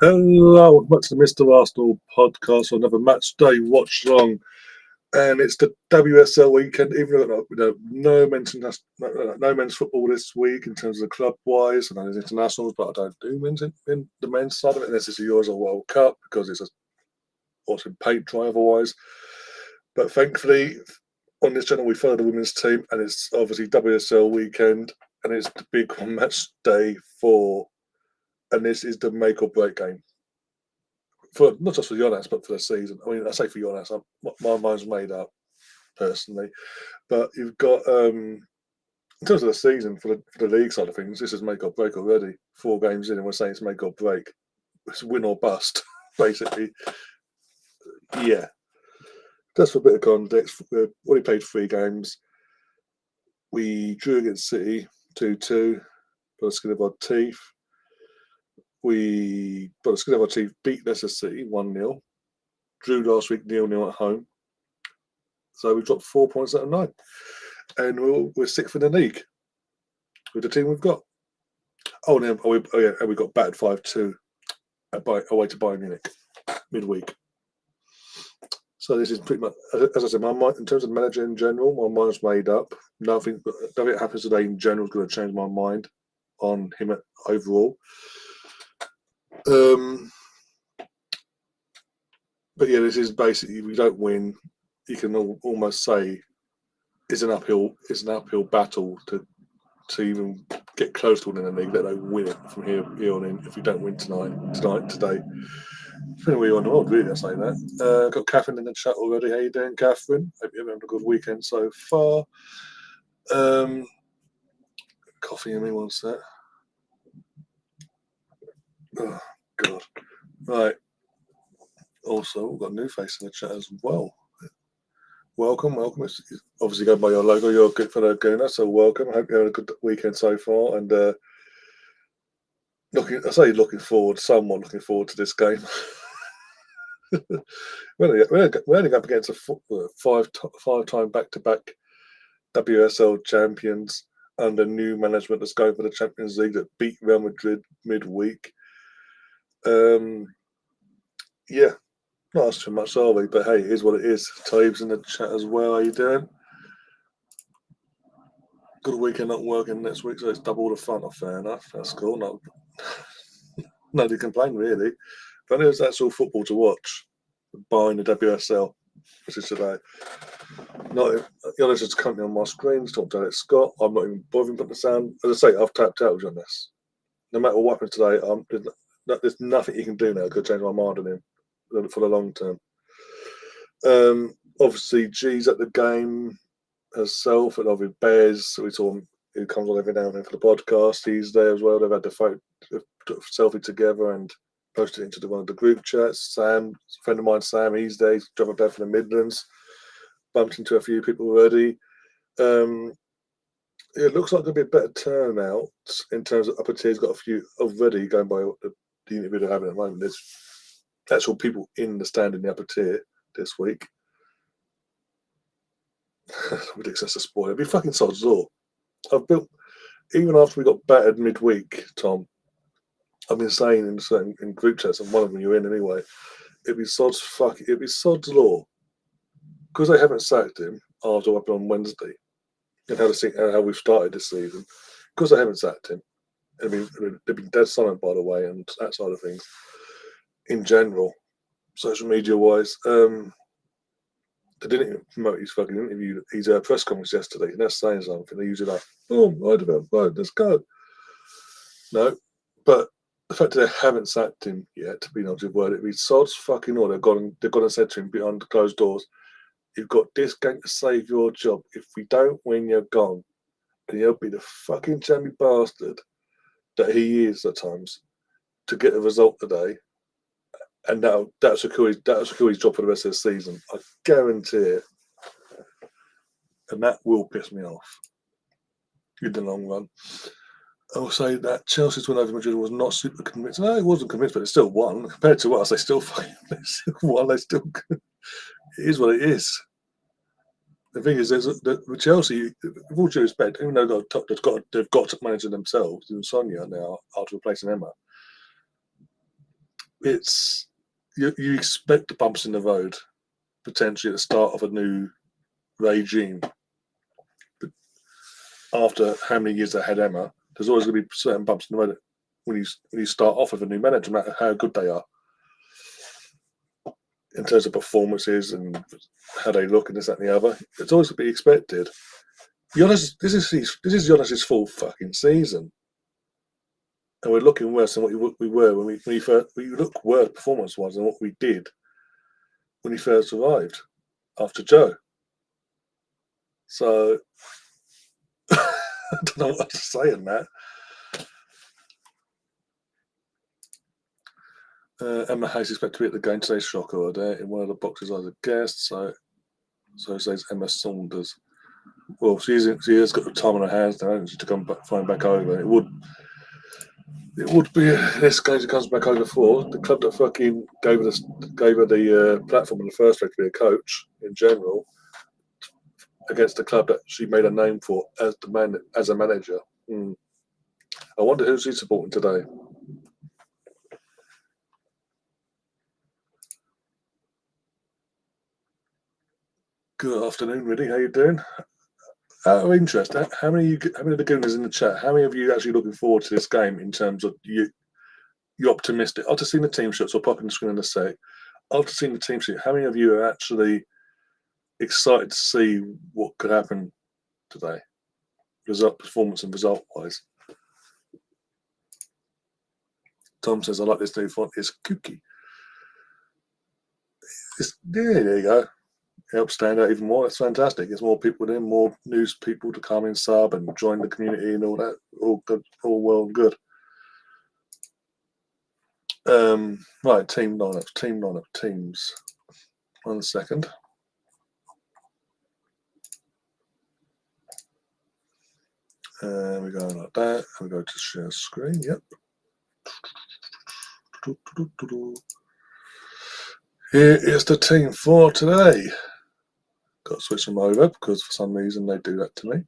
Hello, welcome back to the Mr. Arsenal podcast for another match day watch long. And it's the WSL weekend, even though no men's football this week in terms of the club wise. I know there's internationals, but I don't do men's in the men's side of it unless it's a Euros or World Cup because it's also paint dry otherwise. But thankfully, on this channel, we follow the women's team, and it's obviously WSL weekend, and it's the big one match day 4. And this is the make or break game. For not just for Jonas, but for the season. I mean, I say for Jonas, my mind's made up personally. But you've got in terms of the season for the league side of things, this is make or break already. 4 games in, and we're saying it's make or break. It's win or bust, basically. Yeah. Just for a bit of context, we've already played 3 games. We drew against City 2-2 by the skin of our teeth. We, by the skin of our teeth, beat Leicester City 1-0. Drew last week 0-0 at home. So we've dropped 4 points out of 9. And we're 6th in the league with the team we've got. And we got battered 5-2 away to Bayern Munich midweek. So this is pretty much, as I said, my mind, in terms of manager in general, my mind's made up. Nothing that happens today in general is going to change my mind on him overall. But yeah, this is basically, if we don't win, you can almost say it's an uphill battle to even get close to winning the league, let alone win it from here on in. If we don't win today, depending where you are in the world, really, I say that. Got Catherine in the chat already. How you doing, Catherine? Hope you're having a good weekend so far. Coffee in me, one sec. Oh God! Right. Also, we've got a new face in the chat as well. Welcome. It's obviously going by your logo. You're a good fellow Gooner, so welcome. I hope you're having a good weekend so far. And looking forward to this game. we're only up against a 5-time back-to-back WSL champions under new management that's going for the Champions League that beat Real Madrid midweek. Yeah, not asking too much, are we? But hey, it is what it is. Taib's in the chat as well. How you doing? Good weekend, not working next week, so it's double the fun. Oh, fair enough. That's cool. No, nobody complain really. But there's actual football to watch. Buying the WSL, which is today. Not Jonas is currently on my screen. Talking to Alex Scott. I'm not even bothering putting the sound. As I say, I've tapped out on this. No matter what happens today, there's nothing you can do now that could change my mind on him for the long term. Obviously, G's at the game herself, and obviously Bears, we saw him, who comes on every now and then for the podcast. He's there as well. They've had the selfie together and posted it into one of the group chats. Sam, a friend of mine, Sam, he's there. He's driving down from the Midlands. Bumped into a few people already. It looks like there'll be a better turnout in terms of upper tiers. Got a few already going by the interview they're having at the moment. There's actual people in the stand in the upper tier this week. Ridiculous to spoil. It'd be fucking sod's law. I've built, even after we got battered midweek, Tom, I've been saying in group chats, and one of them you're in anyway, it'd be sod's law. Because they haven't sacked him after what happened on Wednesday, and how we've started this season, because they haven't sacked him, they've been dead silent, by the way, and that side of things, in general, social media-wise, they didn't even promote his fucking interview, his press conference yesterday, and that's saying something. They're usually like, oh, right, let's go. No, but the fact that they haven't sacked him yet, being able to word it, it's sod's fucking all. They've gone and said to him behind closed doors, you've got this game to save your job. If we don't win, you're gone. And he'll be the fucking jammy bastard that he is at times to get a result today. And that'll secure his job for the rest of the season. I guarantee it. And that will piss me off in the long run. I'll say that Chelsea's win over Madrid was not super convincing. No, it wasn't convincing, but it still won. Compared to us, they still won. It is what it is. The thing is, with Chelsea, with all due respect, even though they've got to manage it themselves, and Sonia now after replacing Emma, it's you expect the bumps in the road potentially at the start of a new regime. But after how many years they had Emma, there's always going to be certain bumps in the road when you start off with a new manager, no matter how good they are in terms of performances and how they look and this, that, and the other. It's always to be expected. Giannis, this is Giannis's full fucking season, and we're looking worse than what we were when we look worse performance-wise than what we did when he first arrived after Joe. So I don't know what to say in that. Emma Hayes expected to be at the game today. Shocker there in one of the boxes as a guest. So says Emma Saunders. Well, she has got the time on her hands now, to come back, flying back over. It would be this game she comes back over for the club that fucking gave her the platform in the first place to be a coach in general against the club that she made a name for as a manager. I wonder who she's supporting today. Good afternoon, Riddy. How you doing? Out of interest, how many of the gooners in the chat? How many of you actually looking forward to this game in terms of you're optimistic? After seeing the team sheet, so I'll pop in the screen in a sec. After seeing the team sheet, how many of you are actually excited to see what could happen today, performance and result wise? Tom says, "I like this new font. It's kooky." There you go. Helps stand out even more. It's fantastic. There's more people in, more news people to come in, sub and join the community and all that. All good, all well and good. Right, team lineup, teams. 1 second. And we go like that. And we go to share screen. Yep. Here is the team for today. Got to switch them over because for some reason they do that to me.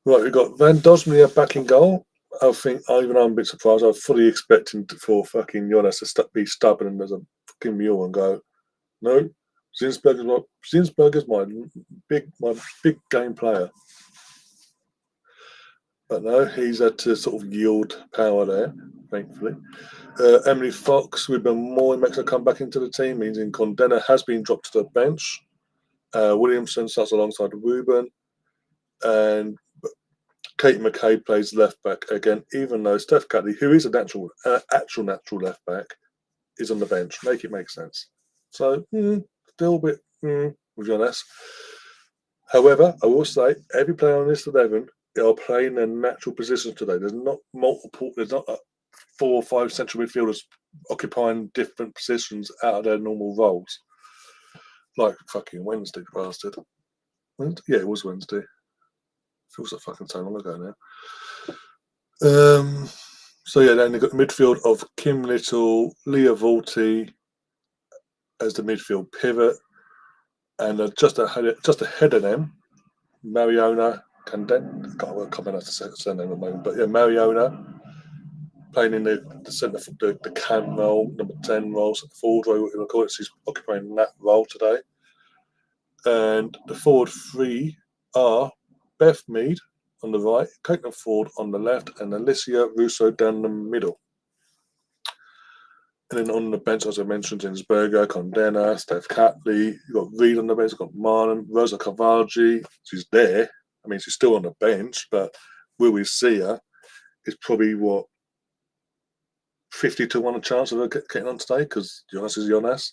Right, we've got Van Dosmere back in goal. I think I'm a bit surprised. I was fully expecting for fucking Jonas to be stubborn as a fucking mule and go, no, Zinsberg is my big game player. But no, he's had to sort of yield power there, thankfully. Emily Fox, Ruben Moore makes a comeback into the team, means in Condena has been dropped to the bench. Williamson starts alongside Ruben, and Kate McKay plays left back again, even though Steph Catley, who is actual natural left back, is on the bench. Make it make sense. So, still a bit with John S. However, I will say every player on this 11 are playing their natural positions today. There's not 4 or 5 central midfielders occupying different positions out of their normal roles. Like fucking Wednesday, bastard. Yeah, it was Wednesday. Feels like fucking so long ago now. So yeah, then they've got the midfield of Kim Little, Leah Volti as the midfield pivot, and just ahead of them, Mariona Canden. I can't remember the surname at the moment, but yeah, Mariona playing in the centre, the cam role, number 10 role, so the forward role, what you call it. She's occupying that role today. And the forward 3 are Beth Mead on the right, Caitlin Ford on the left, and Alicia Russo down the middle. And then on the bench, as I mentioned, Zinsberger, Condena, Steph Catley. You've got Reed on the bench, you've got Marlon, Rosa Cavalli. She's there. I mean, she's still on the bench, but will we see her? It's probably, 50 to 1 a chance of her getting on today, because Jonas is Jonas.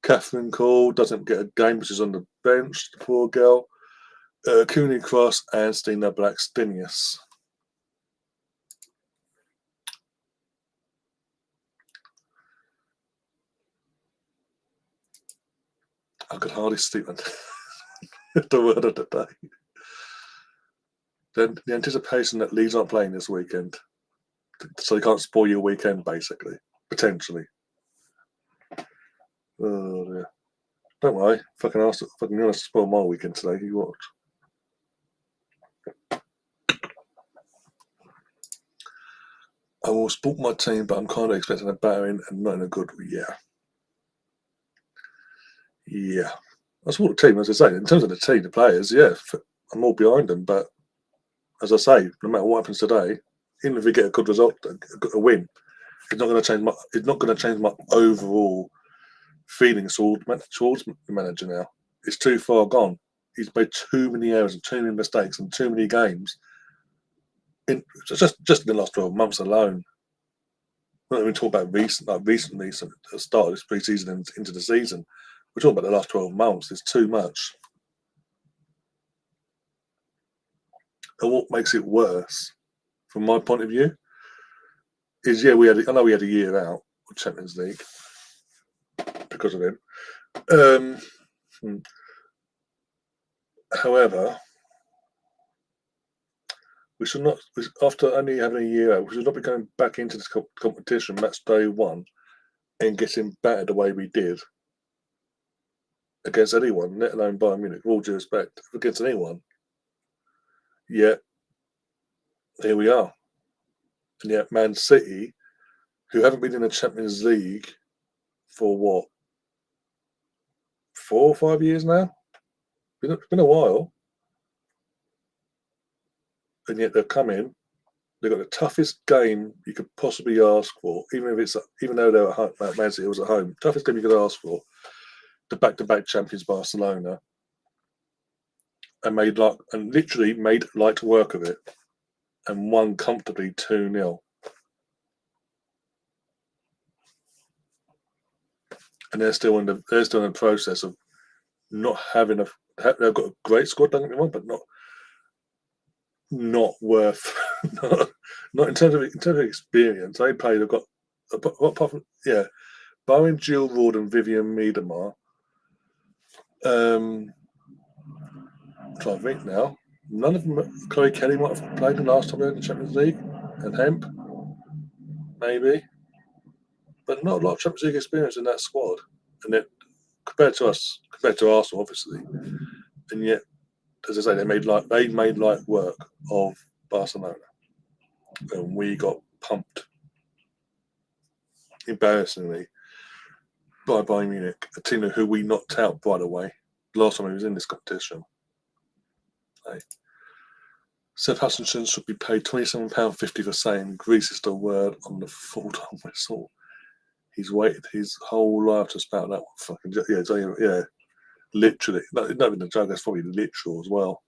Catherine Cole doesn't get a game, but she's on the bench, the poor girl. Cooney Cross and Stina Blackstenius. I could hardly sleep the word of the day. Then the anticipation that Leeds aren't playing this weekend, so they can't spoil your weekend, basically, potentially. Oh dear. Don't worry, fucking honest to spoil my weekend today. You watch. I will support my team, but I'm kind of expecting a battering and not in a good way. Yeah. I support the team, as I say. In terms of the team, the players, yeah, I'm all behind them. But as I say, no matter what happens today, even if we get a good result, a win, it's not going to change my. It's not going to change my overall feelings towards the manager now. It's too far gone. He's made too many errors and too many mistakes and too many games. Just in the last 12 months alone. We're not even talking about recently, so the start of this pre-season and into the season. We're talking about the last 12 months. It's too much. And what makes it worse, from my point of view, is I know we had a year out of Champions League because of him. However, we should not, after only having a year out, we should not be going back into this competition match day one and getting battered the way we did against anyone, let alone Bayern Munich, with all due respect, against anyone. Yet, here we are. And yet, Man City, who haven't been in the Champions League for what, 4 or 5 years now? It's been a while. And yet they've come in. They've got the toughest game you could possibly ask for, even though they're at home, Man City was at home. Toughest game you could ask for. The back-to-back champions Barcelona, and literally made light work of it, and won comfortably 2-0. And they're still in the process of not having they've got a great squad, don't get me wrong, but not worth not in terms of experience. They've got apart from Bowen, Jill Ward and Vivian Miedemar. I'm trying to think now. None of them. Chloe Kelly might have played the last time they were in the Champions League, and Hemp maybe, but not a lot of Champions League experience in that squad. And then compared to Arsenal, obviously, and yet, as I say, they made light work of Barcelona, and we got pumped embarrassingly by Bayern Munich, a team who we knocked out, by the way, last time he was in this competition. Seb Hutchinson should be paid £27.50 for saying Greece is the word on the full-time whistle. He's waited his whole life to spout that one. Literally. Not even a joke, that's probably literal as well.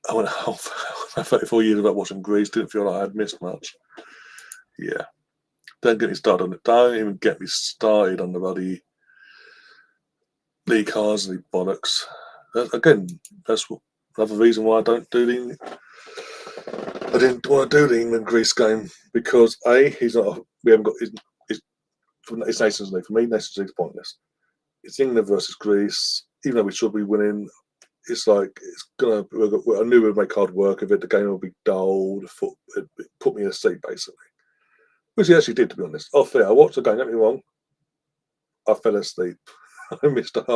I went 34 years without watching Greece, didn't feel like I had missed much. Yeah. Don't get me started on it. Don't even get me started on the bloody Lee Carsley bollocks. Again, that's another reason why I didn't want to do the England-Greece game, because it's Nations League. For me, Nations League's pointless. It's England versus Greece. Even though we should be winning, it's like I knew we'd make hard work of it. The game would be dull. It put me asleep, basically. Which he actually did, to be honest. Fair. I watched the game, don't get me wrong. I fell asleep. I missed like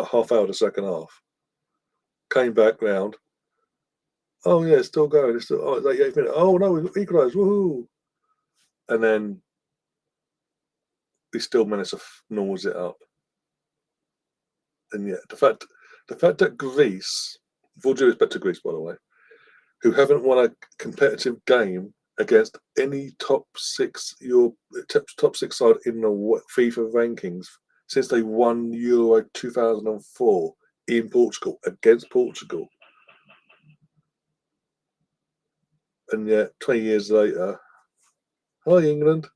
half hour of the second half. Came back round. Oh yeah, it's still going. It's 88 minutes. Oh no, we've equalised. Woohoo! And then we still managed to nose it up. And yet, the fact that Greece, with all due respect to Greece, by the way, who haven't won a competitive game against any top six side in the FIFA rankings since they won Euro 2004 in Portugal against Portugal. And yet, 20 years later, hi England,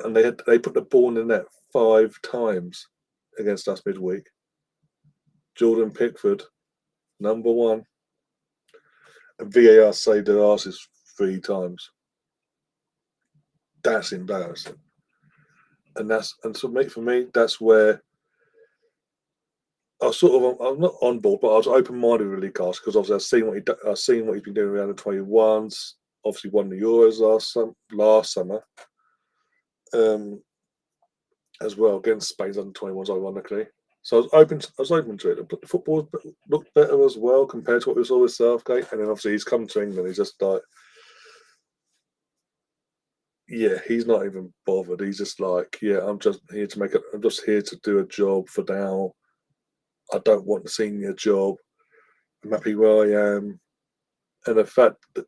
and they put the ball in the net 5 times against us midweek. Jordan Pickford, number 1, and VAR saved their asses 3 times. That's embarrassing. And for me, that's where I'm not on board, but I was open-minded with Lee Carsley, because obviously I've seen what he's been doing around the 21s. Obviously won the Euros last summer, as well against Spain's under 21s, ironically. So I was open to it. But the football looked better as well compared to what we saw with Southgate. And then obviously he's come to England. He's just like, yeah, he's not even bothered. He's just like, yeah, I'm just here to make it. I'm just here to do a job for now. I don't want the senior job. I'm happy where I am. And the fact that,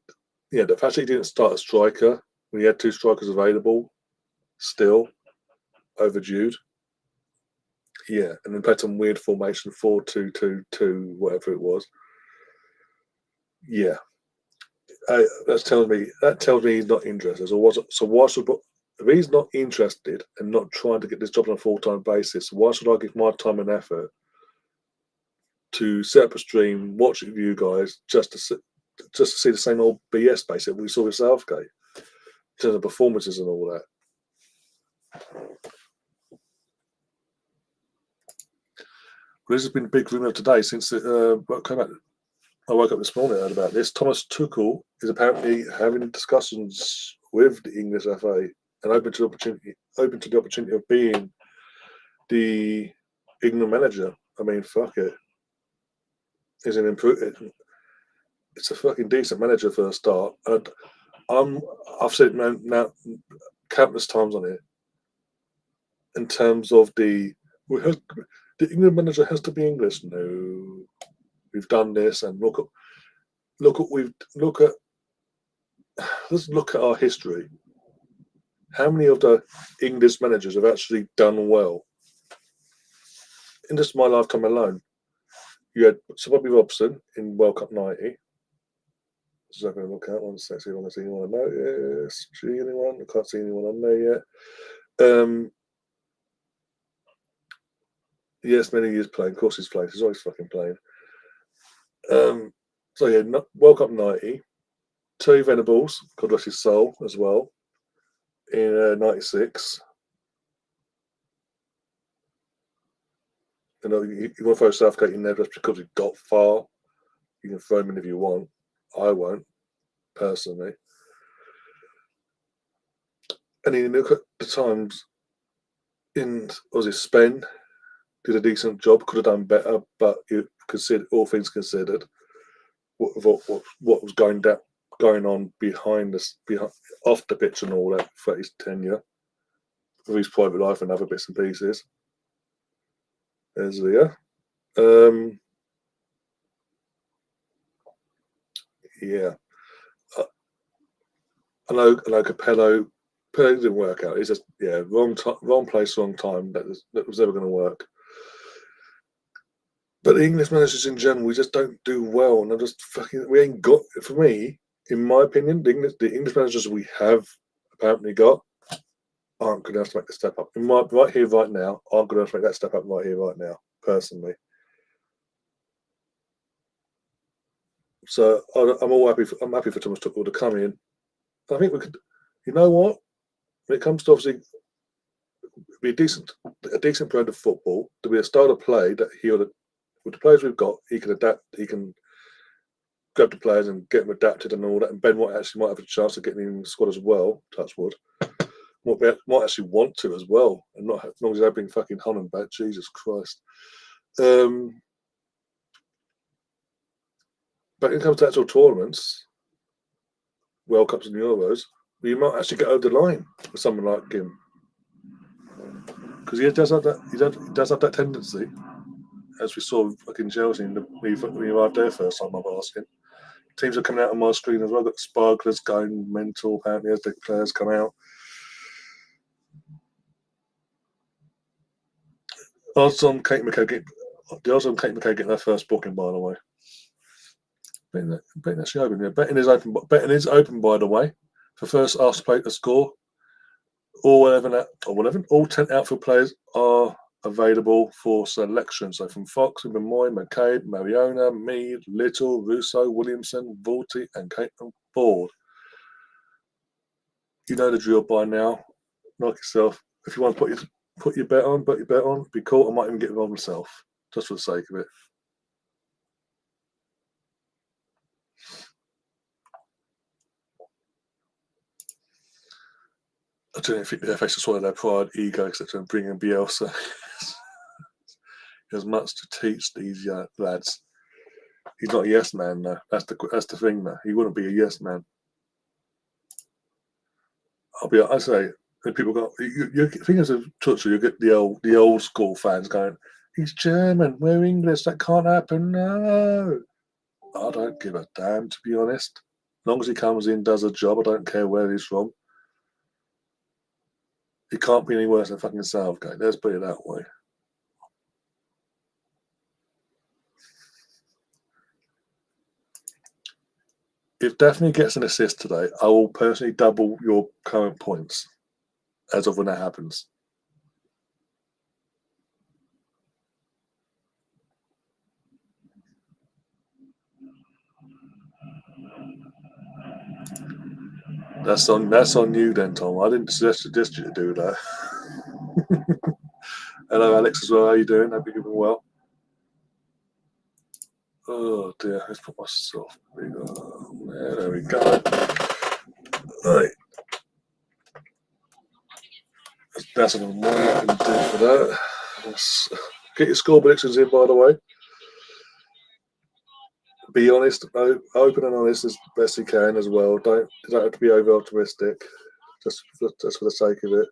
yeah, the fact that he didn't start a striker when he had two strikers available, still overdue. Yeah, and then played some weird formation 4-2-2-2, whatever it was. Yeah, that tells me he's not interested. So why should if he's not interested and not trying to get this job on a full-time basis? Why should I give my time and effort to set up a stream, watch it with you guys, just to see the same old BS basically we saw with Southgate in terms of performances and all that? This has been a big rumour today since it came out. I woke up this morning and heard about this. Thomas Tuchel is apparently having discussions with the English FA and open to the opportunity of being the England manager. I mean, fuck it. He's an improve. It's a fucking decent manager for a start. And I've said it now countless times on it. In terms of the England manager has to be English. No, we've done this, and let's look at our history. How many of the English managers have actually done well? In just my lifetime alone, you had Sir Bobby Robson in World Cup '90. Just having a look at one second, see if I can see anyone I notice. See anyone? I can't see anyone on there yet. Yes, many years playing. Of course, he's playing. He's always fucking playing. So yeah, World Cup '90. Terry Venables, God rest his soul, as well in '96. You know, you want to throw Southgate in there just because he got far. You can throw him in if you want. I won't, personally. And you look at the times in, was it Spen? Did a decent job, could have done better, but you consider all things considered, what was going on behind off the pitch and all that for his tenure, for his private life and other bits and pieces. There's there. Yeah, I know Capello didn't work out. It's just wrong place, wrong time. That was never going to work. But the English managers in general, we just don't do well, and we ain't got. For me, in my opinion, the English managers we have apparently got aren't good enough to make the step up. Right here, right now, aren't good enough to make that step up right here, right now. Personally, so I'm all happy. I'm happy for Thomas Tuchel to come in. I think we could. You know what? When it comes to obviously be a decent brand of football, to be a style of play that with the players we've got, he can adapt. He can grab the players and get them adapted and all that. And Ben White actually might have a chance of getting in the squad as well. Touch wood. Might actually want to as well, and not as long as they bring fucking Holland back. Jesus Christ. But when it comes to actual tournaments, World Cups and Euros, you might actually get over the line with someone like him, because he does have that. He does have that tendency, as we saw fucking Chelsea when he arrived there first time. I'm asking. Teams are coming out on my screen as well. Got sparklers going mental apparently as the players come out. Odds on Kate McKay getting their first booking, by the way. Betting actually open. Yeah, betting is open. Betting is open, by the way. For first Arsenal play to score, all 10 outfield players are available for selection. So from Fox, Moy, McCabe, Mariona, Mead, Little, Russo, Williamson, Vorty, and Caitlin Ford. You know the drill by now. Knock yourself. If you want to put your bet on, be cool. I might even get involved myself, just for the sake of it. I don't think the FA should swallow their pride, ego, etc., and bring in Bielsa. He has much to teach these young lads. He's not a yes man, though. That's the thing, though. He wouldn't be a yes man. I say, when people go, you think as a toucher, you get the old school fans going, he's German, we're English, that can't happen. No. I don't give a damn, to be honest. As long as he comes in, does a job, I don't care where he's from. He can't be any worse than fucking Southgate. Let's put it that way. If Daphne gets an assist today, I will personally double your current points as of when that happens. That's on you then, Tom. I didn't suggest you to do that. Hello, Alex, as well. How you doing? Hope you're doing well. Oh dear, let's put myself bigger. There we go. Right. That's enough more I can do for that. Get your score predictions in, by the way. Be honest, open and honest as best you can as well. Don't have to be over optimistic, just for the sake of it.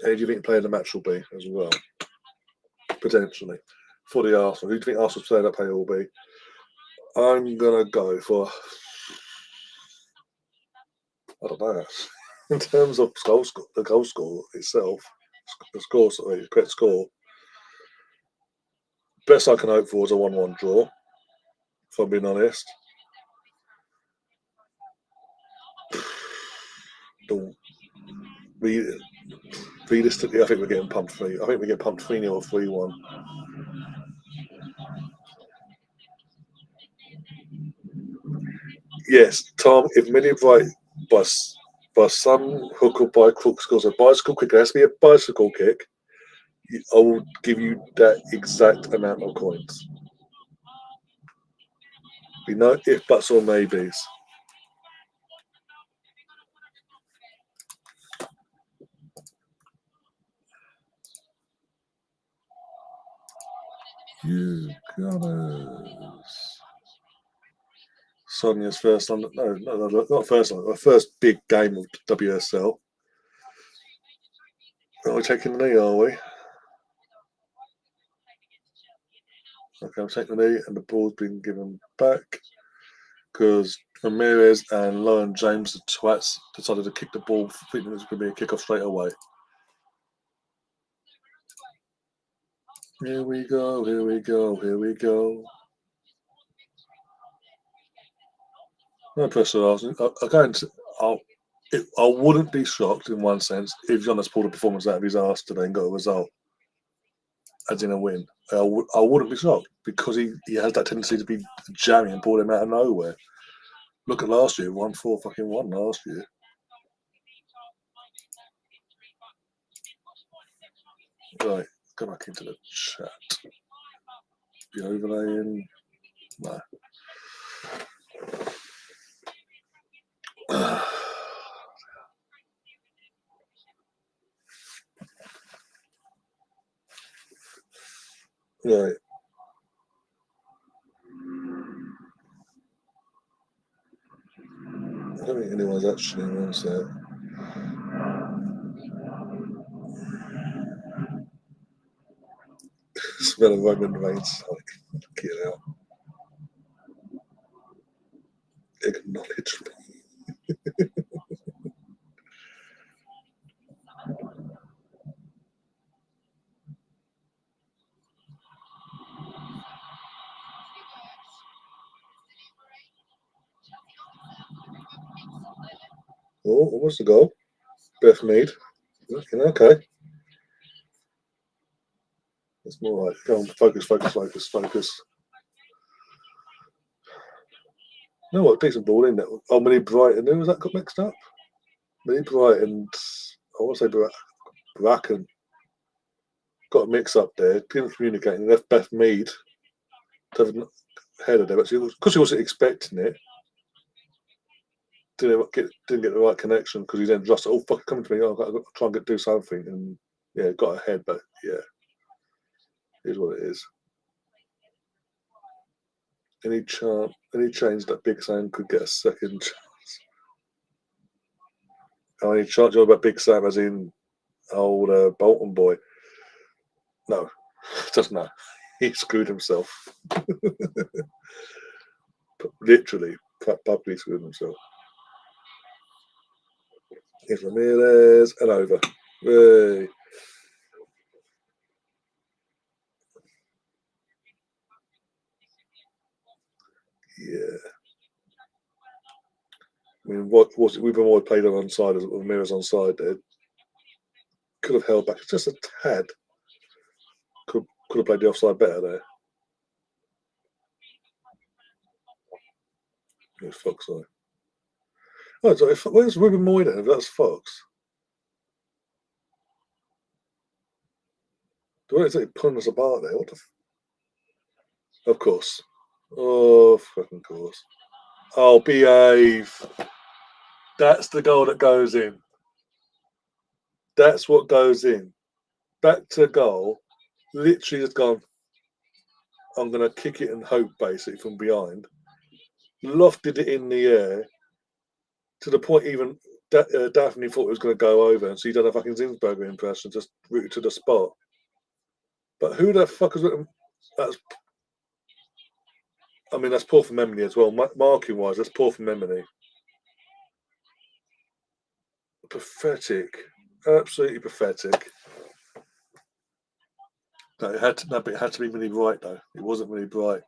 And do you think playing the match will be as well? Potentially. For the Arsenal. Who do you think Arsenal's playing that play will be? I'm going to go for, I don't know, in terms of the goal score itself, the correct score, best I can hope for is a 1-1 draw, if I'm being honest. Realistically, I think we're getting pumped 3. I think we get pumped 3-0 or 3-1. Yes, Tom, if Mini Bright by some hook or by crook scores a bicycle kick, it has to be a bicycle kick, I will give you that exact amount of coins. We know if buts or maybes. You got us. Sonia's first on no, not first on the first big game of WSL. Are we taking the knee, are we? Okay, I'm taking the knee and the ball's been given back because Ramirez and Lauren James, the twats, decided to kick the ball thinking it was going to be a kick-off straight away. Here we go, here we go, here we go. No pressure, Arsenal. I wouldn't be shocked in one sense if Jonas pulled a performance out of his arse today and got a result, as in a win. I wouldn't be shocked because he has that tendency to be jamming and pull him out of nowhere. Look at last year, 1-4 fucking 1 last year. Right, go back into the chat. The overlaying. No. Right. I don't think anyone's actually wants that. Smell of Roman Reigns. Like, get out. Acknowledge me. Oh, what was the goal? Beth Mead. Okay. It's more like, go on, focus. You know what? Decent ball in there. Oh, Millie Brighton. Who was that got mixed up? Millie Brighton. I want to say Bracken. Got a mix up there. Didn't communicate and left Beth Mead to have a header there. But because she wasn't expecting it, didn't get the right connection because he then just, oh, fuck, come to me. Oh, I've got to try and do something. And Yeah, got ahead, but yeah, it is what it is. Any change that Big Sam could get a second chance? Any chance about Big Sam as in old Bolton boy? No, just no. He screwed himself. Literally, publicly screwed himself. Here's Ramirez and over. Hey. Yeah. I mean, what was it? We've always played on onside as Ramirez onside there. Could have held back just a tad. Could have played the offside better there. It was Fox, sorry. Oh, so where's Ruben Moy then? If that's Fox. Do I say pulling us apart there? Of course. Oh, fucking course. Oh, behave. That's the goal that goes in. That's what goes in. Back to goal. Literally has gone, I'm going to kick it and hope, basically, from behind. Lofted it in the air to the point even Daphne thought it was going to go over. And so he done a fucking Zinsberger impression, just rooted to the spot. But who the fuck is it? That's, I mean, that's poor from memory as well. Marking wise, that's poor from memory. Pathetic. Absolutely pathetic. No, but it had to be really bright though. It wasn't really bright.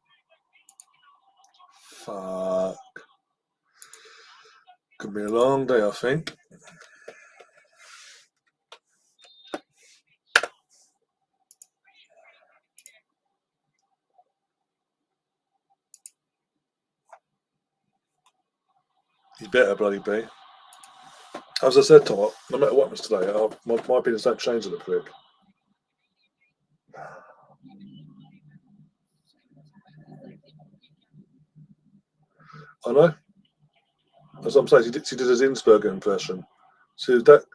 Fuck. Could be a long day, I think. You better bloody be. As I said, Tom, no matter what happens today, my opinions don't change on the prick. I know. As I'm saying, she did his Innsbruck impression. So that,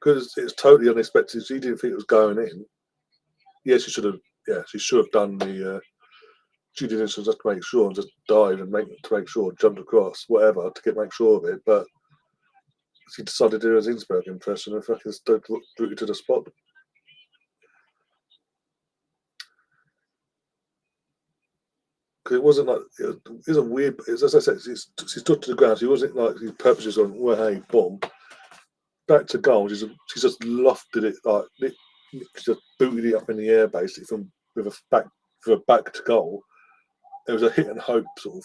because it's totally unexpected. She didn't think it was going in. Yeah, she should have. Yeah, she should have done the. She did it just to make sure and just died and to make sure, jumped across, whatever, to make sure of it. But she decided to do his Innsbruck impression and fucking stood rooted to the spot. Because it wasn't like it was a weird. As I said, she stood to the ground. She wasn't like she purposely going, well, hey, boom, back to goal. She just lofted it like she just booted it up in the air basically from with a back to goal. It was a hit and hope sort of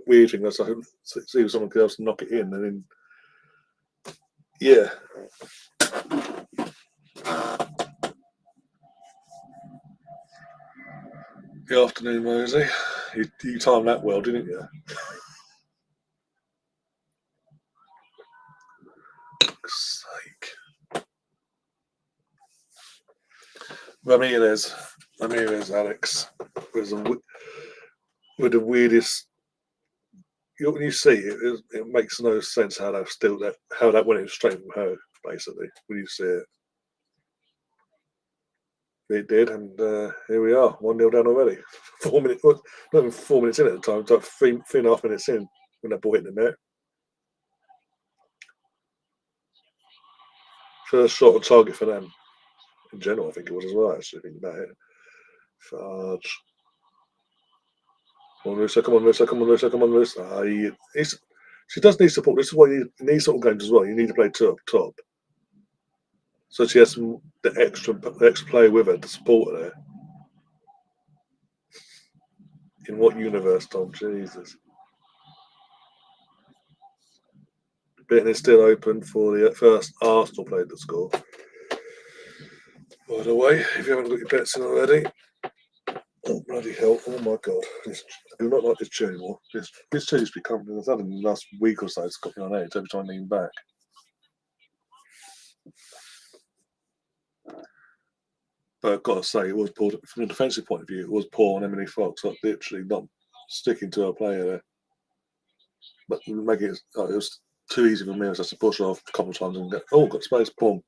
weird thing. That's like see if someone else knock it in, and then yeah. Good afternoon, Mosey. You timed that well, didn't you? Fuck's sake. Ramirez, Alex, was with the weirdest. When you see it, it makes no sense how that went in straight from her. Basically, when you see it, it did, and here we are, 1-0 down already. 4 minutes, well, not even 4 minutes in at the time. It's like three and a half minutes in when that ball hit the net. First shot on target for them in general, I think it was as well. Actually, thinking about it. Fudge. Come on, Russo, come on, Russo, come on, Russo, come on, Russo. She does need support. This is why you need sort of games as well. You need to play two up top. So she has the extra player with her to support her. In what universe, Tom? Jesus. Betting is still open for the first Arsenal player to score. By the way, if you haven't got your bets in already, oh bloody hell! Oh my god, I do not like this tune anymore. This tune used to be coming. I've had in the last week or so. It's got me on edge every time I lean back. But I've got to say, it was poor from a defensive point of view. It was poor on Emily Fox, like literally not sticking to her player there. But making it was too easy for me as to push her off a couple of times and get got space, boom.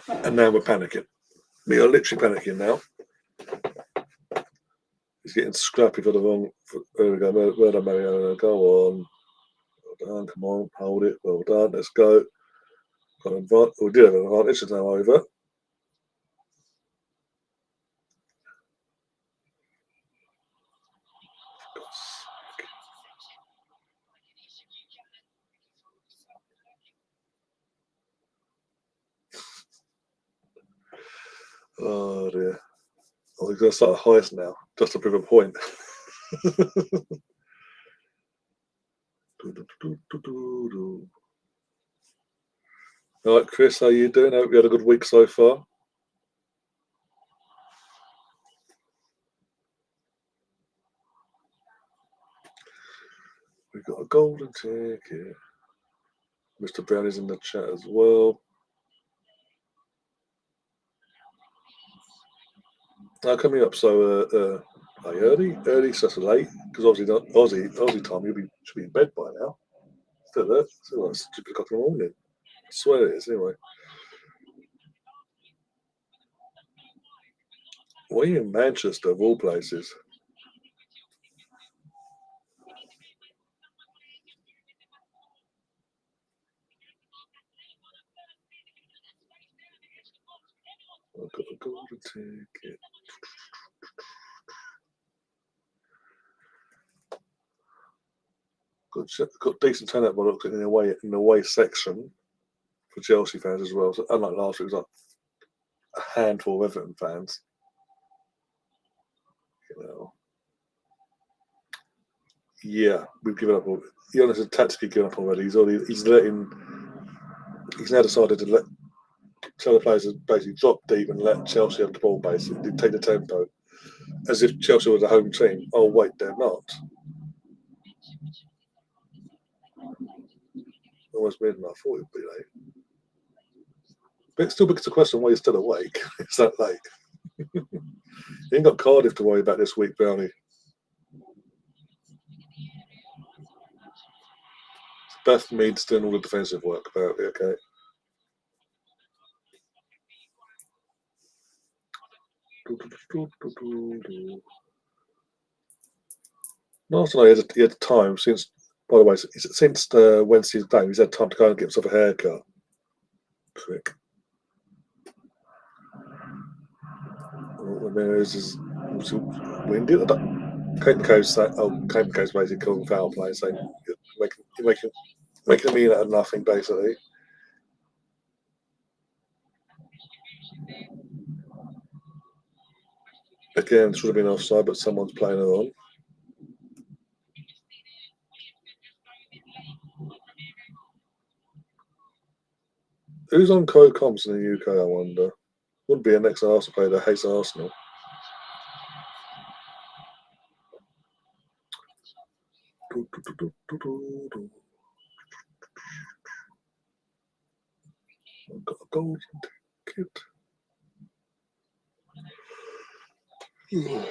And now we're panicking. We are literally panicking now. He's getting scrappy for the wrong. There we go. Murder Mariano. Go on. Well done. Come on. Hold it. Well done. Let's go. Got an advantage. We did have an advantage. It's now over. Oh dear. Oh, we're going to start a heist now, just to prove a point. All right, Chris, how you doing? Hope you had a good week so far. We've got a golden ticket. Mr. Brown is in the chat as well. Now coming up so early, so that's late because obviously not Aussie time. Should be in bed by now. Still there, still like 6 o'clock in the morning. I swear it is anyway. Why are you in Manchester of all places? I've got a golden ticket. Got decent turnout by looking in the away section for Chelsea fans as well. So unlike last week, it was like a handful of Everton fans. You know. Yeah, we've given up. Jonas has tactically given up already. He's now decided to tell the players to basically drop deep and let Chelsea have the ball, basically take the tempo, as if Chelsea was a home team. Oh wait, they're not. Almost midnight. I thought it'd be late. But it still begs the question why you're still awake. It's that late. You ain't got Cardiff to worry about this week, Brownie. Beth Mead's doing all the defensive work, apparently, okay. Last night he had time since, by the way, since Wednesday's game, he's had time to go and get himself a haircut. Prick. Ramirez is windy. Kate McCo's basically calling foul play, saying you're making a mean out of nothing, basically. Again, should have been offside, but someone's playing it on. Who's on co-coms in the UK, I wonder? Wouldn't be an ex-Arsenal player that hates Arsenal. I've got a golden ticket. Oh,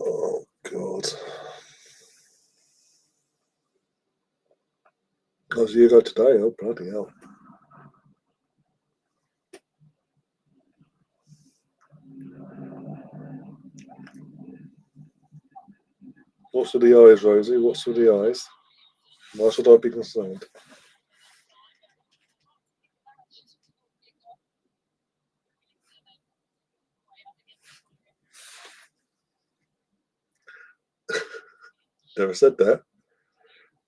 oh God. How's the year go today? Oh, bloody hell. What's with the eyes, Rosie? What's with the eyes? Why should I be concerned? Never said that.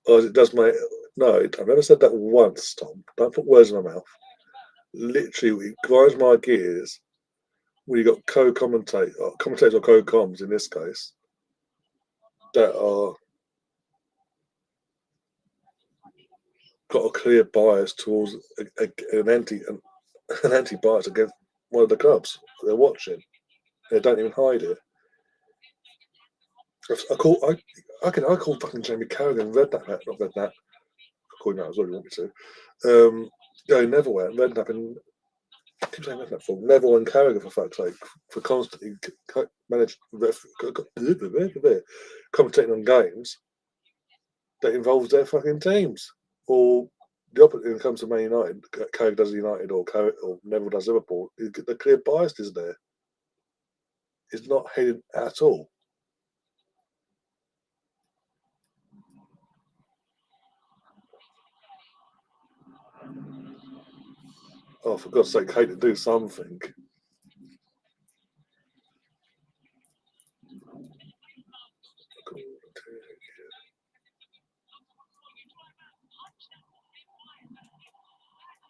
Oh, it does my. No, I've never said that once, Tom. Don't put words in my mouth. Literally, it grinds my gears when you got commentators or co-coms in this case that are got a clear bias towards an anti-bias against one of the clubs they're watching. They don't even hide it. I call fucking Jamie Carragher Redknapp, not Redknapp. I call him out as well. You want me to? Gary Neville and Redknapp and I keep saying that for Neville and Carragher, for fuck's sake, for constantly commentating on games that involves their fucking teams. Or the opposite when it comes to Man United, Carragher does United or Neville does Liverpool, the clear bias is there. It's not hidden at all. Oh, for God's sake, Kate, to do something.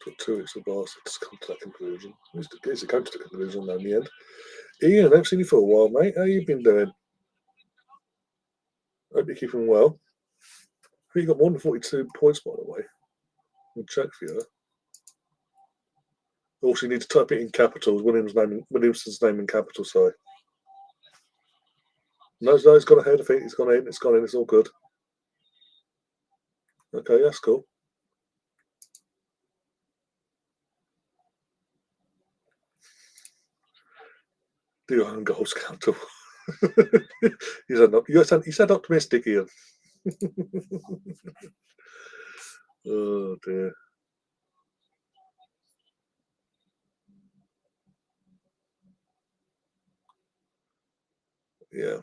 Took 2 weeks of Barca to come to that conclusion. He's come to the conclusion though in the end. Ian, I haven't seen you for a while, mate. How you been doing? Hope you're keeping well. You got more than 42 points, by the way. I'll check for you. Also, you need to type it in capitals. Williamson's name in capitals, sorry. No, he's gone ahead of it. He's gone in. It's gone in. It's all good. Okay, that's cool. Do your own goals countable. You said optimistic, Ian. Oh, dear. Yeah.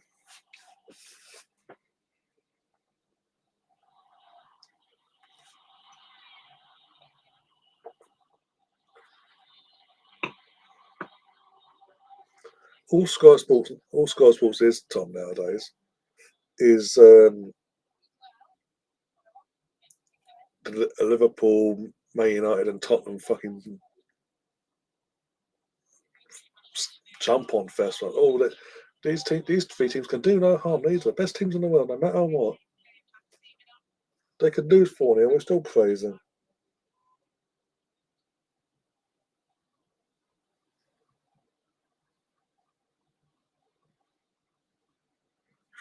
All Sky Sports is, Tom, nowadays, is Liverpool, Man United, and Tottenham fucking jump on fest. Like, oh, these 3 teams can do no harm. These are the best teams in the world, no matter what. They could lose 4-0, we're still praising.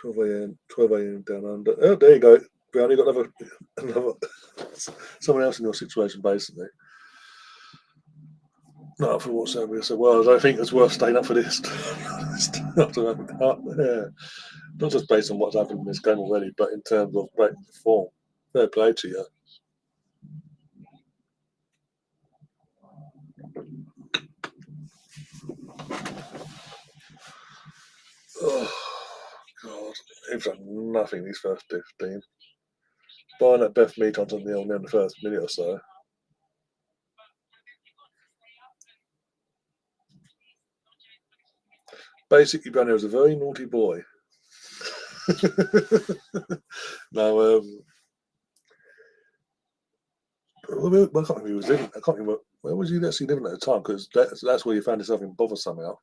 Twelve a.m. down under. Oh, there you go. Brownie got another someone else in your situation, basically. No, for what's happening. So, well, I don't think it's worth staying up for this. Yeah. Not just based on what's happened in this game already, but in terms of breaking the form. Fair play to you. Oh, God. He's done nothing these first 15. Buying that Beth meat onto the 0 in the first minute or so. Basically, Brownie was a very naughty boy. No, I can't remember he was living. I can't remember where was he actually living at the time, because that's where you found yourself in bother somehow.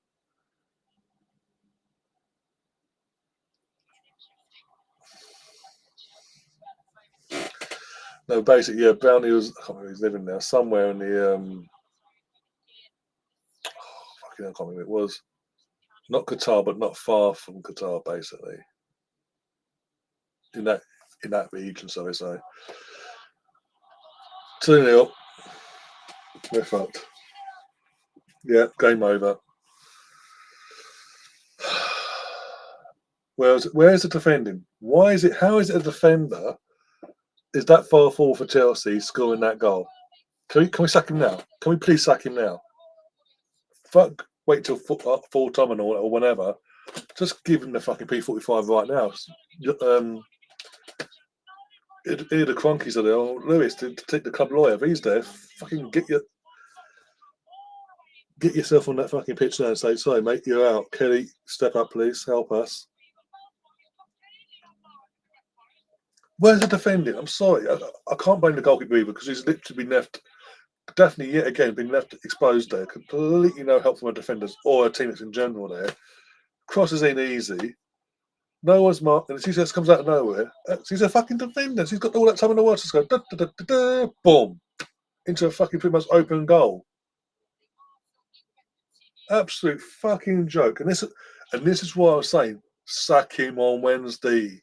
No, basically, yeah, Brownie was. I can't remember he's living now, somewhere in the fucking, I can't remember it was. Not Qatar, but not far from Qatar, basically. In that region, so I say. 2-0. We're fucked. Yeah, game over. Where's the defending? Why is it? How is it a defender is that far forward for Chelsea scoring that goal? Can we sack him now? Can we please sack him now? Fuck, wait till full time or whenever. Just give him the fucking P45 right now. Here the cronkies are there. Oh, Lewis to take the club lawyer. If he's there, fucking get yourself on that fucking pitch now and say, sorry, mate, you're out. Kelly, step up, please. Help us. Where's the defending? I'm sorry. I can't blame the goalkeeper either, because he's literally been left, definitely yet again, been left exposed there. Completely no help from our defenders or our teammates in general there. Crosses in easy. No one's marked, and he just comes out of nowhere. He's a fucking defender. He's got all that time in the world to just go, da, da, da, da, da, boom, into a fucking pretty much open goal. Absolute fucking joke. And this is what I was saying. Sack him on Wednesday.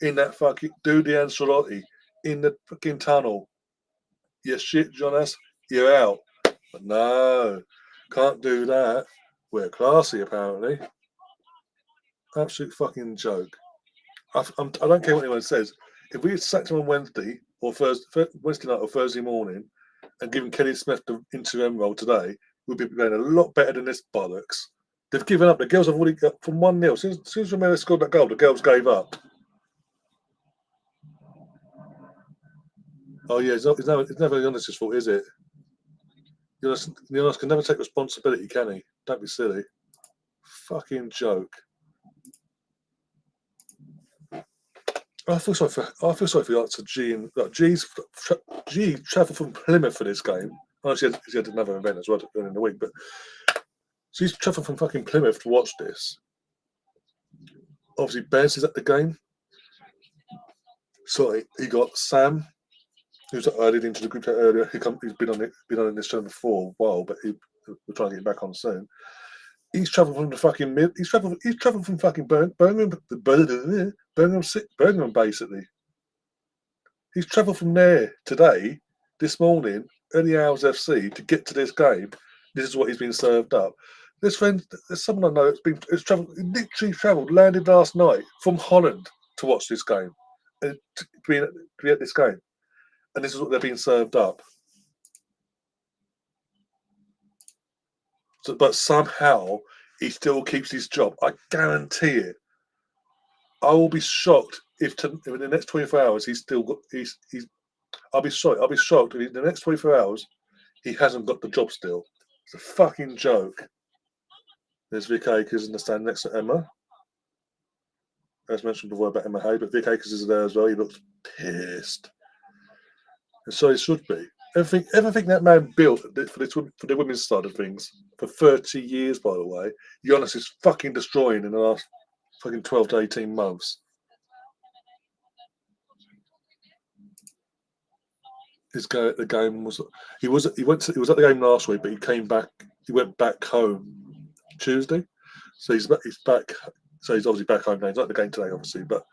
In that fucking do the Ancelotti in the fucking tunnel. You shit, Jonas, you're out. But no, can't do that. We're classy, apparently. Absolute fucking joke. I don't care what anyone says. If we had sacked him on Wednesday or Wednesday night or Thursday morning and given Kenny Smith the interim role today, we'd be playing a lot better than this bollocks. They've given up. The girls have already got from 1-0. As soon as Romero scored that goal, the girls gave up. Oh, yeah, it's never Giannis's fault, is it? Giannis can never take responsibility, can he? Don't be silly. Fucking joke. I feel sorry for G and G travelled from Plymouth for this game. Oh, she had another event as well in the week, but she's travelled from fucking Plymouth to watch this. Obviously, Bez is at the game. So he got Sam, who's added into the group chat earlier. He's been on this channel before a while, but we're trying to get back on soon. He's travelled from the fucking He's travelled from fucking Birmingham, basically. He's travelled from there today, this morning, early hours FC to get to this game. This is what he's been served up. There's someone I know literally travelled, landed last night from Holland to watch this game, and to be at this game, and this is what they're being served up. So, but somehow he still keeps his job. I guarantee it. I will be shocked if in the next 24 hours he's still got. I'll be shocked. I'll be shocked if in the next 24 hours he hasn't got the job still. It's a fucking joke. There's Vic Akers in the stand next to Emma. As mentioned before about Emma Hay, but Vic Akers is there as well. He looks pissed. And so he should be. Everything that man built for the women's side of things for 30 years, by the way, Giannis is fucking destroying in the last fucking 12 to 18 months. His go at the game was he was at the game last week, but he came back. He went back home Tuesday, so he's back. So he's obviously back home now. He's not at the game today, obviously, but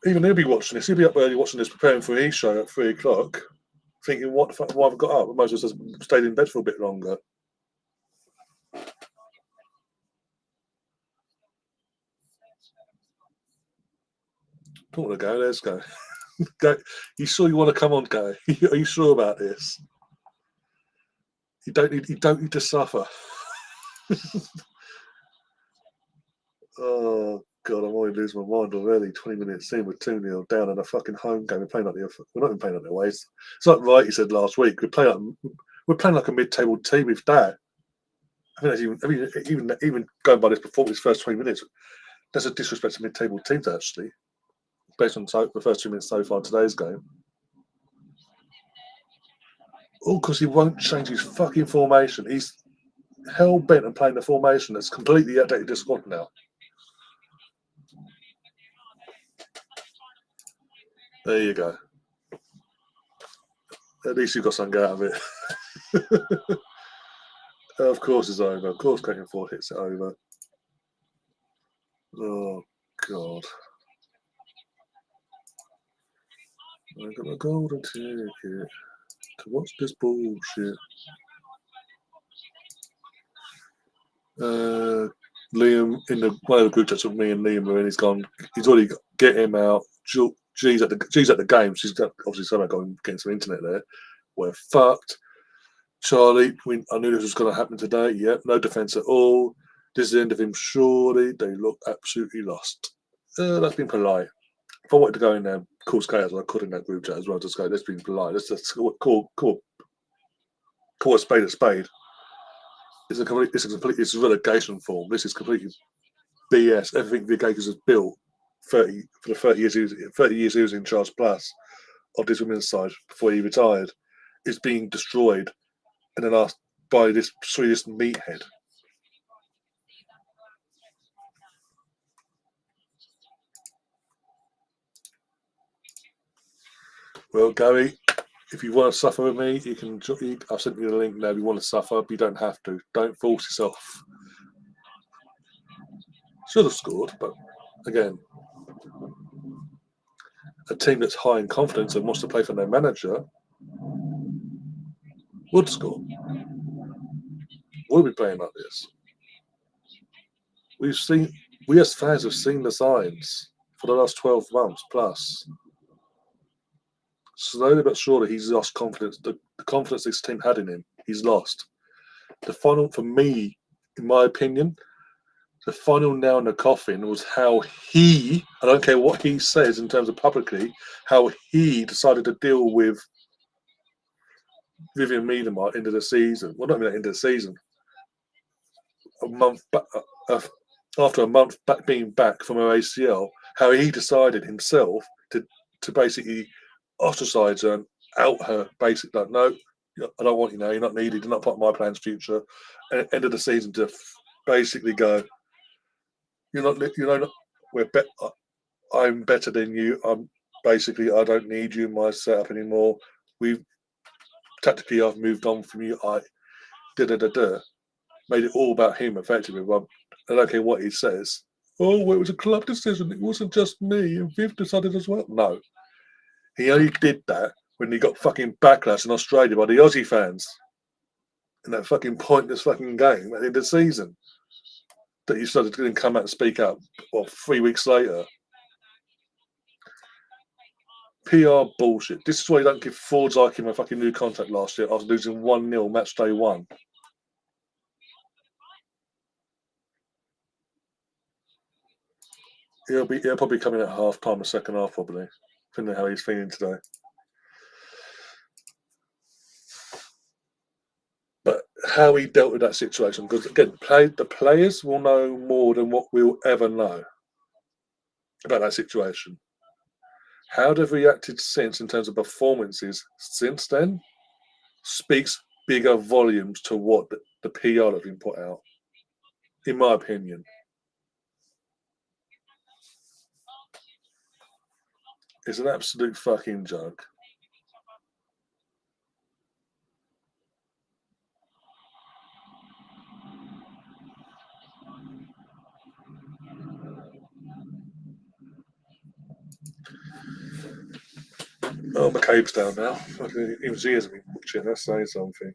even he'll be watching this. He'll be up early watching this, preparing for his show at 3:00, thinking, "What the fuck? Why have I got up? I might as well just stayed in bed for a bit longer." Don't want to go. Let's go. Go. You sure you want to come on, Guy? Are you sure about this? You don't need to suffer. Oh God, I'm already losing my mind already. 20 minutes in, we're 2-0 down in a fucking home game. We're not even playing on their ways. It's like Wrighty said last week. We're playing like a mid-table team with that. I mean, even going by this performance, first 20 minutes, that's a disrespect to mid-table teams actually, based on the first 2 minutes so far in today's game. All because he won't change his fucking formation. He's hell bent on playing the formation that's completely outdated this squad now. There you go. At least you got something out of it. Of course it's over. Of course Clayton hits it over. Oh, God. I got a golden ticket to watch this bullshit. Liam, one of the group chats with me and Liam are in, he's already got, get him out. G's at the game. She's obviously somehow getting some internet there. We're fucked. Charlie, I knew this was going to happen today. Yep, no defence at all. This is the end of him, surely. They look absolutely lost. That's been polite. If I wanted to go in there, cause chaos, I could in that group chat as well. Just go, let's be polite. Let's call a spade a spade. It's a relegation form. This is completely BS. Everything Vic Akers has built for the 30 years he was in charge plus of this women's side before he retired is being destroyed in the last by this Swedish meathead. Well, Gary, if you want to suffer with me, you can. I've sent you the link now. If you want to suffer, but you don't have to. Don't force yourself. Should have scored, but again, a team that's high in confidence and wants to play for their manager would score. We'll be playing like this. We as fans have seen the signs for the last 12 months plus. Slowly but surely, he's lost confidence. The confidence this team had in him, he's lost. The final, for me, in my opinion, the final nail in the coffin was how he, I don't care what he says in terms of publicly, how he decided to deal with Vivian Miedema into the season. Well, not even into the season. A month back, after a month back being back from her ACL, how he decided himself to basically ostracize her and out her, basically like, no, I don't want you now. You're not needed. You're not part of my plans future. And at the end of the season, to basically go, you're not. I'm better than you. I don't need you in my setup anymore. We've tactically, I've moved on from you. Made it all about him effectively. Well, I don't care what he says. Oh, well, it was a club decision. It wasn't just me. And Viv decided as well. No, he only did that when he got fucking backlash in Australia by the Aussie fans in that fucking pointless fucking game at the end of the season. That you started to come out and speak up. Well, 3 weeks later. PR bullshit. This is why you don't give Ford Zykim a fucking new contract last year after losing 1-0 match day one. He'll probably come in at half time, the second half, probably, depending on how he's feeling today. But how he dealt with that situation, because again, the players will know more than what we'll ever know about that situation. How they've reacted since in terms of performances since then speaks bigger volumes to what the PR have been put out, in my opinion. It's an absolute fucking joke. Oh, McCabe's down now. Even she hasn't been watching. That's saying something.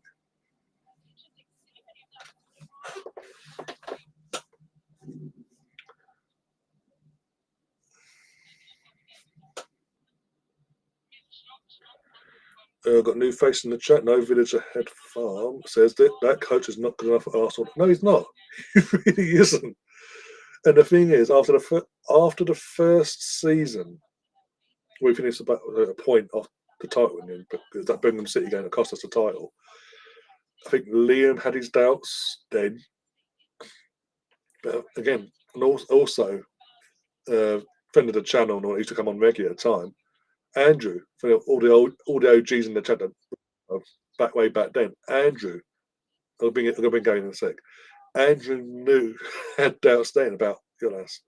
Got new face in the chat. No village ahead farm says that coach is not good enough for Arsenal. No, he's not. He really isn't. And the thing is, after the first season, we finished about a point off the title winning, because that Birmingham City game that cost us the title. I think Liam had his doubts then, but again, and also friend of the channel, and used to come on regular at the time. Andrew, for all the OGs in the chat that way back then. Andrew, I'll bring going in a sec. Andrew knew had doubts then about Jonas.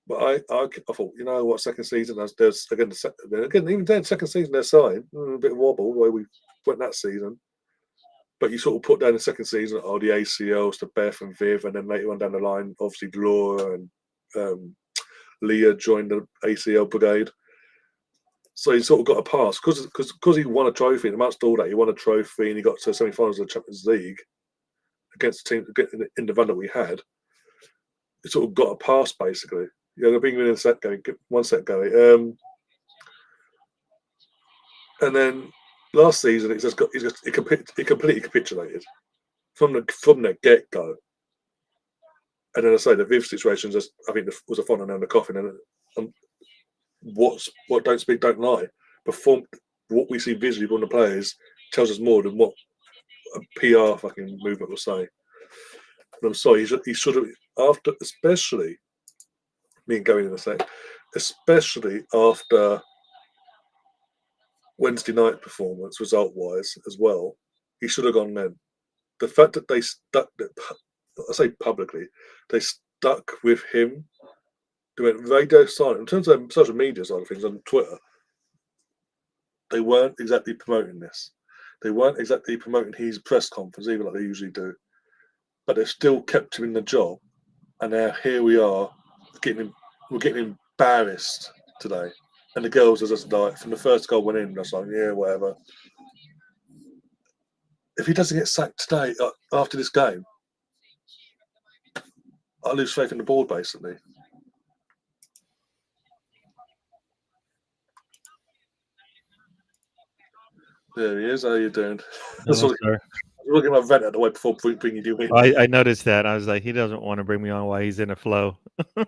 But I thought, you know what, second season, there's again even then, second season they're signed, a bit of wobble the way we went that season. But you sort of put down the second season, the ACLs to Beth and Viv, and then later on down the line, obviously Laura and Leah joined the ACL brigade. So he sort of got a pass because he won a trophy. And amongst all that, he won a trophy and he got to the semi-finals of the Champions League against the team in the run that we had. He sort of got a pass basically. Yeah, they're bringing in a set going, one set going. And then last season, he completely capitulated from the get go. And then I say the Viv situation I think was a final nail in the coffin. And what don't speak, don't lie. What we see visually from the players tells us more than what a PR fucking movement will say. And I'm sorry, he should have, after, especially me going in a sec, especially after Wednesday night performance, result wise as well, he should have gone then. The fact that they stuck, I say publicly, they stuck with him. They went radio silent. In terms of social media side of things on Twitter, they weren't exactly promoting this. They weren't exactly promoting his press conference either, like they usually do. But they still kept him in the job. And now here we are, we're getting embarrassed today. And the girls are just like, from the first goal went in, that's like, yeah, whatever. if he doesn't get sacked today after this game, I lose faith in the board basically. There he is. How you doing? Hello, sir. I was looking at my vent at the way before bringing you in. I noticed that. I was like, he doesn't want to bring me on while he's in a flow. You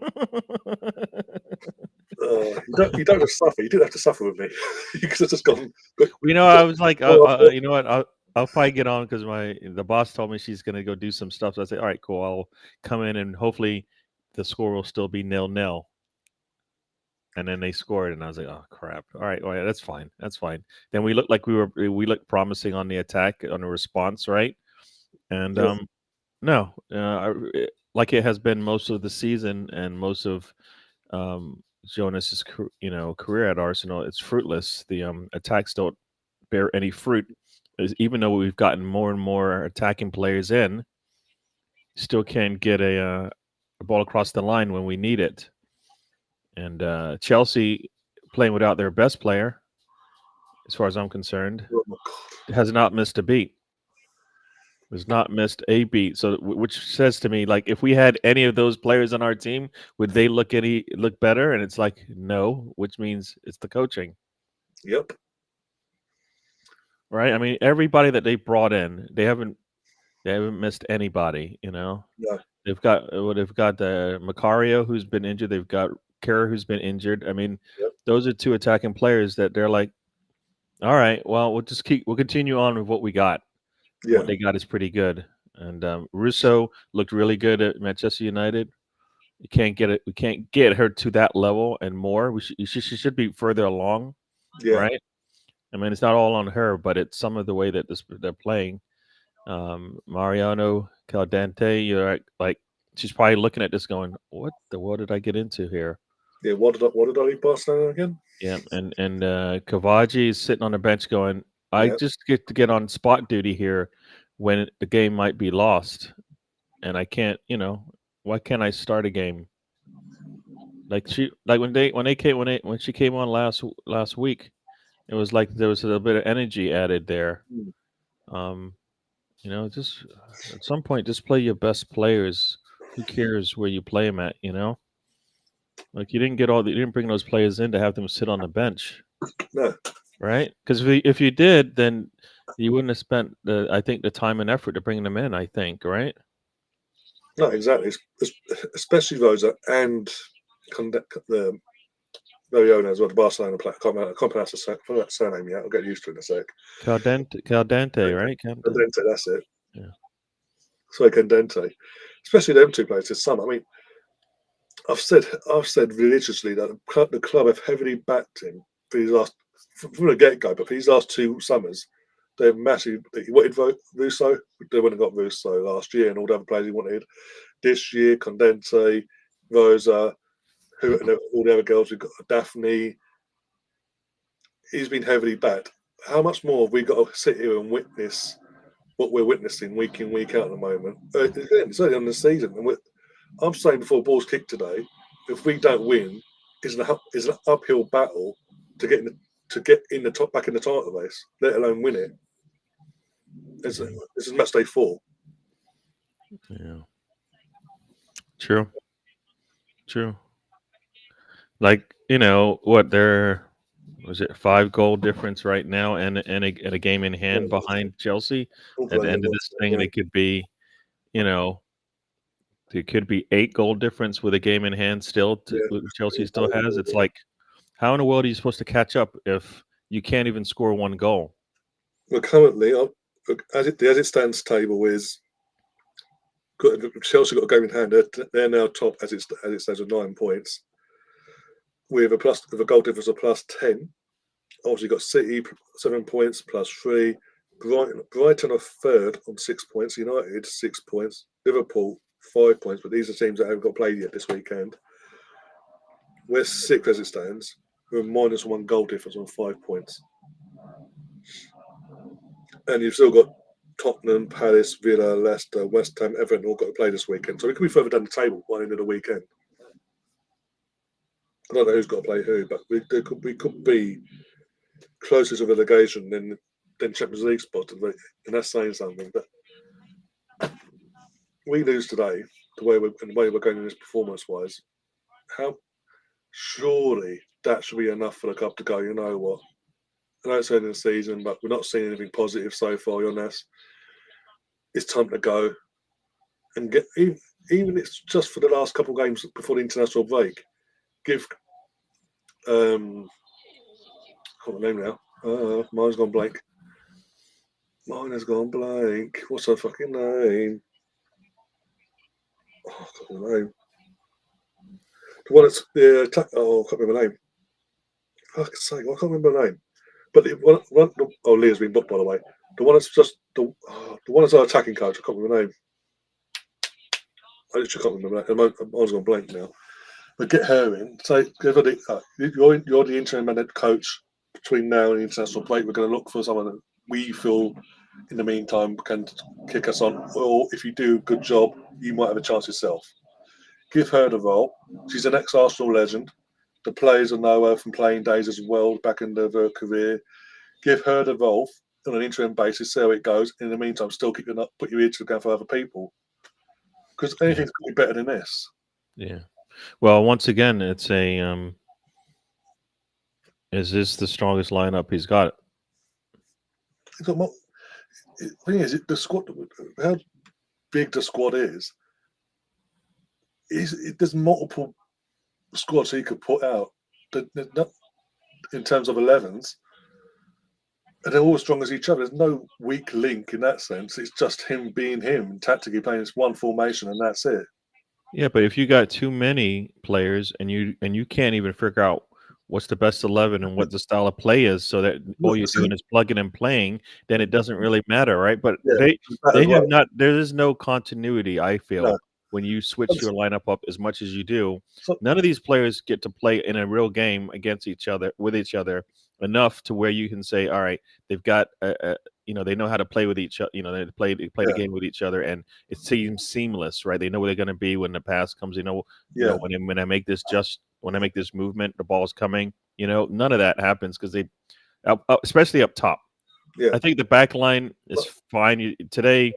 don't have to suffer. You didn't have to suffer with me. You could have just gone. I was like, Well, you know what? I'll probably get on because the boss told me she's gonna go do some stuff. So I said, all right, cool. I'll come in and hopefully the score will still be 0-0. And then they scored, and I was like, oh crap. All right, that's fine. That's fine. Then we looked like we looked promising on the attack, on the response, right? And yeah, no, like it has been most of the season and most of Jonas's career at Arsenal. It's fruitless. The attacks don't bear any fruit. Even though we've gotten more and more attacking players in, still can't get a ball across the line when we need it. And Chelsea, playing without their best player, as far as I'm concerned, has not missed a beat. Has not missed a beat. So, which says to me, like, if we had any of those players on our team, would they look better? And it's like, no, which means it's the coaching. Yep. Right. I mean, everybody that they brought in, they haven't missed anybody. You know, No. they've got Macario, who's been injured. They've got Kerr, who's been injured. I mean, Yep. those are two attacking players that they're like, all right, well, we'll continue on with what we got. Yeah. What they got is pretty good. And Russo looked really good at Manchester United. You can't get it. We can't get her to that level and more. She should be further along, Yeah. right? I mean, it's not all on her, but it's some of the way that they're playing. Mariano Caldente, you're like she's probably looking at this, going, "What the world did I get into here?" Yeah. What did I leave Barcelona again? Yeah, and Kavaji is sitting on the bench, going, "I Yeah. just get to get on spot duty here when the game might be lost, and I can't. Why can't I start a game?" Like when she came on last week, it was like there was a little bit of energy added there. Mm. Um, just at some point, just play your best players. Who cares where you play them at? Like you didn't bring those players in to have them sit on the bench, No. right? Because if you did, then you wouldn't have spent the time and effort to bring them in. I think, right? No. Exactly. Especially Rosa and the Mariano as well. The Barcelona player. I can't pronounce the surname yet. I'll get used to it in a sec. Caldente, right? Candente. That's it. Yeah. Sorry, Candente. Especially them two players this summer. I mean, I've said religiously that the club have heavily backed him for these last from the get go, but for these last 2 summers, they've massively. He wanted Russo, they went and got Russo last year, and all the other players he wanted. This year, Condente, Rosa, and all the other girls. We've got Daphne. He's been heavily backed. How much more have we got to sit here and witness what we're witnessing week in, week out at the moment? Again, it's only on the season, and I'm saying before balls kick today, if we don't win, it's an uphill battle to get in the top back in the title race, let alone win it. This is match day 4. Yeah. True. Like what was it 5 goal difference right now, and a game in hand behind Chelsea. At the end of this thing, it could be, it could be 8 goal difference with a game in hand still. Chelsea still has. It's like, how in the world are you supposed to catch up if you can't even score 1 goal? Well, currently, as it stands, table is Chelsea got a game in hand. They're now top as it stands with 9 points, with a goal difference of +10. Obviously, got City 7 points +3. Brighton are third on 6 points. United 6 points. Liverpool 5 points. But these are teams that haven't got played yet this weekend. We're sixth as it stands. We're -1 goal difference on 5 points. And you've still got Tottenham, Palace, Villa, Leicester, West Ham, Everton all got to play this weekend. So we could be further down the table by the end of the weekend. I don't know who's got to play who, but we could be closer to relegation than then Champions League spot, and that's saying something. But we lose today, the way we're going in this performance-wise. How surely that should be enough for the club to go. You know what? I know it's early in the season, but we're not seeing anything positive so far. Jonas, it's time to go and get even it's just for the last couple of games before the international break. Give I can't remember now. Mine's gone blank. Mine has gone blank. What's her fucking name? Oh, I can't remember the name. The one that's I can't remember the name. Fuck's sake, I can't remember the name. But Leah's been booked by the way. The one that's just the one that's our attacking coach. I can't remember the name. I literally can't remember that. Mine's gone blank now. But get her in. Say, you're the interim head coach between now and the international break. We're going to look for someone that we feel, in the meantime, can kick us on. Or if you do a good job, you might have a chance yourself. Give her the role. She's an ex-Arsenal legend. The players will know her from playing days as well, back in her career. Give her the role on an interim basis, see how it goes. In the meantime, still put your ear to the ground for other people. Because anything's going to be better than this. Yeah. Well, once again, it's a is this the strongest lineup he's got? He's got more. The thing is, the squad, how big the squad is there's multiple squads he could put out in terms of 11s, and they're all as strong as each other. There's no weak link in that sense. It's just him being him and tactically playing this one formation, and that's it. Yeah, but if you got too many players and you can't even figure out what's the best 11 and what the style of play is, so that all you're doing is plugging and playing, then it doesn't really matter, right? But they have not. There is no continuity. I feel when you switch your lineup up as much as you do, none of these players get to play in a real game against each other with each other enough to where you can say, all right, they've got they know how to play with each other. They play the game with each other, and it seems seamless, right? They know where they're going to be when the pass comes. They know, when I make this movement, the ball's coming. None of that happens because they, especially up top. Yeah. I think the back line is fine today.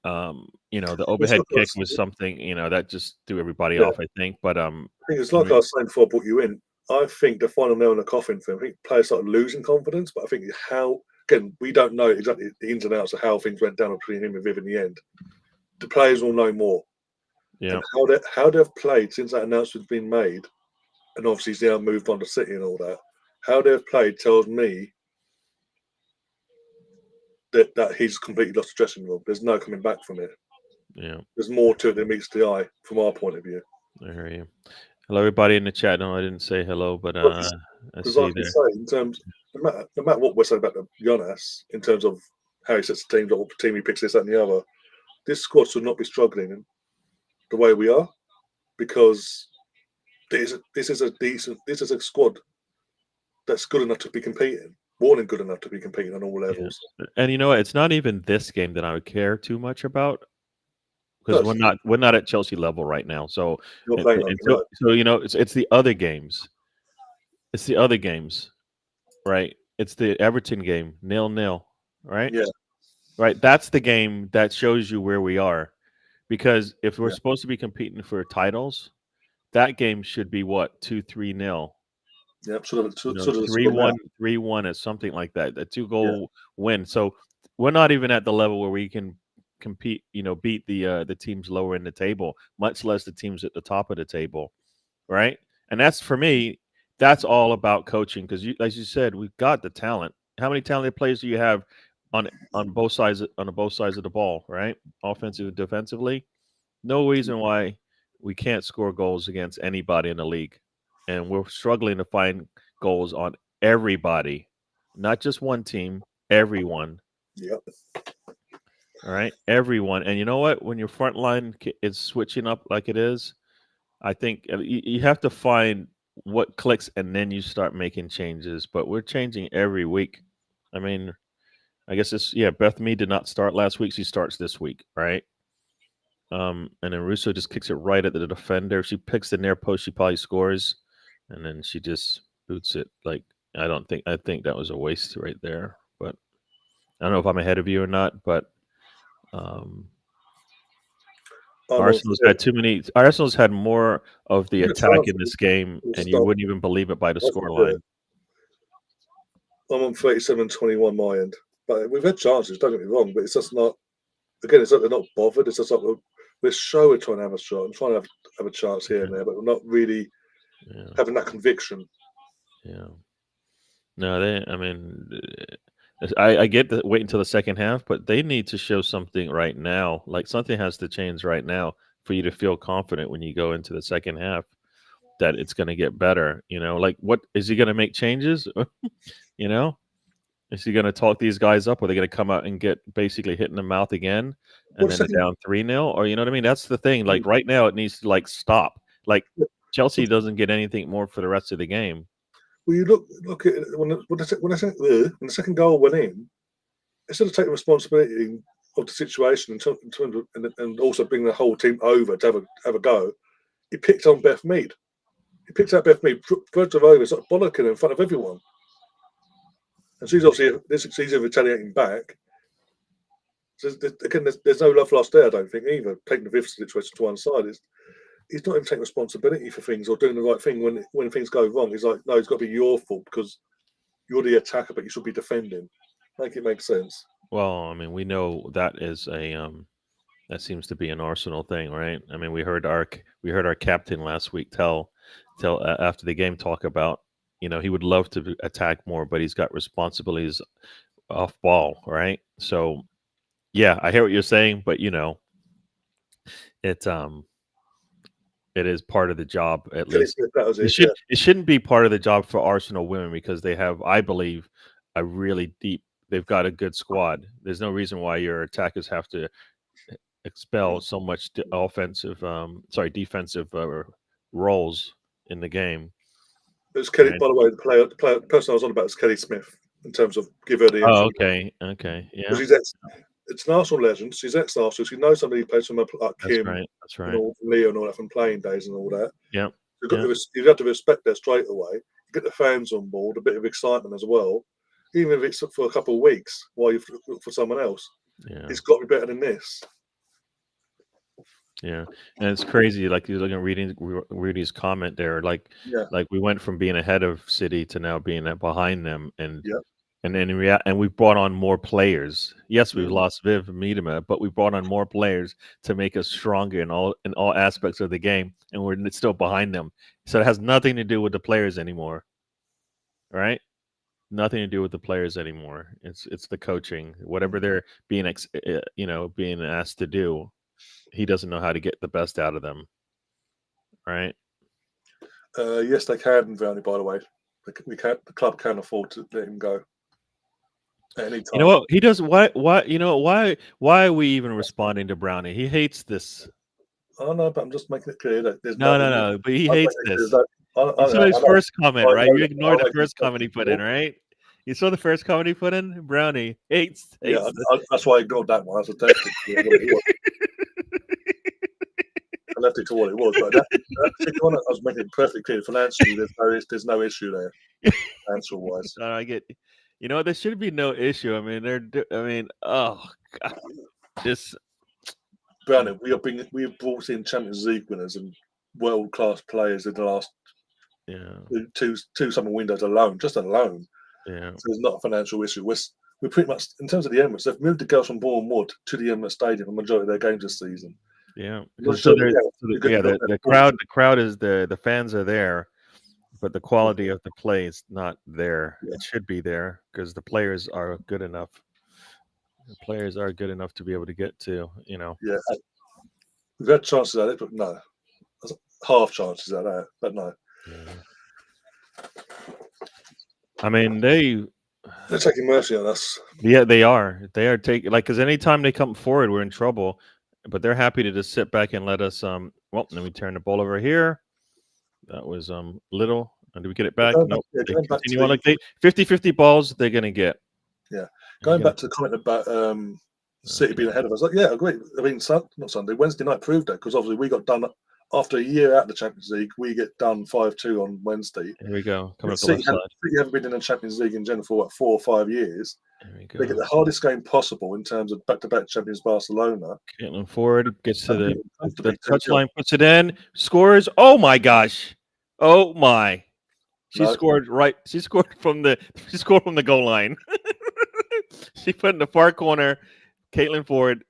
The overhead kick was something that just threw everybody off. I think, but I think it's like I was saying before I brought you in. I think the final nail in the coffin for him, I think players started losing confidence, but I think again, we don't know exactly the ins and outs of how things went down between him and Viv in the end. The players will know more. Yeah. And how they've played since that announcement's been made, and obviously he's now moved on to City and all that. How they've played tells me that he's completely lost the dressing room. There's no coming back from it. Yeah. There's more to it than meets the eye from our point of view. I hear you. Hello, everybody in the chat. No, I didn't say hello, but I see I can say, in terms, no matter what we're saying about Jonas, in terms of how he sets the team, what team he picks, this, that, and the other, this squad should not be struggling the way we are, because this is a squad that's good enough to be competing, more than good enough to be competing on all levels. Yeah. And you know what? It's not even this game that I would care too much about, because we're not at Chelsea level right now. So it's the other games. It's the other games, right? It's the Everton game, 0-0, right? Yeah. Right. That's the game that shows you where we are, because if we're supposed to be competing for titles, that game should be what, 2-3-0. Yeah, sort of 3-1, 3-1, or something like that. A 2-goal win. So we're not even at the level where we can compete, beat the teams lower in the table, much less the teams at the top of the table, right? And that's, for me, that's all about coaching, because as you said, we've got the talent. How many talented players do you have on both sides of the ball, right? Offensively and defensively. No reason why we can't score goals against anybody in the league. And we're struggling to find goals on everybody, not just one team, everyone. Yep. All right, everyone. And you know what? When your front line is switching up like it is, I think you have to find what clicks, and then you start making changes. But we're changing every week. I mean, I guess Beth Mead did not start last week. She starts this week, right? And then Russo just kicks it right at the defender. If she picks the near post, she probably scores, and then she just boots it like I think that was a waste right there. But I don't know if I'm ahead of you or not. But um, I'm on Arsenal's had too many. Arsenal's had more of the attack in this game, We'll and you start. wouldn't even believe it by the That's for sure. scoreline. I'm on 37-21 my end, but we've had chances. Don't get me wrong, but it's just not. Again, it's like they're not bothered. It's just like we're sure we're trying to have a shot. I'm trying to have a chance here and there, but we're not really Yeah, having that conviction. yeah. No, they. I mean, I get that wait until the second half, but they need to show something right now. Like something has to change right now for you to feel confident when you go into the second half that it's going to get better. Like what is he going to make changes? you know, is he going to talk these guys up? Or are they going to come out and get basically hit in the mouth again, Well, and the then they're second, down 3-0? Or you know what I mean? That's the thing. Like right now, it needs to like stop. Like Chelsea doesn't get anything more for the rest of the game. well, you look at it, when the second goal went in, instead of taking responsibility of the situation in terms of, and also bring the whole team over to have a go, he picked on Beth Mead. He picked out Beth Mead, verge of over, sort of bollocking her in front of everyone. And she's obviously she's retaliating back. So again, there's no love lost there, I don't think, either. Taking the fifth situation to one side, he's not even taking responsibility for things or doing the right thing when things go wrong. He's like, no, it's got to be your fault because you're the attacker, but you should be defending. Make it make sense. Well, I mean, we know that is that seems to be an Arsenal thing, right? I mean, we heard our captain last week tell after the game talk about he would love to attack more, but he's got responsibilities off ball, right? So yeah, I hear what you're saying, but it it is part of the job at least. That was It it. Yeah. shouldn't be part of the job for Arsenal women because they have, I believe, a really deep. They've got a good squad. There's no reason why your attackers have to expel so much defensive roles in the game. It was Kelly, Right? by the way, the person I was on about was Kelly Smith in terms of give her the Oh, info. okay, Because yeah, it's an Arsenal legend. She's ex-Arsenal. She knows somebody who plays from like Kim that's and right. all Leo and all that from playing days and all that. Yeah, yeah, You have to respect that straight away. You get the fans on board, a bit of excitement as well, even if it's for a couple of weeks while you look for someone else. yeah, It's got to be better than this. yeah. And it's crazy. Like you're looking at reading Rudy's comment there. Yeah, Like we went from being ahead of City to now being behind them, yeah. and then and we've brought on more players. Yes, we've Mm. lost Viv Miedema, but we brought on more players to make us stronger in all aspects of the game, and we're still behind them. So it has nothing to do with the players anymore, right? Nothing to do with the players anymore. It's the coaching. Whatever they're being asked to do, he doesn't know how to get the best out of them, right? Yes, they can, Brownie, by the way. The club can afford to let him go at any You know time. what? He does why why are we even responding to Brownie? He hates this. I know, but I'm just making it clear that there's No, no, nothing. no, but he I'm hates making it clear this. that You saw his I know, first comment, I right? know You that. ignored I'm the making it first comment he perfectly put clear. in, right? You saw the first comment he put in? Brownie Yeah, hates this. that's why I ignored that one. I left it to what it was. I left it to what it was. But that particular one, I was making it perfectly clear. Financially, there's no issue there, financial wise. No, I get there should be no issue. I mean, oh god. This Brownie, we have brought in Champions League winners and world class players in the last yeah, two summer windows alone, just alone. yeah, So there's not a financial issue. We're pretty much, in terms of the Emirates, they've moved the girls from Bournemouth to the Emirates Stadium for the majority of their games this season. yeah. I'm not Because sure, you got the that crowd is there, the fans are there, but the quality of the play is not there. yeah, It should be there because the players are good enough. The players are good enough to be able to get to. yeah. We've had chances at it, but no. Half chances at that, but no. Yeah. I mean, They're taking mercy on us. yeah, they are. They are taking because anytime they come forward, we're in trouble. But they're happy to just sit back and let us. Well, let me turn the ball over here. That was little. And do we get it back? Nope. They Going back continue to on like 50-50 balls. They're gonna get. yeah, They're going gonna, back to the comment about City okay. being ahead of us. Like, yeah, I agree. I mean, not Sunday, Wednesday night proved that because obviously we got done after a year out of the Champions League, we get done 5-2 on Wednesday. Here we go. Coming up the City left side. haven't been in the Champions League in general for 4 or 5 years. Here we They get go. the hardest game possible in terms of back-to-back champions Barcelona. Caitlin Ford gets to the Comfortably touchline, puts it in, scores. Oh my gosh! Oh my! She No. scored right. She scored from the goal line. She put in the far corner. Caitlin Ford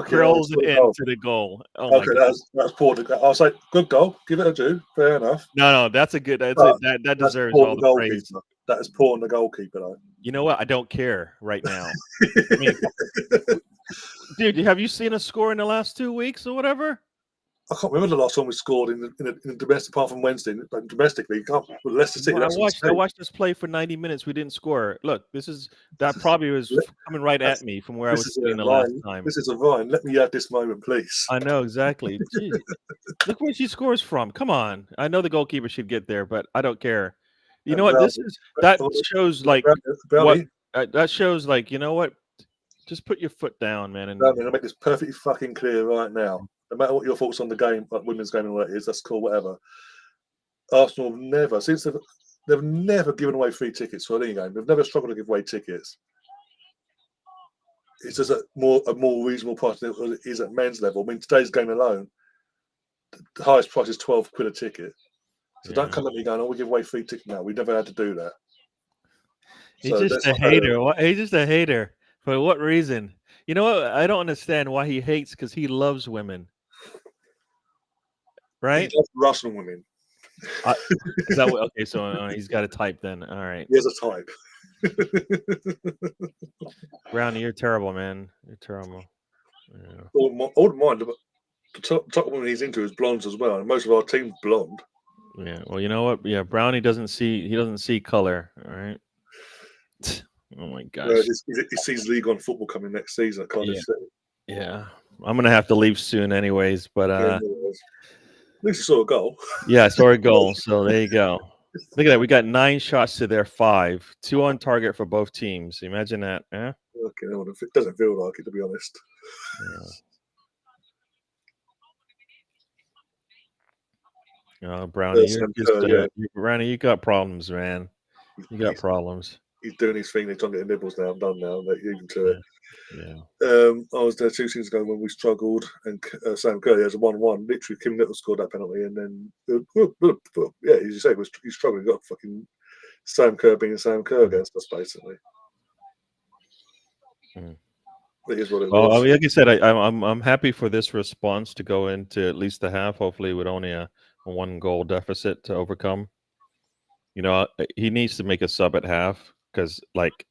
drills it into the goal. Oh my god! That's poor. I'll say good goal. Give it a due. Fair enough. No, that's a good. That deserves all the praise. That is poor on the goalkeeper, though. You know what? I don't care right now. I mean, dude, have you seen a score in the last 2 weeks or whatever? I can't remember the last time we scored in the domestic, apart from Wednesday. But domestically, you can't. Leicester City. I watched this play for 90 minutes. We didn't score. Look, that probably was coming right at me from where I was sitting the last time. This is a Ryan. Let me have this moment, please. I know exactly. Jeez. Look where she scores from. Come on. I know the goalkeeper should get there, but I don't care. You know what? That shows like that shows like, you know what? Just put your foot down, man. And I'll make this perfectly fucking clear right now. No matter what your thoughts on the game, like women's game and what it is, that's cool, whatever. Arsenal have never, since they've never given away free tickets for any game. They've never struggled to give away tickets. It's just a more reasonable price than it is at men's level. I mean, today's game alone, the highest price is £12 a ticket. So don't come at me going, "Oh, we give away free tickets now." We never had to do that. He's just a hater. He's just a hater. For what reason? You know what? I don't understand why he hates, because he loves women. Right? He loves Russian women. Is that what? Okay, so he's got a type then. All right. He has a type. Brownie, you're terrible, man. You're terrible. Yeah. I wouldn't mind, but the top woman he's into is blondes as well, and most of our team's blonde. Yeah. Well, you know what? Yeah, Brownie doesn't see color. All right. Oh my gosh. He sees League One football coming next season. I can't see. Yeah. I'm gonna have to leave soon, anyways. But at least you saw a goal. Yeah, I saw a goal. So there you go. Look at that. We got 9 shots to their 5. 2 on target for both teams. Imagine that. Yeah. Okay, it doesn't feel like it, to be honest. Yeah. Brownie, Brownie, you got problems, man. You got problems. He's doing his thing. He's trying to get nibbles now. I'm done now. Even to it. Yeah. I was there 2 seasons ago when we struggled, and Sam Kerr has a 1-1. Literally, Kim Little scored that penalty, and then yeah, as you say, he's struggling. He got fucking Sam Kerr being Sam Kerr against us, basically. It is what it was. I mean, like I said, I'm happy for this response to go into at least the half, hopefully with only a 1-goal deficit to overcome. You know, he needs to make a sub at half, because like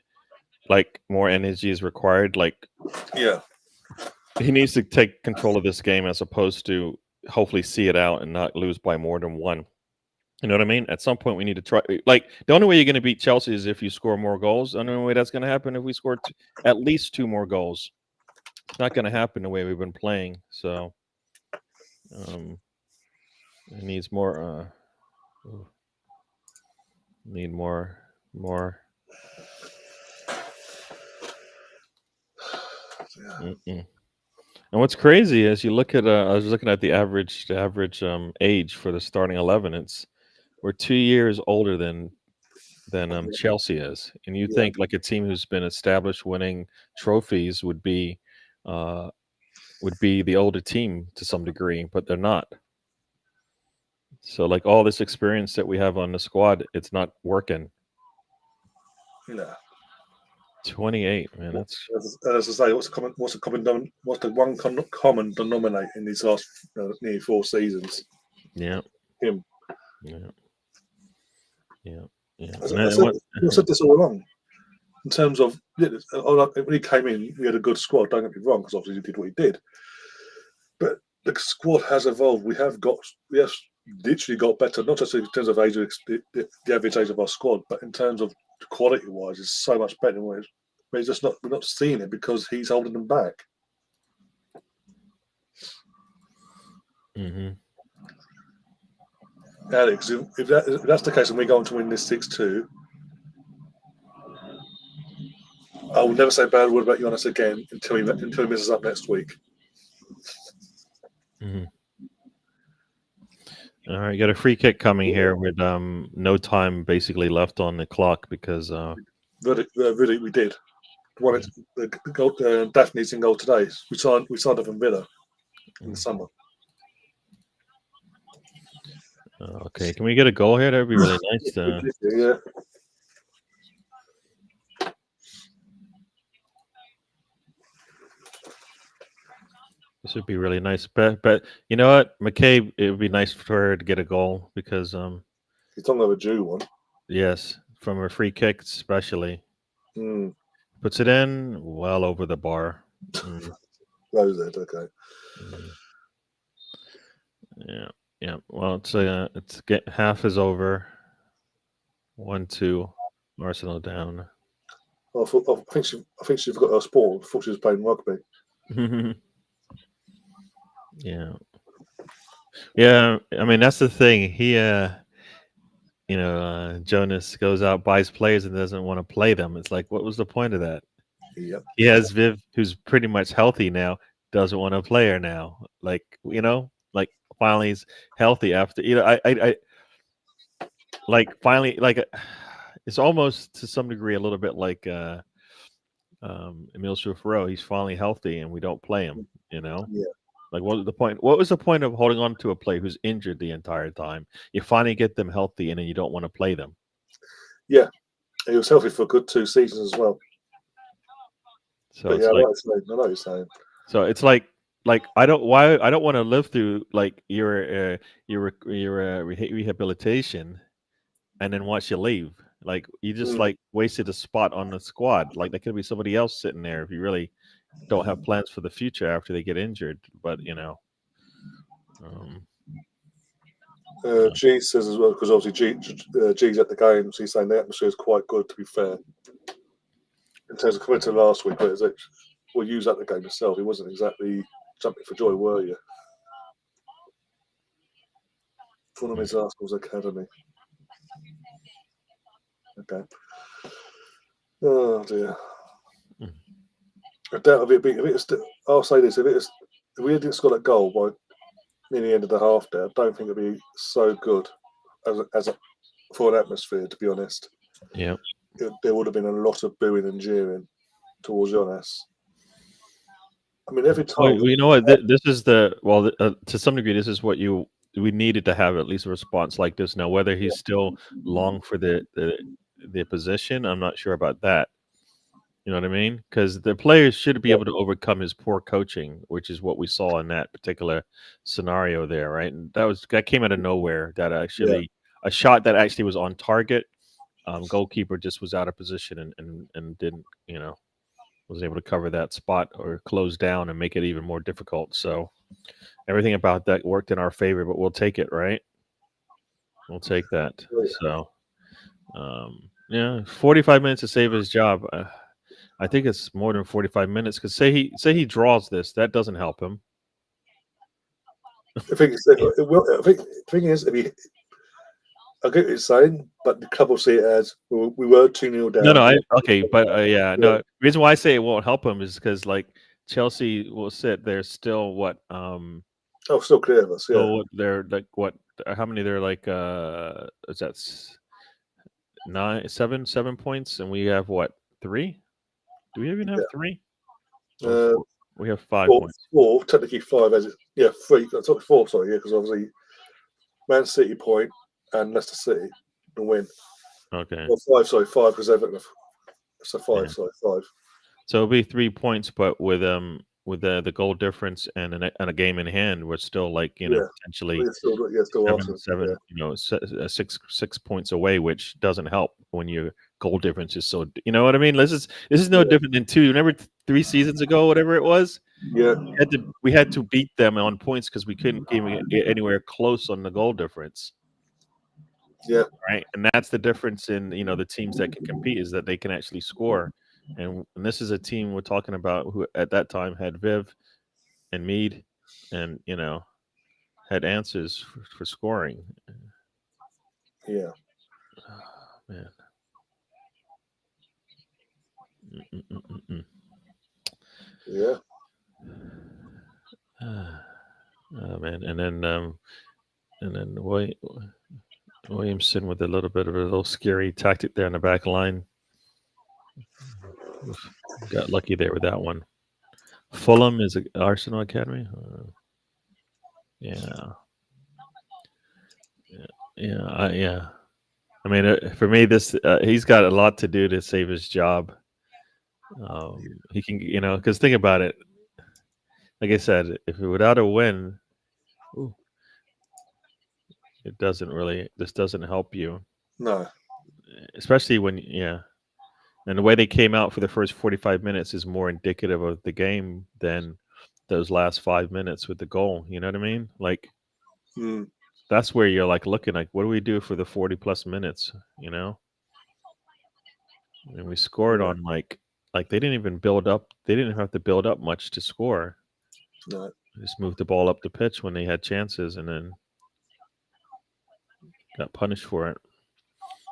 more energy is required. Like, yeah, he needs to take control of this game as opposed to hopefully see it out and not lose by more than 1. You know what I mean? At some point, we need to try. Like, the only way you're going to beat Chelsea is if you score more goals. The only way that's going to happen if we score at least 2 more goals. It's not going to happen the way we've been playing. So, it needs more. Need more. Yeah. And what's crazy is you look at. I was looking at the average age for the starting 11. We're 2 years older than Chelsea is, and you think like a team who's been established, winning trophies would be the older team to some degree, but they're not. So like all this experience that we have on the squad, it's not working. No. 28, man. That's as I say. What's the one common denominator in these last nearly 4 seasons? Yeah. Him. Yeah. I said this all along. In terms of when he came in, we had a good squad. Don't get me wrong, because obviously he did what he did. But the squad has evolved. We have literally got better, not just in terms of age, the average age of our squad, but in terms of quality-wise, it's so much better. We're not seeing it because he's holding them back. Mm-hmm. Alex, if that's the case and we go on to win this 6-2, I will never say a bad word about Jonas again until he messes up next week. Mm-hmm. All right, got a free kick coming here with no time basically left on the clock because Really, we did. Won it. The goal, Daphne's in goal today. We signed her from Villa in the summer. okay, can we get a goal here? That'd be really nice. Yeah. This would be really nice. But you know what, McCabe, it would be nice for her to get a goal because He's talking about a Jew one. yes, from a free kick especially. Mm. Puts it in well over the bar. Close it. Okay. Mm. Yeah, yeah. Well, it's get half is over. 1-2, Arsenal down. I think she forgot her sport. I thought she was playing rugby. Yeah, yeah. I mean, that's the thing. Jonas goes out, buys players, and doesn't want to play them. It's like, what was the point of that? Yep. He has Viv, who's pretty much healthy now, doesn't want to play her now. Like, finally he's healthy after. I like finally like it's almost to some degree a little bit like Emil Sufero. He's finally healthy, and we don't play him. Yeah. Like, what was the point? What was the point of holding on to a player who's injured the entire time? You finally get them healthy, and then you don't want to play them. Yeah. He was healthy for a good 2 seasons as well. So But it's yeah, like, I know what you're saying. so it's like I don't want to live through like your rehabilitation and then watch you leave. Like you just like wasted a spot on the squad. Like there could be somebody else sitting there if you really don't have plans for the future after they get injured. But um, G says as well, because obviously G's at the game, so he's saying the atmosphere is quite good, to be fair. In terms of coming to last week, but well, you was at the game yourself. He wasn't exactly jumping for joy, were you? Fulham is Arsenal's academy. Okay. Oh dear. I doubt if it's. I'll say this: if we didn't score that goal by near the end of the half, there, I don't think it'd be so good for an atmosphere. To be honest, yeah. there would have been a lot of booing and jeering towards Jonas. I mean, every Well, time. you know what? This is to some degree, this is what we needed to have at least a response like this. Now, whether he's still long for the position, I'm not sure about that. You know what I mean? Because the players should be able to overcome his poor coaching, which is what we saw in that particular scenario there, right? And that came out of nowhere. That Yeah, actually a shot that actually was on target. Goalkeeper just was out of position and didn't wasn't able to cover that spot or close down and make it even more difficult. So everything about that worked in our favor, but we'll take it, right? We'll take that. yeah. So, yeah, 45 minutes to save his job. I think it's more than 45 minutes because say he draws this, that doesn't help him. I think the thing is, if he, I get what you're saying, but the couple see it as we were 2-0 down. No, okay, but yeah, no. Reason why I say it won't help him is because like Chelsea will sit there still. What Oh, still clear of us, yeah. So they're like what? How many? They're like is that 7 points, and we have what 3? Do we even have 3? We have 5 points. Four, technically 5 as it. Yeah, 3. That's 4. Sorry, yeah, because obviously Man City point and Leicester City to win. Okay. Well, 5. Sorry, 5 because Everton. So 5. Yeah. Sorry, 5. So it'll be 3 points, but with the goal difference and a game in hand, we're still like potentially Still Arsenal. seven, 6 points away, which doesn't help when your goal difference is so. You know what I mean? This is no different than remember 3 seasons ago, whatever it was. Yeah. We had to beat them on points because we couldn't get anywhere close on the goal difference. Yeah. Right, and that's the difference in the teams that can compete is that they can actually score. And this is a team we're talking about who at that time had Viv and Mead and had answers for scoring. Yeah. Oh, man. Yeah. Oh man, and then And then Williamson with a little bit of a little scary tactic there in the back line. Oof, got lucky there with that one. Fulham is Arsenal Academy. Yeah, yeah, yeah. I mean, for me, this he's got a lot to do to save his job. He can, because think about it. Like I said, if without a win, ooh, it doesn't really. This doesn't help you, No, especially when, yeah. And the way they came out for the first 45 minutes is more indicative of the game than those last 5 minutes with the goal. You know what I mean? Like mm, that's where you're like looking like, what do we do for the 40 plus minutes? You know, and we scored yeah, on like they didn't even build up. They didn't have to build up much to score. no, They just moved the ball up the pitch when they had chances, and then got punished for it.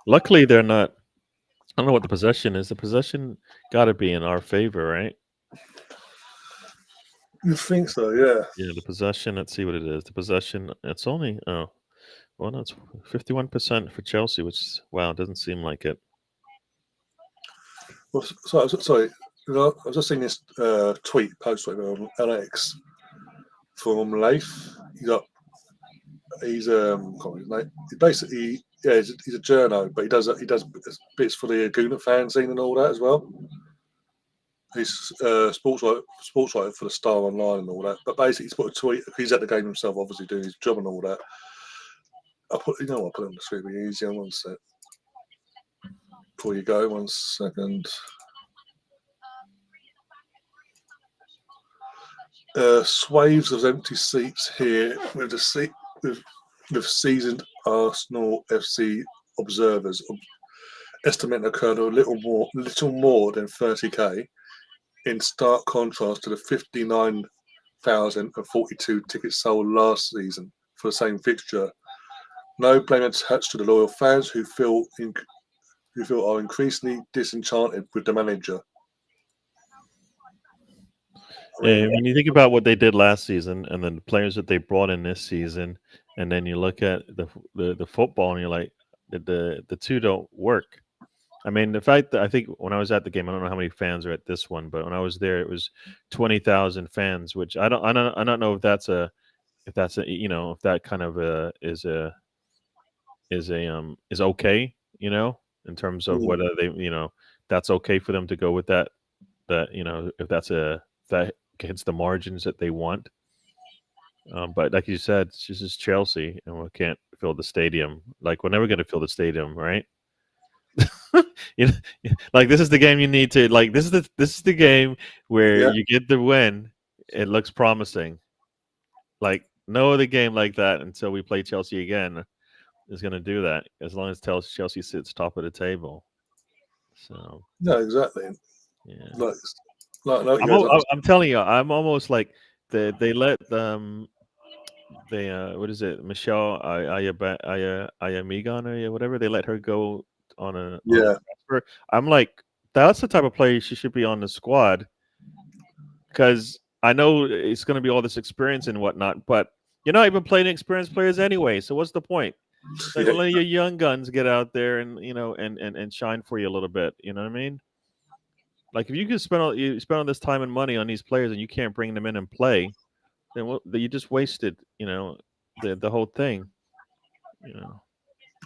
Luckily, they're not. I don't know what the possession is. The possession got to be in our favor, right? you think so? Yeah. Yeah, the possession. Let's see what it is. The possession. It's only well, no, it's 51% for Chelsea, which wow, doesn't seem like it. Well, sorry. I was just seeing this tweet post on LX from Leif. He's can't remember his name. He basically, yeah, he's a journo, but he does bits for the Guna fanzine and all that as well. He's sports writer for the Star Online and all that. But basically, he's put a tweet. He's at the game himself, obviously doing his job and all that. I put, you know, what, I put it on the screen. Be easier. One sec. Before you go, 1 second. Swaves of empty seats here with with seasoned Arsenal FC observers estimating occurred a little more than 30k, in stark contrast to the 59,042 tickets sold last season for the same fixture. No blame attached to the loyal fans who feel are increasingly disenchanted with the manager. I Yeah, mean, when you think about what they did last season, and then the players that they brought in this season, and then you look at the football, and you're like, the two don't work. I mean, the fact that I think when I was at the game, I don't know how many fans are at this one, but when I was there, it was 20,000 fans, which I don't know if that's a if that kind of is okay, in terms of mm, whether they that's okay for them to go with that if that hits the margins that they want. But like you said, this is Chelsea, and we can't fill the stadium. Like we're never going to fill the stadium, right? you know, like this is the game you need to like. This is the game where yeah, you get the win. It looks promising. Like no other game like that until we play Chelsea again is going to do that. As long as Chelsea sits top of the table. So no, exactly. yeah, Like, like you I'm guys, al- I'm telling you, I'm almost like they let they what is it, Michelle Ayamigan or whatever, they let her go on a yeah, transfer. I'm like, that's the type of player she should be on the squad, because I know it's going to be all this experience and whatnot, but you're not even playing experienced players anyway. So what's the point? Like, yeah, well, let your young guns get out there and and shine for you a little bit. You know what I mean? Like if you can spend all this time and money on these players and you can't bring them in and play, then you just wasted the whole thing. You know,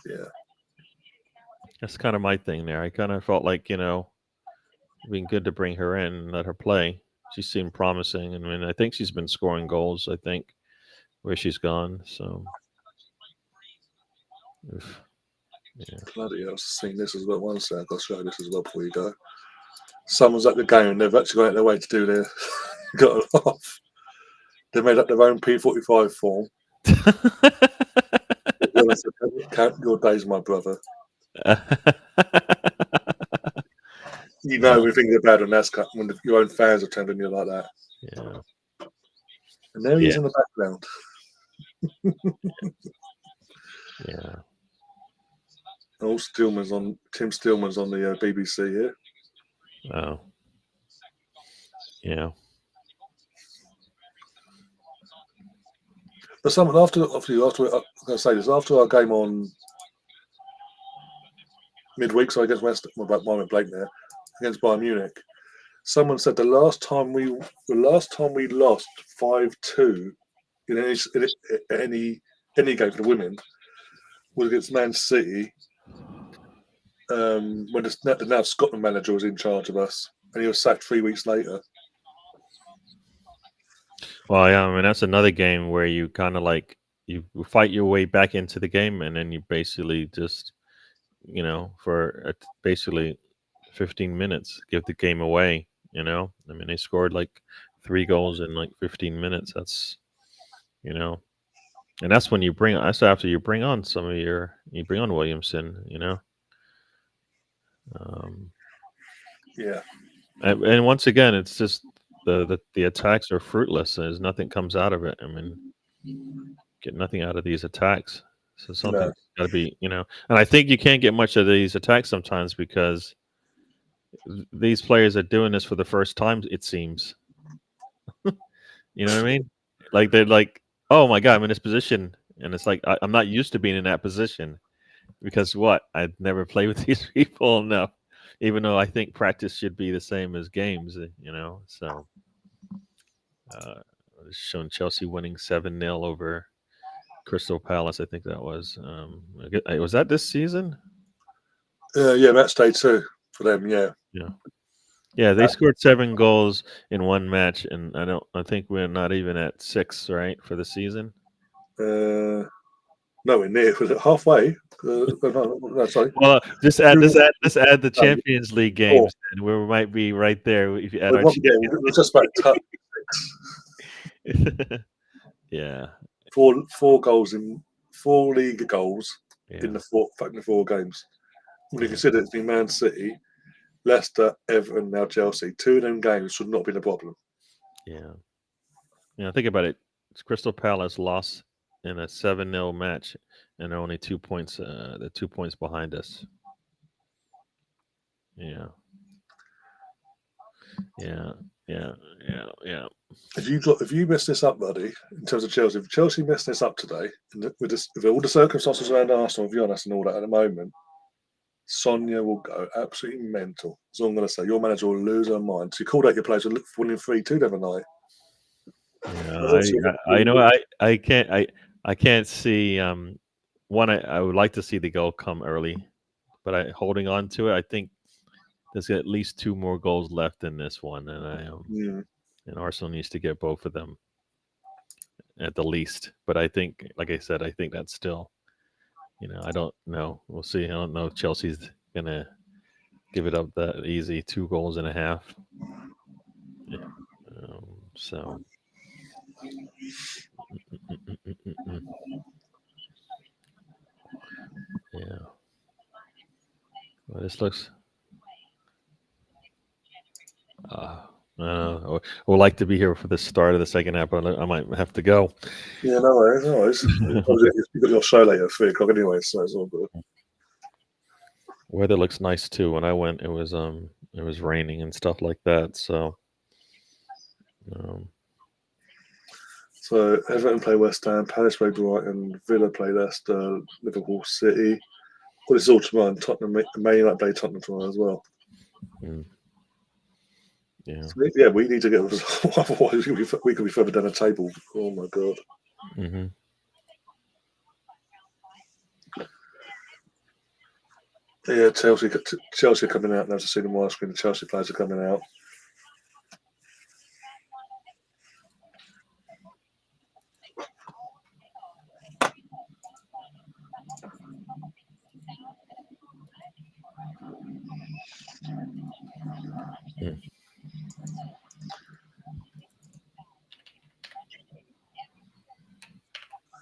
yeah. that's kind of my thing there. I kind of felt like it'd been good to bring her in and let her play. She seemed promising. I mean, I think she's been scoring goals. I think where she's gone. So, oof, yeah. Bloody hell, I've seen this as well. 1 sec, I'll show you this as well before you go. Someone's at the game and they've actually gone out their way to do their got a laugh. They made up their own P45 form. Well, I said, count your days, my brother. You know when things are bad on NASCAR when your own fans are turned on you like that. Yeah, And there he yeah, is in the background. yeah. Tim Stillman's on the BBC here. Oh, yeah. But someone after I'm going to say this after our game on midweek, so against West, mine with Blake there against Bayern Munich. Someone said the last time we lost 5-2 in any game for the women was against Man City. When the now Scotland manager was in charge of us, and he was sacked 3 weeks later. Well, yeah, I mean that's another game where you kind of like you fight your way back into the game, and then you basically just for basically 15 minutes give the game away. I mean they scored like 3 goals in like 15 minutes. That's and that's when that's after you bring on you bring on Williamson. Um, Yeah, and once again, it's just the attacks are fruitless. There's nothing comes out of it. I mean, get nothing out of these attacks. So no, something's got to be, and I think you can't get much of these attacks sometimes because these players are doing this for the first time. It seems, you know what I mean? Like they're like, oh my god, I'm in this position, and it's like I'm not used to being in that position because what? I've never played with these people enough. Even though I think practice should be the same as games, So, uh, showing Chelsea winning 7-0 over Crystal Palace. I think that was. Was that this season? yeah, match day 2 for them. Yeah, Yeah. Yeah, they scored 7 goals in one match, and I think we're not even at 6, right, for the season. nowhere near. Was it halfway? No, sorry. Well, just add the Champions League Four. games, and we might be right there if you add We're, our. we're just about touch. Yeah, Four goals in 4 league goals in yeah, the four games. When you yeah, consider it's been Man City, Leicester, Everton, now Chelsea. 2 of them games should not be a problem. yeah. Think about it. It's Crystal Palace lost in a 7-0 match, and they're only 2 points. They're 2 points behind us. Yeah. Yeah, yeah, yeah. If you mess this up, buddy, in terms of Chelsea, if Chelsea mess this up today, with all the circumstances around Arsenal, Giannis and all that at the moment, Sonia will go absolutely mental. That's all I'm going to say. Your manager will lose her mind. So you called out your players for winning 3-2 the other night. Yeah, I can't see. One, I would like to see the goal come early, but holding on to it, I think there's at least 2 more goals left in this one, and Arsenal needs to get both of them at the least. But I think, like I said, I think that's still, I don't know. We'll see. I don't know if Chelsea's gonna give it up that easy. 2.5 goals. Yeah. So. Yeah. Well, this looks. I would like to be here for the start of the second half, but I might have to go. Yeah, no worries, no worries. You've got your show later at 3 o'clock anyway, so it's all good. Weather looks nice too. When I went, it was raining and stuff like that. So, So Everton play West Ham, Palace play Brighton, Villa play Leicester, Liverpool City. Well, this is all tomorrow, and Tottenham, Man United play Tottenham tomorrow as well. Yeah. So, yeah, we need to get otherwise we could be further down the table. Oh my god. Mm-hmm. Yeah, Chelsea are coming out now to see the wide screen. The Chelsea players are coming out.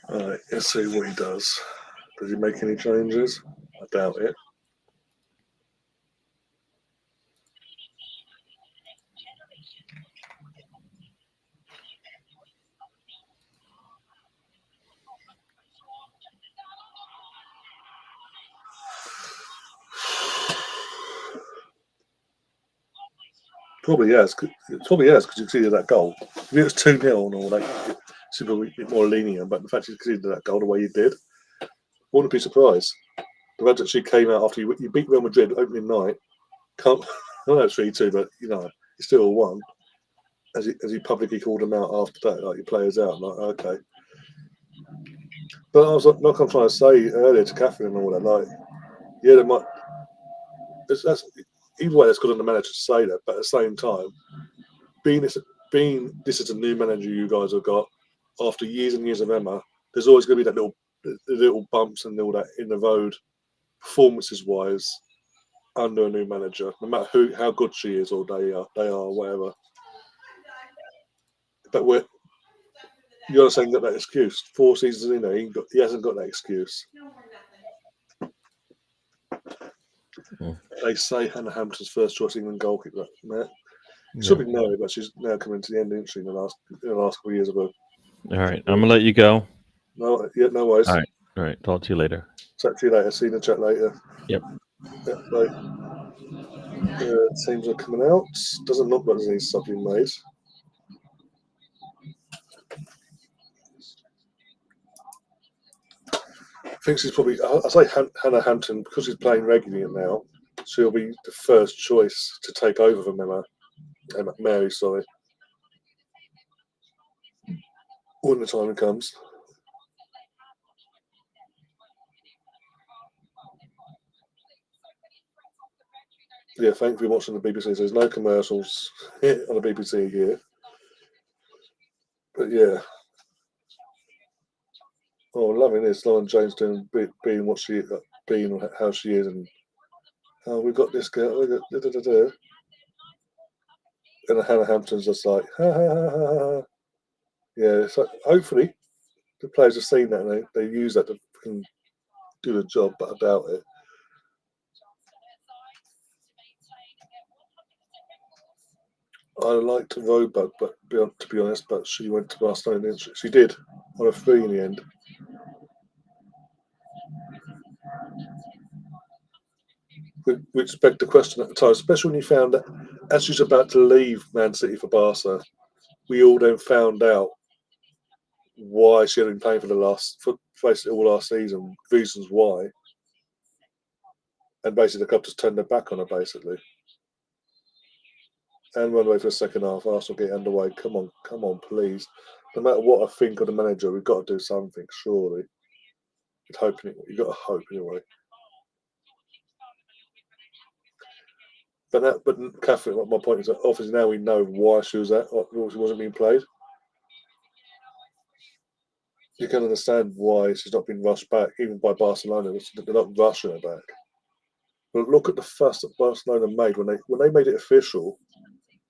All right, let's see what he does. Does he make any changes? I doubt it. Probably has. It probably has because you conceded that goal. If it was 2-0 and all that, it's probably a bit more lenient. But the fact you conceded that goal the way you did, wouldn't be surprised. The fact that she came out after you beat Real Madrid opening night. Can't. I know it's 3-2, but you still won. As he publicly called them out after that, like your players out. I'm like, okay. But I was like I'm trying to say earlier to Catherine and all that, like, yeah, they might. That's either way, that's good on the manager to say that. But at the same time, being this is a new manager you guys have got after years and years of Emma, there's always going to be that little bumps and all that in the road, performances wise, under a new manager, no matter how good she is or they are, whatever. But you're saying that excuse 4 seasons in there, he hasn't got that excuse. They say Hannah Hampton's first choice England goalkeeper. Matt. Should be Mary, but she's now coming to the end, isn't she? In the last couple of years of her. All right, I'm gonna let you go. No worries. All right. Talk to you later. Chat to you later. See you in the chat later. Yep. Bye. Teams are coming out. Doesn't look like there's any stuff being made. I think she's probably. I say Hannah Hampton because she's playing regularly now. She'll be the first choice to take over from Mary. Sorry. When the time comes. Yeah, thank you for watching the BBC. There's no commercials on the BBC here. But yeah. Oh, I'm loving this. Lauren James being what she being how she is, and how we got this girl. We got and Hannah Hampton's just like ha ha ha ha ha. Yeah, so hopefully the players have seen that and they use that to do the job, but I doubt it. I liked Roebuck, but to be honest, but she went to Barcelona, didn't she? She did on a free in the end. Which begged the question at the time, especially when you found that as she's about to leave Man City for Barca, we all then found out why she had been playing for basically all last season, reasons why, and basically the club just turned their back on her basically. And run away for the second half. Arsenal get underway. Come on, please. No matter what I think of the manager, we've got to do something. Surely, you've got to hope anyway. But Catherine, my point is that obviously now we know why she wasn't being played. You can understand why she's not been rushed back, even by Barcelona. They're not rushing her back. But look at the fuss that Barcelona made when they made it official.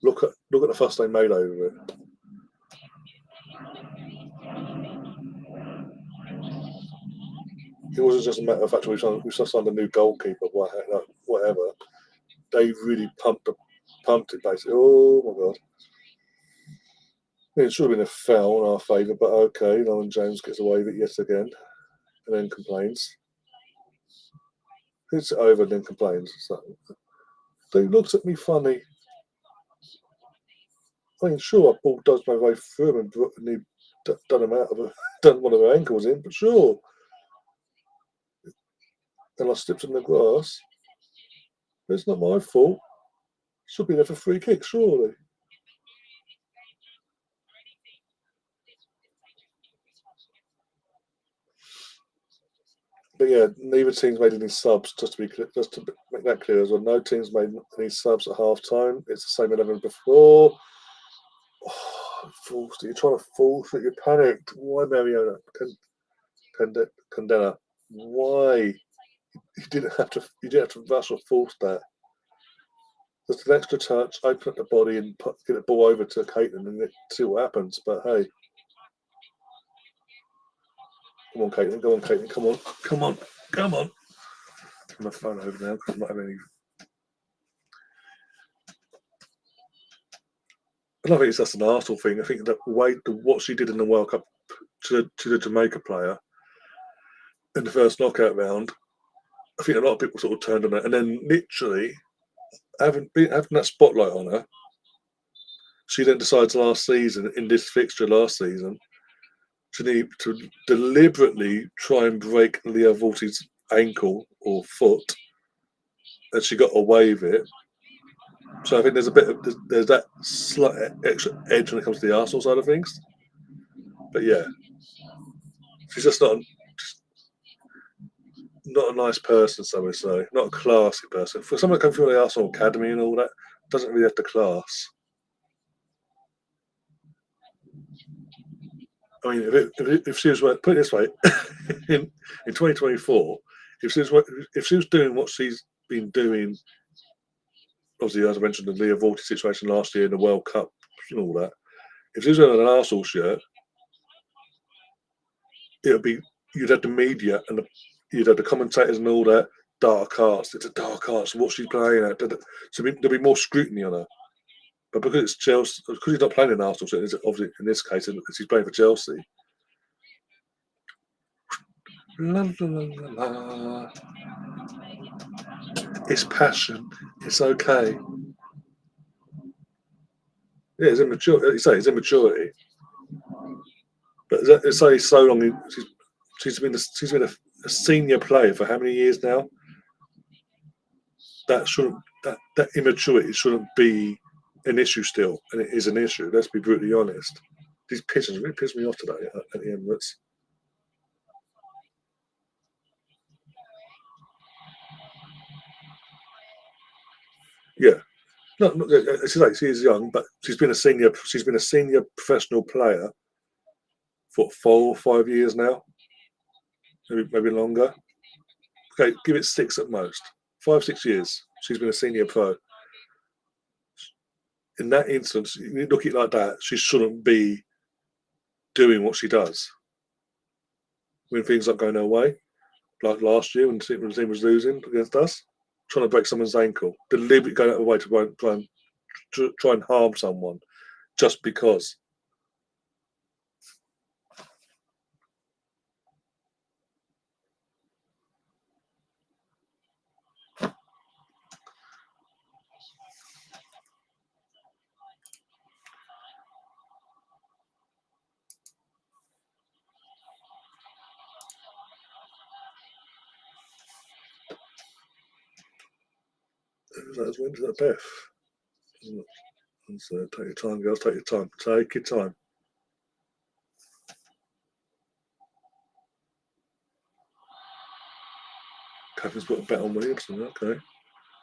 Look at the fuss they made over it. It wasn't just a matter of fact we just signed a new goalkeeper, whatever. They really pumped it basically. Oh my god! It should have been a foul in our favour, but okay. Lauren James gets away with it yet again, and then complains. Hits it over and then complains. So, they looked at me funny. I mean, sure, I ball does my way through him and he done him out of done one of her ankles in, but sure. And I slipped in the grass. It's not my fault. Should be there for free kick, surely. But yeah, neither team's made any subs. Just to make that clear as well. No team's made any subs at half time. It's the same 11 before. Oh, you're trying to force it. You're panicked. Why, Mariona? Condena? Why? You didn't have to rush or force that. Just an extra touch, open up the body and get the ball over to Caitlin and see what happens. But hey, come on, Caitlin. Go on, Caitlin. Come on. Turn my phone over now because I'm not having any. I don't think it's just an Arsenal thing. I think that what she did in the World Cup to the Jamaica player in the first knockout round, I think a lot of people sort of turned on it, and then literally having that spotlight on her, She then decides last season, in this fixture last season, to deliberately try and break Leah Vorti's ankle or foot, and she got away with it. So I think there's there's that slight extra edge when it comes to the Arsenal side of things. But yeah, she's just not a nice person, some would say, not a classy person. For someone coming from the Arsenal academy and all that, doesn't really have the class. I mean, if she was, put it this way, in 2024, if she was doing what she's been doing, obviously as I mentioned the Leah Vorti situation last year in the World Cup and all that, if she was wearing an Arsenal shirt, you'd have the media and you'd have the commentators and all that dark arts. It's a dark arts. What's she playing at? So there'd be more scrutiny on her. But because it's Chelsea, because he's not playing in Arsenal, so obviously in this case, he's playing for Chelsea. La, la, la, la. It's passion. It's okay. Yeah, it's immature. You say it's immaturity. But it's only so long. She's been a senior player for how many years now? That immaturity shouldn't be an issue still, and it is an issue. Let's be brutally honest. These pigeons really piss me off today at the Emirates. Yeah, no, she is young, but she's been a senior. She's been a senior professional player for 4 or 5 years now, maybe longer. Okay, give it 6 at most. 5, 6 years. She's been a senior pro. In that instance, you look at it like that, she shouldn't be doing what she does when things aren't going her way. Like last year when the team was losing against us, trying to break someone's ankle, deliberately going out of the way to try and harm someone just because. Who's that Beth? So take your time, girls. Take your time. Take your time. Catherine's got a bet on Williamson. Okay,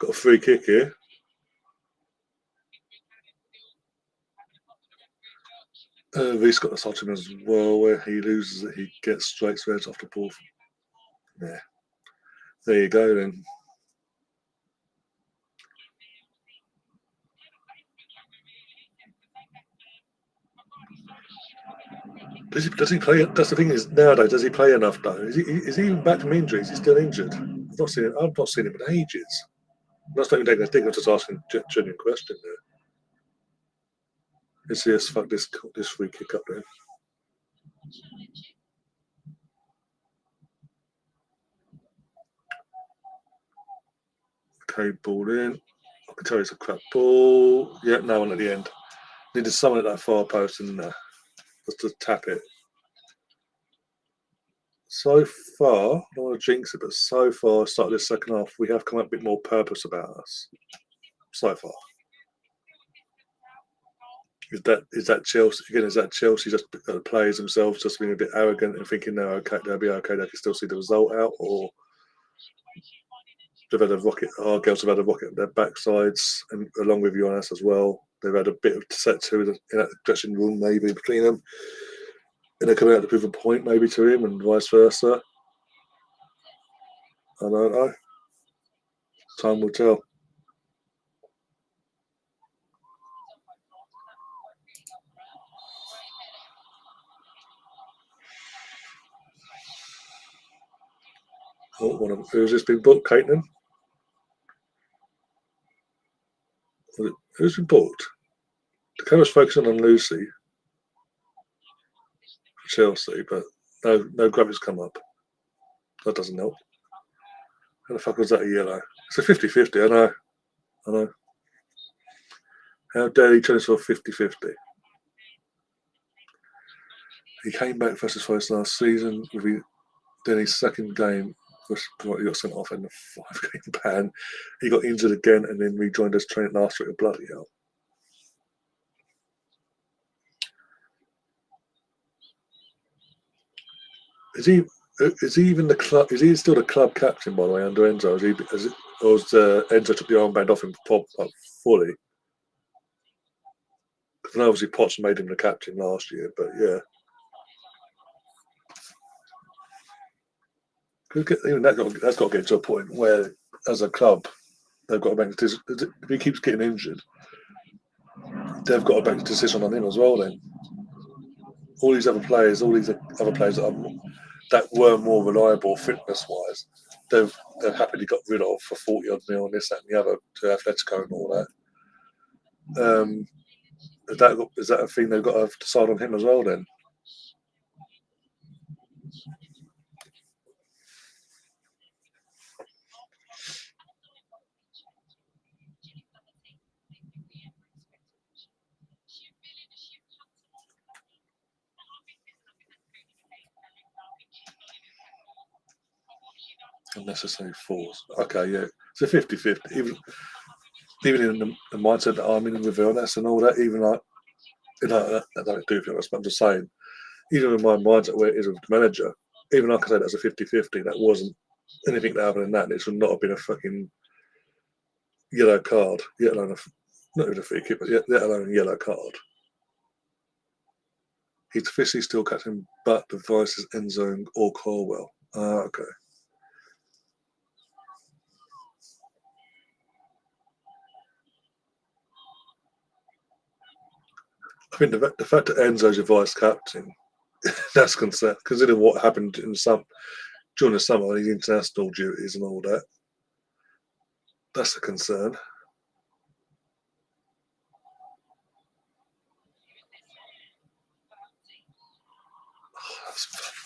got a free kick here. Reece got the touch him as well, where he loses it, he gets straight reds off the ball. Yeah, there you go then. Does he play? That's the thing is nowadays. Does he play enough though? Is he even back from injury? Is he still injured? I've not seen him in ages. That's not even taking. I'm just asking a genuine question there. Let's see us fuck this free kick up there. Okay, ball in. I can tell it's a crap ball. Yeah, no one at the end. Needed someone at that far post and just to tap it. So far, I don't want to jinx it, but so far, started this second half, we have come up with a bit more purpose about us. So far. Is that Chelsea again? Is that Chelsea just players themselves just being a bit arrogant and thinking no, okay, they'll be okay, they can still see the result out, or they've had a rocket? Our girls have had a rocket at their backsides, and along with Jonas as well. They've had a bit of set to in that dressing room, maybe between them, and they're coming out to prove a point, maybe to him, and vice versa. I don't know. Time will tell. Oh, who's this been booked, Caitlin? Who's been booked? The camera's focusing on Lucy for Chelsea, but no graphics come up. That doesn't help. How the fuck was that a yellow? It's a 50-50, I know. How dare he turn this for 50-50? He came back first as first last season. Then his second game, he got sent off in the 5-game ban. He got injured again and then rejoined us training last week. Bloody hell. Is he even the club? Is he still the club captain, by the way, under Enzo? Or has Enzo took the armband off him fully? Because obviously Potts made him the captain last year, but yeah. Even that's got to get to a point where, as a club, they've got to make a decision. If he keeps getting injured, they've got to make a decision on him as well. Then all these other players that were more reliable fitness-wise, they've happily got rid of for 40 odd mil and this, that, and the other to Atletico and all that. Is that a thing they've got to decide on him as well? Then. Unnecessary force. Okay, yeah. It's a 50-50. Even in the mindset that I'm in with Villas and all that, even like, that don't do for us, but I'm just saying, even in my mindset where it is with the manager, even I can say that's a 50-50, that wasn't anything other than that. It should not have been a fucking yellow card, not even a free kick, but let alone a yellow card. He's officially still captain, but the vice is Enzo or Corwell. Okay. I think the fact that Enzo's your vice captain, that's concerned, considering what happened during the summer, his international duties and all that. That's a concern.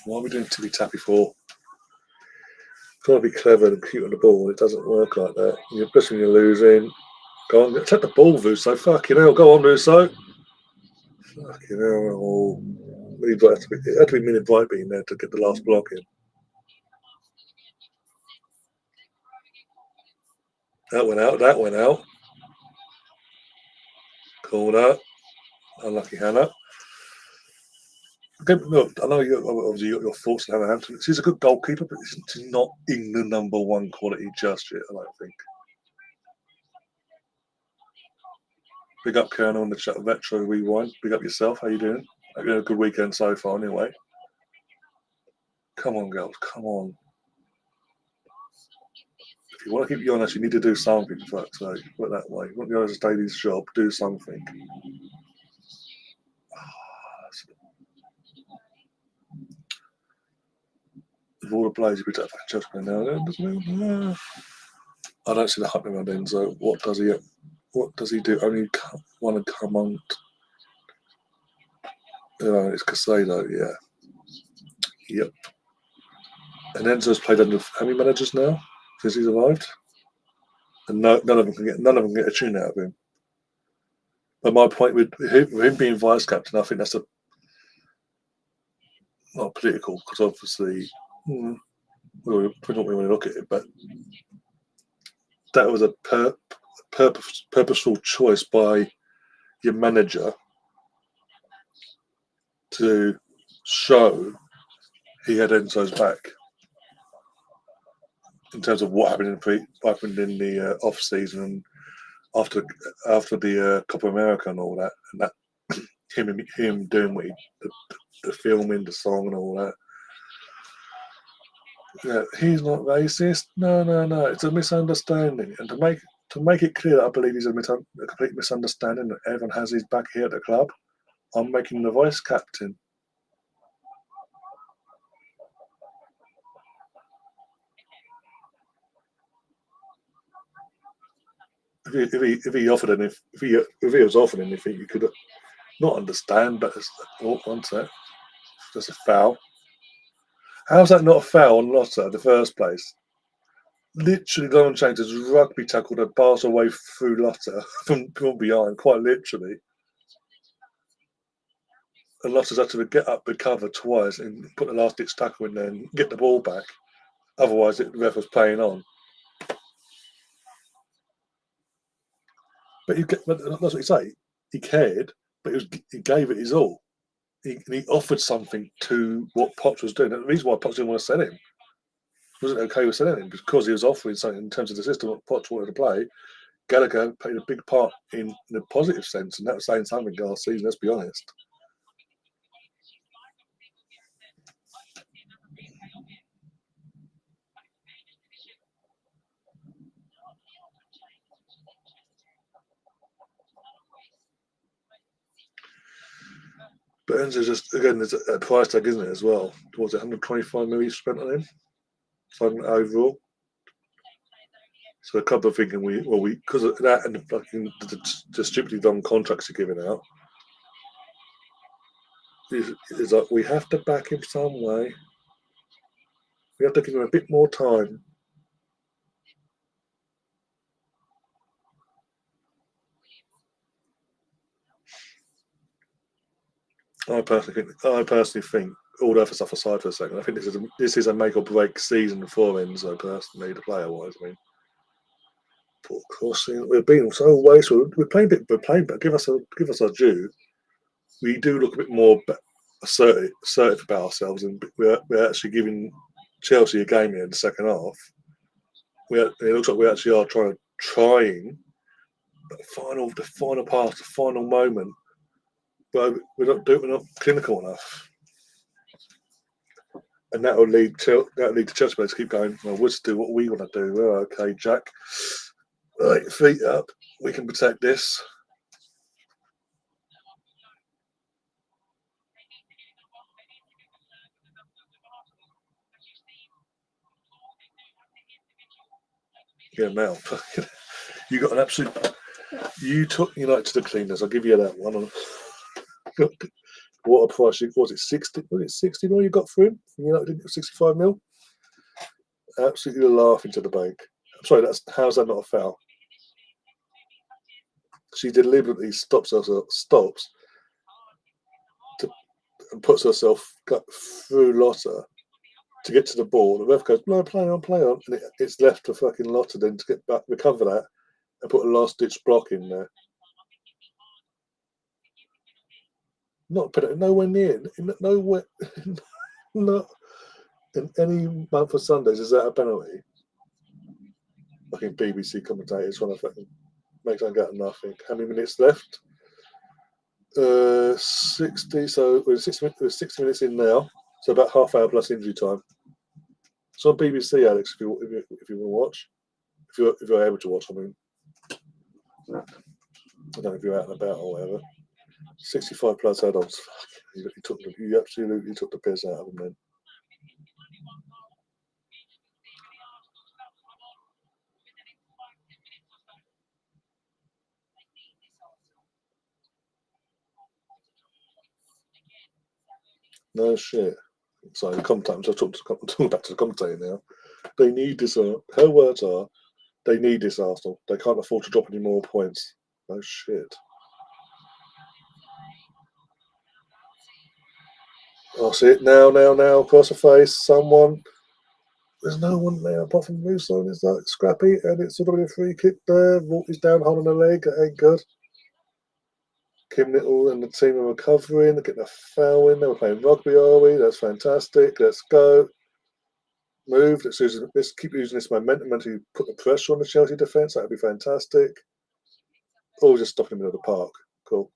What are we doing tippy tappy for? Trying to be clever and cute on the ball. It doesn't work like that. Especially when you're losing. Go on, take the ball, Vuso. Fucking hell. Go on, Vuso. Fucking hell. Oh, it had to be minute right being there to get the last block in. That went out. Corner. Unlucky Hannah. Okay, look, I know obviously you got your thoughts on Hannah Hampton. She's a good goalkeeper, but she's not in the number one quality just yet, I don't think. Big up Colonel in the chat, Retro Rewind. Big up yourself. How you doing? Hope you had a good weekend so far anyway. Come on, girls. Come on. If you want to keep you honest, you need to do something, for fuck's sake. Put it that way. You want to go as a daily job, do something. Of all the players you picked up for Chelsea now, I don't see the hype around Enzo. What does he do? Only want to come on. It's Casado, yeah. Yep. And Enzo's played under how many managers now since he's arrived? And none of them can get a tune out of him. But my point with him being vice captain, I think that's not political, because obviously, depends what we want to look at it, but that was a purposeful choice by your manager to show he had Enzo's back in terms of what happened in the off season and after the Copa America and all that, and that him doing what the filming, the song, and all that. Yeah, he's not racist. No. It's a misunderstanding, and to make it clear that I believe he's a complete misunderstanding that everyone has his back here at the club, I'm making the vice captain. If he offered anything, if he was offered anything, you could not understand. But one sec, that's a foul. How's that not a foul on Lotta in the first place? literally gone on change as rugby tackled a bars away through Lotta from behind, quite literally. And Lotta's had to get up, recover twice, and put the last ditch tackle in there and get the ball back. Otherwise, the ref was playing on. But that's what you say. He cared, but he gave it his all. He offered something to what Potts was doing. And the reason why Potts didn't want to sell him, wasn't okay with selling him, because he was offering something in terms of the system that Potts wanted to play. Gallagher played a big part in a positive sense, and that was saying something last season, let's be honest. But Enzo just, again, there's a price tag, isn't it, as well? Towards 125 million spent on him overall. So a couple of thinking because of that and the stupidly long contracts are giving out, is like we have to back him some way. We have to give him a bit more time. I personally think all other stuff aside for a second, I think this is a make or break season for Enzo personally, the player wise. I mean, poor crossing. We've been so wasteful. We're playing, but give us our due. We do look a bit more assertive about ourselves, and we're actually giving Chelsea a game here in the second half. It looks like we actually are trying. But the final pass, the final moment, but we're not clinical enough. And that'll lead to Chelsea players to keep going, well, we'll just do what we want to do. Well, okay, Jack. Right, feet up. We can protect this. Yeah, Mel. You got an absolute. You took United to the cleaners. I'll give you that one. What a price! Was it 60? Was it 60 mil you got for him? United 65 mil. Absolutely laughing to the bank. I'm sorry. How's that not a foul? She deliberately stops and puts herself through Lotta to get to the ball. The ref goes, no, play on, and it's left to fucking Lotta then to get back, recover that, and put a last ditch block in there. Not put it nowhere near, nowhere, not in any month of Sundays. Is that a penalty? Fucking BBC commentators trying to fucking make something out of nothing. How many minutes left? 60. So we're 60 minutes in now. So about half hour plus injury time. It's on BBC, Alex. If you want to watch, if you're able to watch, I mean, I don't know if you're out and about or whatever. 65 plus add-ons. You absolutely took the piss out of them then. No shit. So the commentator, I'm talking back to the commentator now. They need this. Her words are, they need this Arsenal. They can't afford to drop any more points. No shit. Oh, see it now, across the face. Someone. There's no one there apart from Russo, and it's like scrappy, and it's sort of a free kick there. He's down, holding a leg. That ain't good. Kim Little and the team are recovering. They're getting a foul in. They were playing rugby, are we? That's fantastic. Let's go. Move. Let's keep using this momentum until you put the pressure on the Chelsea defence. That would be fantastic. Or just stop in the middle of the park. Cool.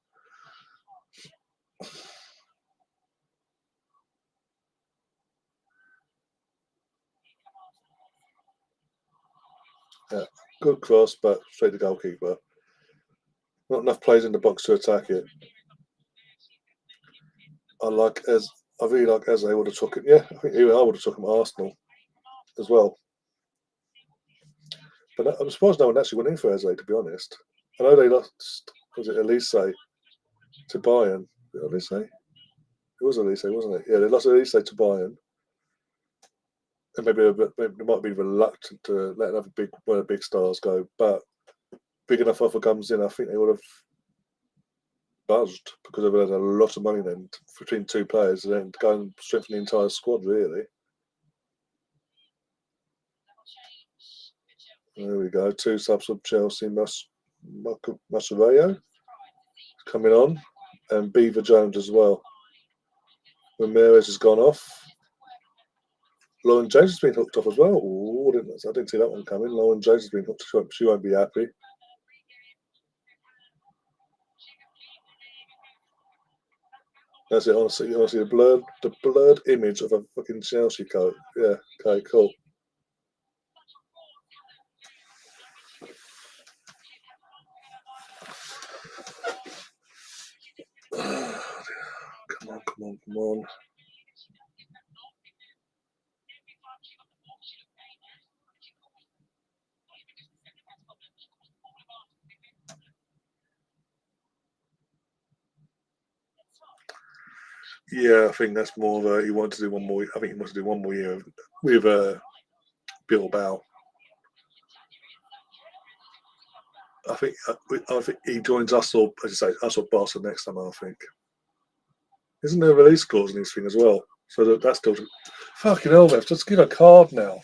Yeah, good cross, but straight to goalkeeper. Not enough players in the box to attack it. I really like Eze would have took it. Yeah, I think I would have took him Arsenal as well. But I'm surprised no one actually went in for Eze, to be honest. I know they lost, was it Elise to Bayern? Elise? It was Elise, wasn't it? Yeah, they lost Elise to Bayern. and maybe they might be reluctant to let one of the big stars go, but big enough offer comes in, I think they would have buzzed because they've had a lot of money then between two players, and then go and strengthen the entire squad, really. There we go. Two subs from Chelsea, Mascherano coming on, and Beaver Jones as well. Ramirez has gone off. Lauren James has been hooked off as well. Ooh, I didn't see that one coming. Lauren James has been hooked. She won't be happy. That's it. Honestly, the blurred image of a fucking Chelsea coat. Yeah. Okay. Cool. Come on. Yeah, I think that's more of a. He wanted to do one more. I think he wants to do one more year with Bilbao. I think he joins us, or as you say, us or Barca next time. I think. Isn't there a release clause in this thing as well? So that's still fucking hell, Ref. Just give a card now.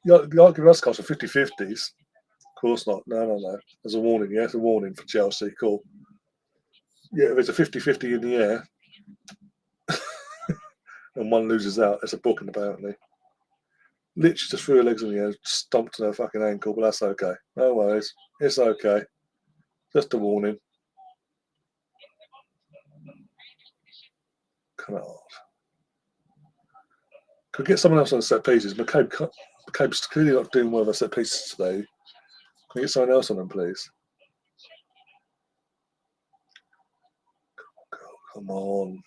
You can't give us cards for 50-50s. Of course not. No. There's a warning. Yeah, it's a warning for Chelsea. Cool. Yeah, if it's a 50-50 in the air and one loses out, it's a booking apparently. Literally just threw her legs in the air, stomped on her fucking ankle, but that's okay. No worries. It's okay. Just a warning. Come on. Could get someone else on the set pieces. McCabe's clearly not doing well with the set pieces today. Can we get someone else on them, please? Come on.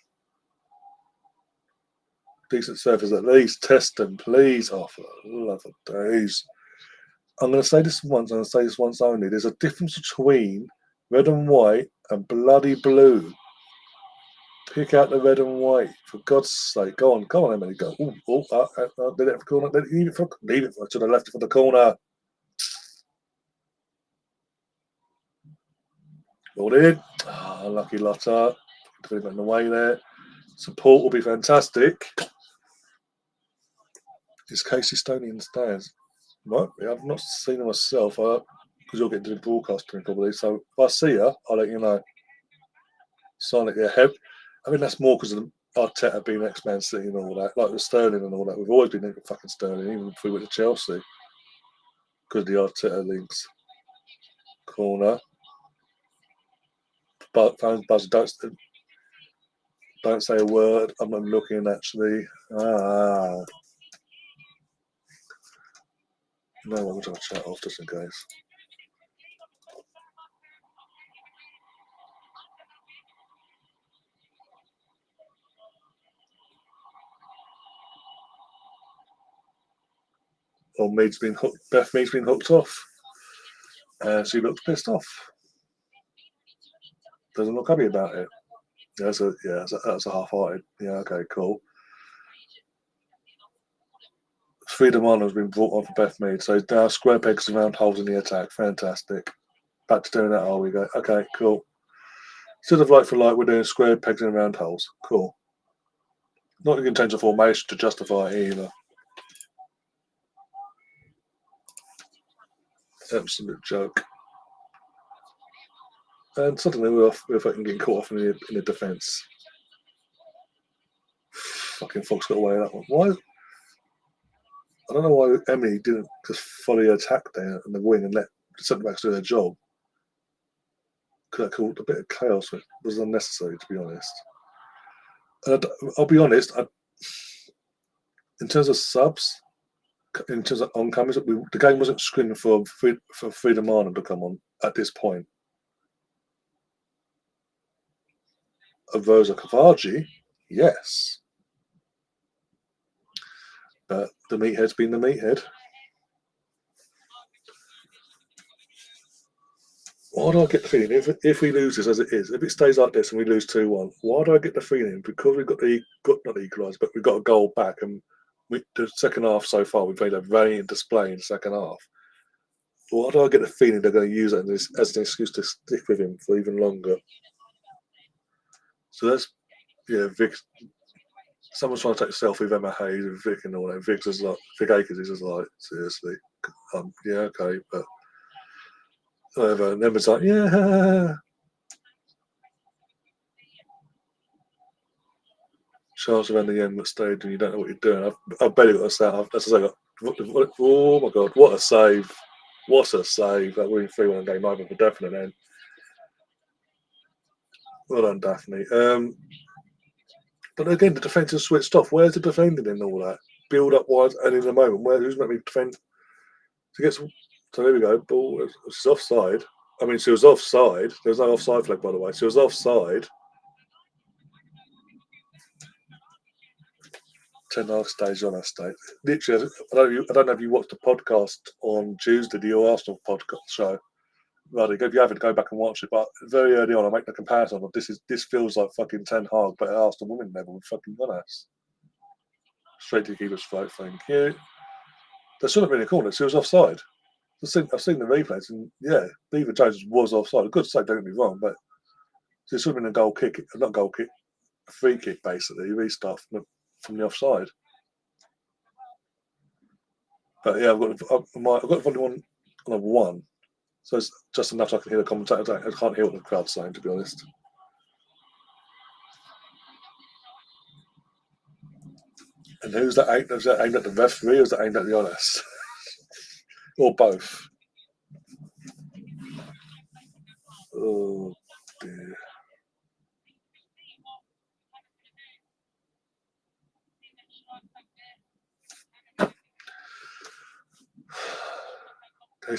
Decent surface at least. Test them, please. Oh, for the love of days. I'm going to say this once, I'm going to say this once only. There's a difference between red and white and bloody blue. Pick out the red and white, for God's sake. Go on, Emily. Go. Did it for corner? Leave it to the left for the corner. Ball in. Oh, lucky Lotta. Put him in the way there. Support will be fantastic. Is Casey Stoney in the stands? Might be. I've not seen her myself because you'll get to the broadcasting probably. So if I see her, I'll let you know. Sign it, yeah. I mean, that's more because of Arteta being ex-Man City and all that, like with Sterling and all that. We've always been into fucking Sterling, even if we went to Chelsea, because of the Arteta links. Corner. But phone's buzzing. Don't say a word. I'm not looking, actually. No, I'm trying to chat off just in case. Or Beth Mead's been hooked off. She looks pissed off. Doesn't look happy about it. That's a half-hearted. Yeah, okay, cool. Freedom Honor has been brought on for Beth Mead, so now square pegs and round holes in the attack. Fantastic. Back to doing that. Oh, we go. Okay, cool. Instead of like for like, we're doing square pegs and round holes. Cool. Not you can change the formation to justify it either. Absolute joke. And suddenly we're fucking getting caught off in the defence. Fucking Fox got away with that one. Why? I don't know why Emily didn't just follow the attack there in the wing and let the centre backs do their job. Could have caused a bit of chaos. It was unnecessary, to be honest. And I'll be honest, in terms of subs, in terms of oncomings, the game wasn't screaming for Freedom Arnhem to come on at this point. Rosa Cavaji, yes. But the meathead's been the meathead. Why do I get the feeling, if we lose this as it is, if it stays like this and we lose 2-1, why do I get the feeling, because we've got not equalised, but we've got a goal back and The second half so far, we've made a valiant display in the second half. Why do I get the feeling they're going to use it as an excuse to stick with him for even longer? So that's, Vic. Someone's trying to take a selfie with Emma Hayes and Vic and all that. Vic Akers is just like, seriously, yeah, okay, but whatever. And Emma's like, yeah. Charles around the end stage and you don't know what you're doing. I bet you got a sound. That's I got. Oh my god, what a save! What a save! That winning 3-1 game over for definite then. Well done, Daphne. But again, the defence is switched off. Where's the defending in all that? Build up wide and in the moment, who's meant to be defend? So there we go. Ball. She's offside. I mean, she was offside. There was no offside flag, by the way. She was offside. Ten Hag stays on our state. Literally, I don't know if you watched the podcast on Tuesday, the Arsenal podcast show. Right, if you haven't, go back and watch it. But very early on, I make the comparison of this feels like fucking Ten Hag, but at Arsenal women level with fucking Gunners. Straight to the keeper's throat, thank you. There should have been a corner. She was offside. I've seen the replays, and yeah, Beaver Jones was offside. A good save, don't get me wrong, but it should have been a goal kick, not goal kick, a free kick basically, restart from the offside. But yeah, I've got volume on a 1, so it's just enough so I can hear the commentator. I can't hear what the crowd's saying, to be honest. And who's that aimed? Was that aimed at the referee or was that aimed at the honest? Or both? Oh dear.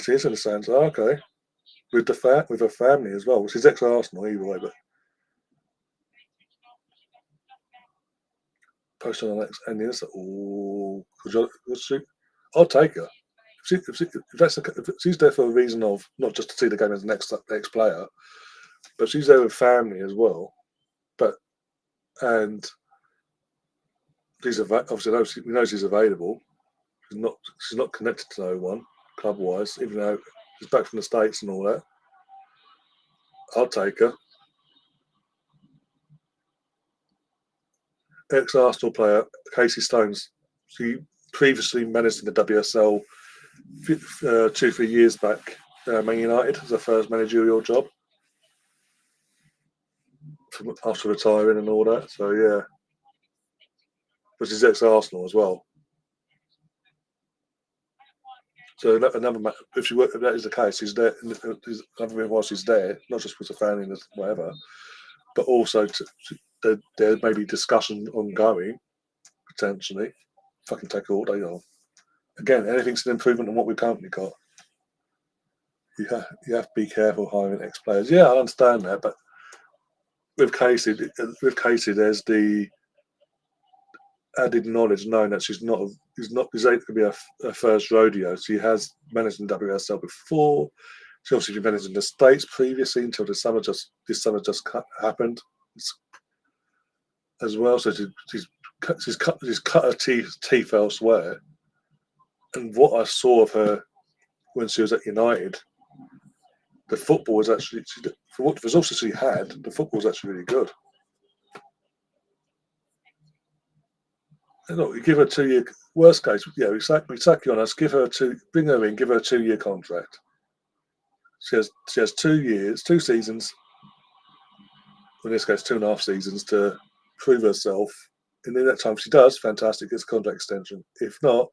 She's in the stands. Oh, okay. With her family as well. She's ex-Arsenal either way, but post on the next and the I'll take her. If she's there for a reason of not just to see the game as the next player, but she's there with family as well. And obviously we know she's available. She's not connected to no one club wise, even though she's back from the States and all that. I'll take her. Ex-Arsenal player Casey Stones. She previously managed in the WSL 2-3 years back. Man United as her first managerial job after retiring and all that. So yeah, but she's ex-Arsenal as well. So another, if that is the case, she's there. Another reason why she's there, not just with the family and whatever, but also there may be discussion ongoing potentially. Fucking take all day on. Again, anything's an improvement on what we've currently got. You have to be careful hiring ex-players. Yeah, I understand that, but with Casey, there's the added knowledge knowing that she's not going to be a first rodeo. She has managed in WSL before. She obviously been managed in the States previously until this summer just happened as well. So she's cut her teeth elsewhere. And what I saw of her when she was at United, the football was actually, for what resources she had, the football was actually really good. And look, you give her 2-year, worst case, yeah, we sack you on us, bring her in, give her a 2-year contract. She has 2 years, 2 seasons, in this case 2.5 seasons, to prove herself. And in that time, if she does, fantastic, gets a contract extension. If not,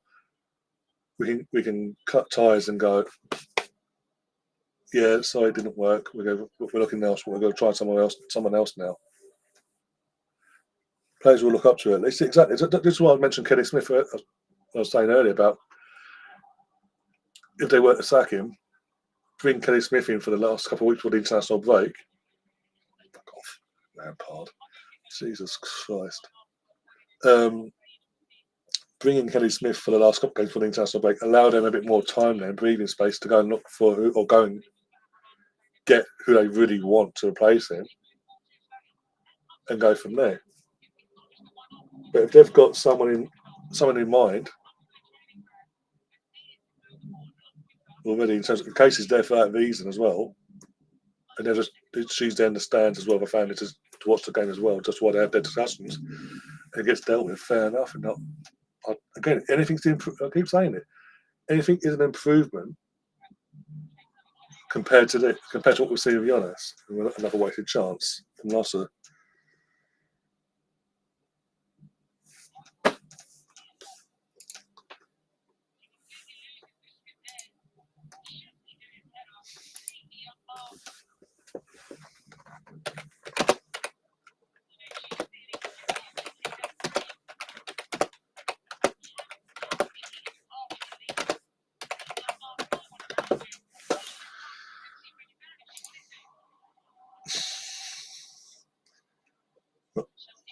we can cut ties and go, yeah, sorry, it didn't work. We're looking elsewhere. We're going to try someone else now. Players will look up to it. It's exactly. This is why I mentioned Kenny Smith. I was saying earlier about if they were to sack him, bring Kenny Smith in for the last couple of weeks for the international break. Fuck off, Lampard. Jesus Christ. Bringing Kenny Smith for the last couple of games for the international break allowed them a bit more time then, breathing space to go and look for go and get who they really want to replace him and go from there. But if they've got someone in someone in mind already in terms of Casey's there for that reason as well. And she's there in the stands as well, the family to watch the game as well, just while they have their discussions. And it gets dealt with, fair enough. And not, again, anything's to improve. I keep saying it. Anything is an improvement compared to what we've seen with Giannis. Another wasted chance from Nasser.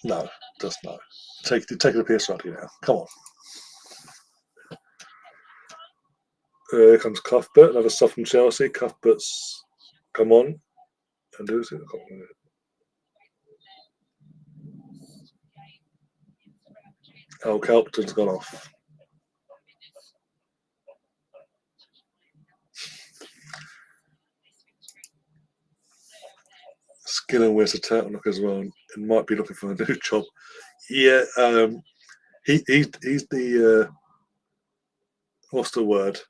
No, just no. Take the piss out of you now. Come on. Here comes Cuthbert, another sub from Chelsea. Cuthbert's come on and do it. Oh, Calpton's gone off. Skinner wears a turtleneck as well and might be looking for a new job. Yeah, he's the what's the word?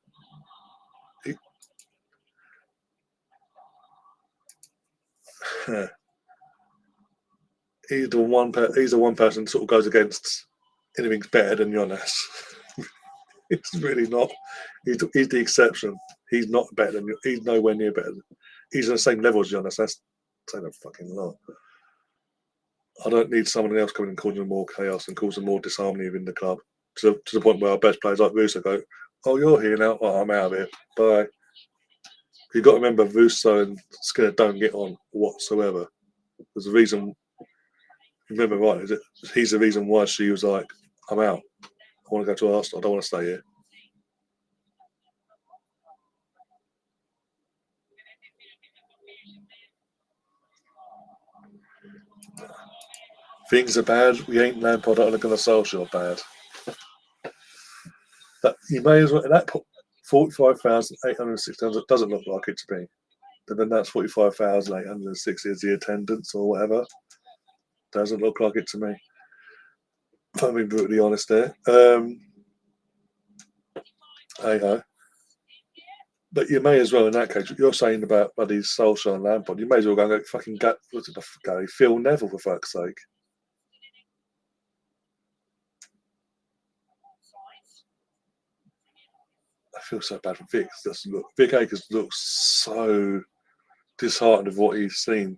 He's the one person sort of goes against anything's better than Giannis. It's really not. He's the exception. He's not better than. He's nowhere near better. He's on the same level as Giannis. That's saying a fucking lot. I don't need someone else coming and causing more chaos and causing more disharmony within the club to the point where our best players like Russo go, "Oh, you're here now. Oh, I'm out of here. Bye." You've got to remember, Russo and Skinner don't get on whatsoever. There's a reason. Remember, right? Is it? He's the reason why she was like, "I'm out. I want to go to Arsenal. I don't want to stay here." Things are bad. We ain't Lampard on a Gunnar Solskjaer bad. That you may as well. That 45,860 doesn't look like it to me. But then that's 45,860 is the attendance or whatever. Doesn't look like it to me. If I'm being brutally honest there. Hey ho. But you may as well, in that case, you're saying about bloody Solskjaer and Lampard, you may as well go and go fucking Gary Phil Neville, for fuck's sake. I feel so bad for Vic. Vic Akers looks so disheartened with what he's seen.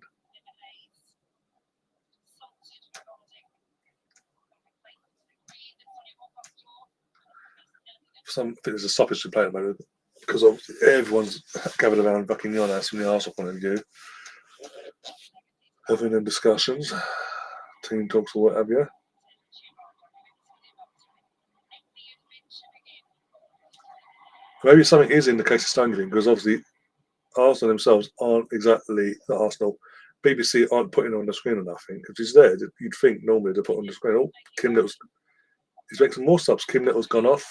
I think there's a stoppage to play at the moment because everyone's gathered around fucking Giannis from the Arsenal point of view, having them discussions, team talks or what have you. Maybe something is in the case of Stanley because obviously Arsenal themselves aren't exactly the Arsenal. BBC aren't putting on the screen or nothing. If he's there, you'd think normally they'd put on the screen. Oh, Kim Little's. He's making some more subs. Kim Little's gone off.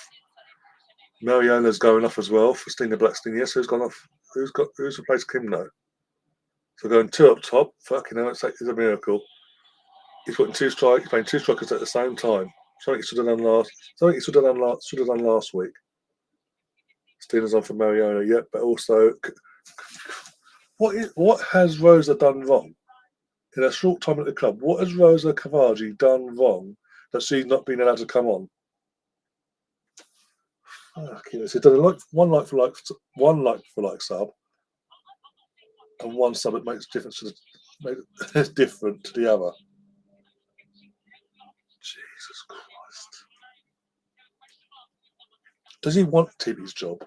Mariona's going off as well for Stina Blackstein. Yes, who's gone off? Who's replaced Kim now? So going two up top. Fucking hell, it's a miracle. He's putting two strikers. He's playing two strikers at the same time. Something he should have done last week. Stina's on for Mariona, yeah, but also, what has Rosa done wrong in a short time at the club? What has Rosa Cavaji done wrong that she's not been allowed to come on? Fucking, she's done one like for like sub, and one sub that makes difference different to the other. Jesus Christ! Does he want to keep his job?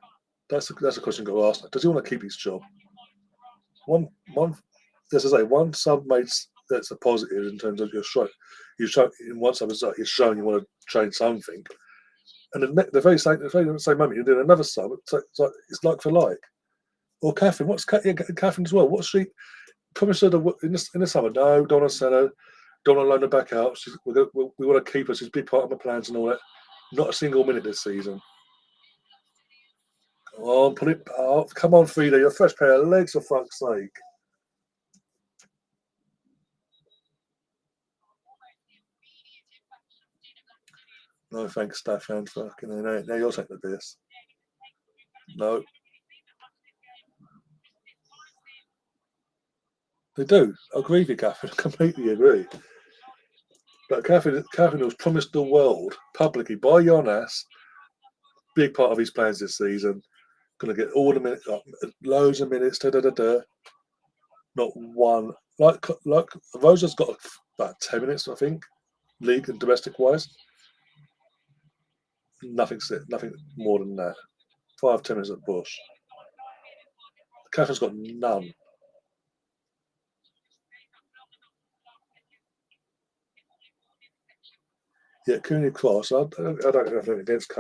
That's a question got to ask. Does he want to keep his job? One, as I say, one sub makes that's a positive in terms of your stroke. You show in one sub, you're showing you want to change something, and the very same moment you're doing another sub. It's like for like. Or Catherine, Catherine as well? What's she promised her in the summer? No, don't want to sell her. Don't want to loan her back out. We want to keep her. She's a big part of my plans and all that. Not a single minute this season. Oh, put it. Oh, come on, Frida. You're a fresh pair of legs, for fuck's sake. No thanks, Stefan. Fucking now you'll take the piss. No. They do. I agree with you, Catherine. I completely agree. But Catherine was promised the world publicly by Jonas, big part of his plans this season. Going to get all the minutes, loads of minutes. Not one. Like Rosa's got about 10 minutes, I think, league and domestic wise. Nothing more than that. 5-10 minutes at Bush. Catherine's got none. Yeah, Cooney Cross. I don't have anything against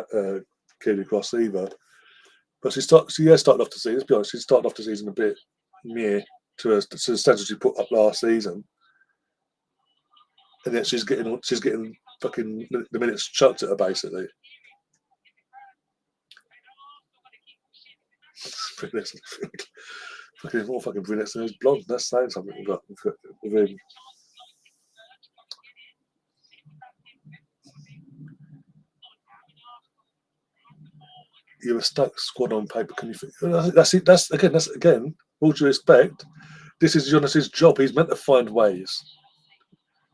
Cooney Cross either. But she started off the season. Let's be honest, she started off the season a bit near to the standards she put up last season, and then she's getting fucking the minutes chucked at her basically. Fucking more fucking brunettes than those blondes. That's saying something with him. You're a stuck squad on paper. Can you? That's it. That's again. All due respect, this is Jonas's job. He's meant to find ways.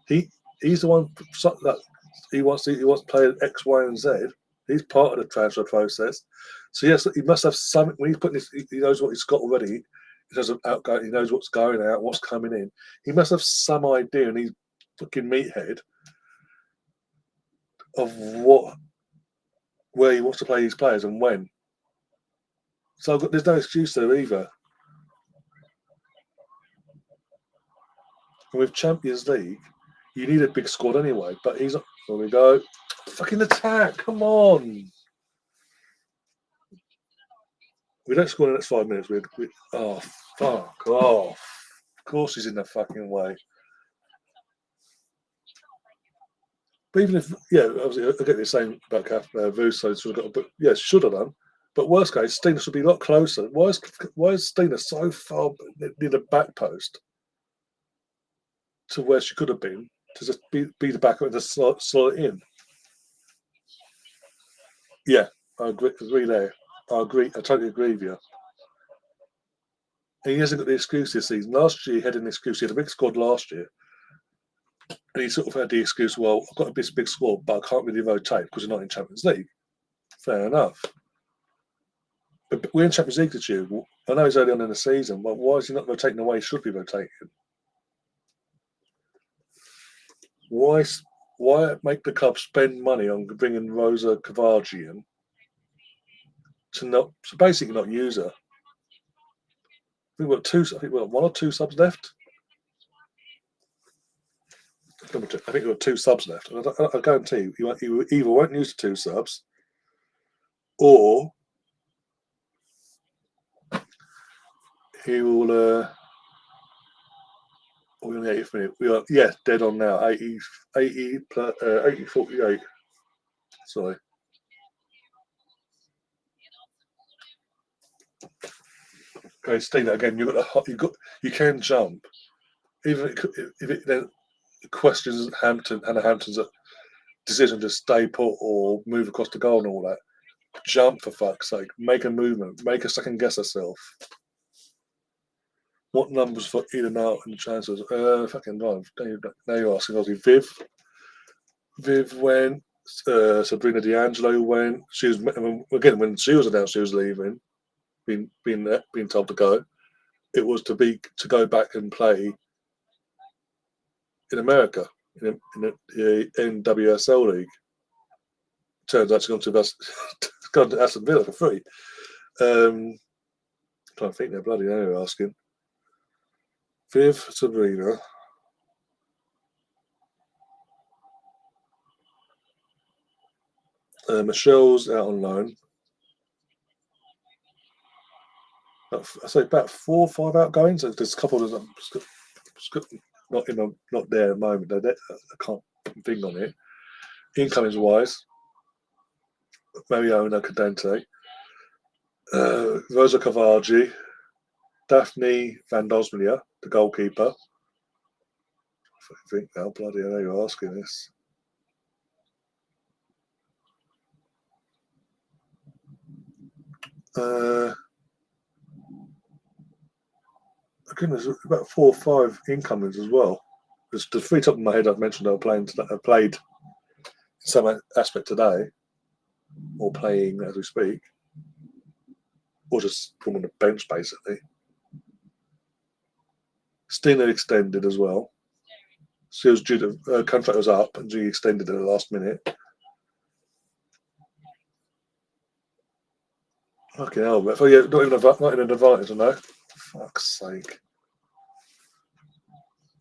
He's the one that he wants to play X, Y, and Z. He's part of the transfer process. So yes, he must have some. When he's putting this, he knows what he's got already. He knows outgoing. He knows what's going out, what's coming in. He must have some idea, and he's fucking meathead of where he wants to play these players and when. So there's no excuse there either. And with Champions League, you need a big squad anyway. But he's not. There we go. Fucking attack! Come on. We don't score in the next 5 minutes. Oh, fuck off. Of course he's in the fucking way. But even if, obviously, I get the same about Vuso. Should have done. But worst case, Stina should be a lot closer. Why is Stina so far near the back post to where she could have been to just be the back and just slot it in? Yeah, I agree there. I agree. I totally agree with you. And he hasn't got the excuse this season. Last year, he had an excuse. He had a big squad last year. And he sort of had the excuse, well, I've got a big squad, but I can't really rotate because we're not in Champions League. Fair enough. But we're in Champions League this year. I know he's early on in the season, but why is he not rotating the way he should be rotating? Why make the club spend money on bringing Rosa Kavagian to basically not use her? We've got one or two subs left. I think we've got 2 subs left. And I guarantee you, he either won't use the 2 subs, or he will. We're in the 80th minute. We are dead on now. 80 48. Sorry. Okay, Stina again. You can jump, even if it then questions Hampton's decision to stay put or move across the goal and all that. Jump, for fuck's sake. Make a movement. Make her second guess herself. What numbers for in and out and the transfers? Fucking right. Now you're asking, obviously, Viv went. Sabrina D'Angelo went. She was again when she was announced she was leaving, being told to go. It was to go back and play in America in the NWSL league. Turns out she's gone to Aston Villa for free. Trying to think they're bloody hell you're asking. Viv, Sabrina. Michelle's out on loan. I say about 4 or 5 outgoings. There's a couple of them not there at the moment. I can't think on it. Incomings wise, Mariona Cadente, Rosa Cavargi, Daphne Van Dosmelia, the goalkeeper. I think now, bloody hell, you're asking this. Again, there's about 4 or 5 incomings as well. There's the 3 top of my head I've mentioned are played in some aspect today, or playing as we speak, or just from on the bench basically. Stina extended as well. She was due to her contract was up, and she extended at the last minute. Fucking hell, but yeah, not in an advantage, I know. Fuck's sake.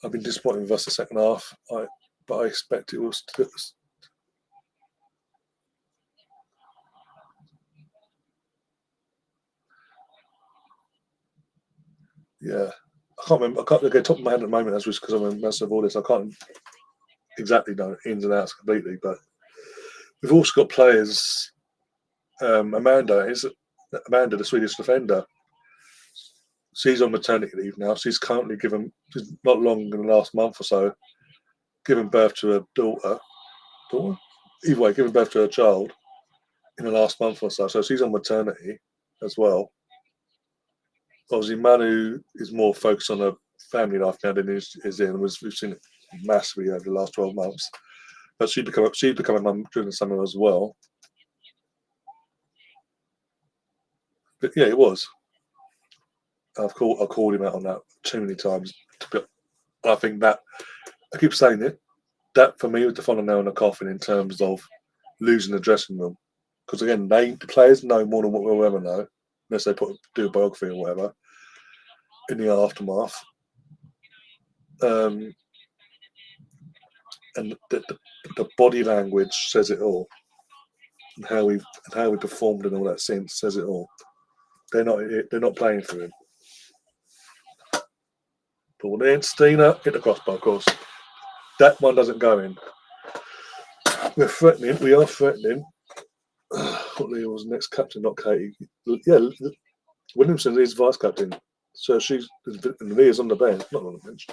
I've been disappointed with us the second half, but I expect it was. Yeah, I can't remember. I can't get top of my head at the moment, as because I'm a master of all this. I can't exactly know ins and outs completely, but we've also got players. Amanda, the Swedish defender. She's on maternity leave now. She's not long in the last month or so, given birth to a daughter. Either way, giving birth to a child in the last month or so. So she's on maternity as well. Obviously, Manu is more focused on her family life now than is in. We've seen it massively over the last 12 months. But she'd become a mum during the summer as well. But yeah, it was. I've called him out on that too many times. I think that I keep saying it. That for me was the final nail in the coffin in terms of losing the dressing room. Because again, the players know more than what we'll ever know, unless they do a biography or whatever in the aftermath. And the body language says it all, and how we performed and all that sense says it all. They're not playing for him. Ball in, Stina hit the crossbar, of course. That one doesn't go in. We are threatening. Leo was next captain, not Katie. Yeah, Williamson is vice captain. So and Leah's on the bench, not on the bench.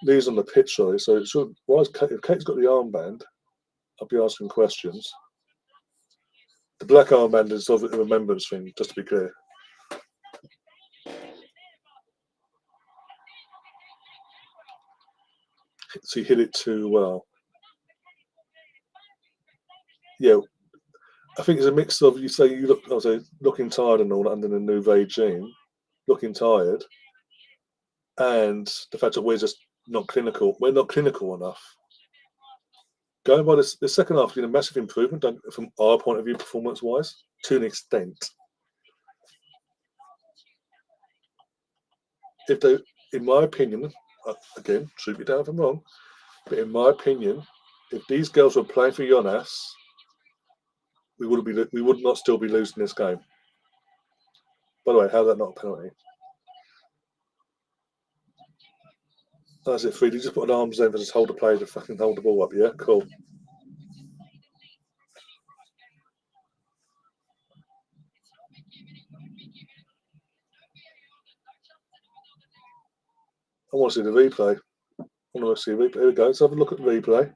Leah's on the pitch, sorry. So if Kate's got the armband, I'll be asking questions. The black armband is sort of a remembrance thing, just to be clear. So he hit it too well. Yeah, I think it's a mix of looking tired and all that under the new regime, looking tired, and the fact that we're just not clinical. We're not clinical enough. Going by the second half, been a massive improvement from our point of view, performance-wise, to an extent. In my opinion, again, shoot me down if I'm wrong, but in my opinion, if these girls were playing for Jonas, we would not still be losing this game. By the way, how's that not a penalty? That's it, Freddie. Just put an arms over, just hold the player to fucking hold the ball up. Yeah, cool. I want to see the replay. Here we go. Let's have a look at the replay.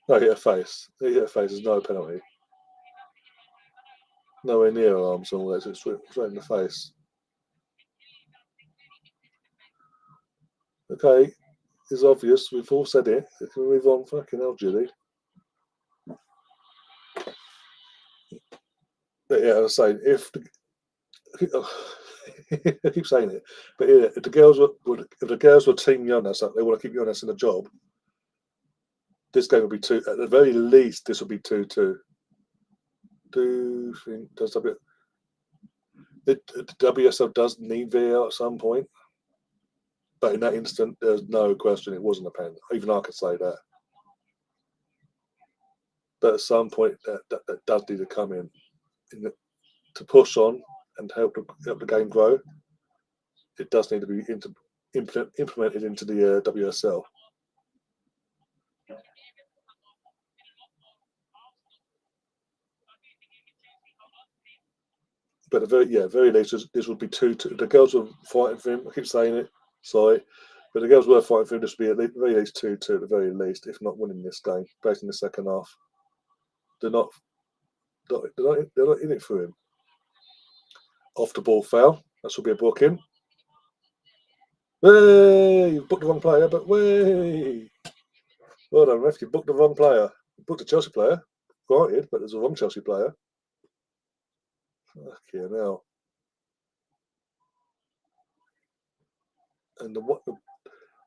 No, hit a face. He hit a face. There's no penalty. Nowhere near arms and all that. It's right in the face. Okay, it's obvious. We've all said it. Can we move on? Fucking hell, Julie. But yeah, I was saying, I keep saying it, but yeah, if the girls were Team Jonas, they want to keep Jonas in the job. This game will be 2. At the very least, this will be 2-2. Do you think the WSL does need VAR at some point? But in that instant, there's no question it wasn't a pen. Even I could say that. But at some point, that does need to come in to push on and help the game grow. It does need to be implemented into the WSL. But at the very least, this would be 2-2. The girls were fighting for him. I keep saying it, sorry. But the girls were fighting for him. This would be at the very least 2-2 at the very least, if not winning this game, based in the second half. They're not in it for him. Off the ball foul. That should be a booking. Hey, you've booked the wrong player, but way. Well done, ref. You booked the wrong player. You booked a Chelsea player, granted, but there's a wrong Chelsea player. Okay, now. And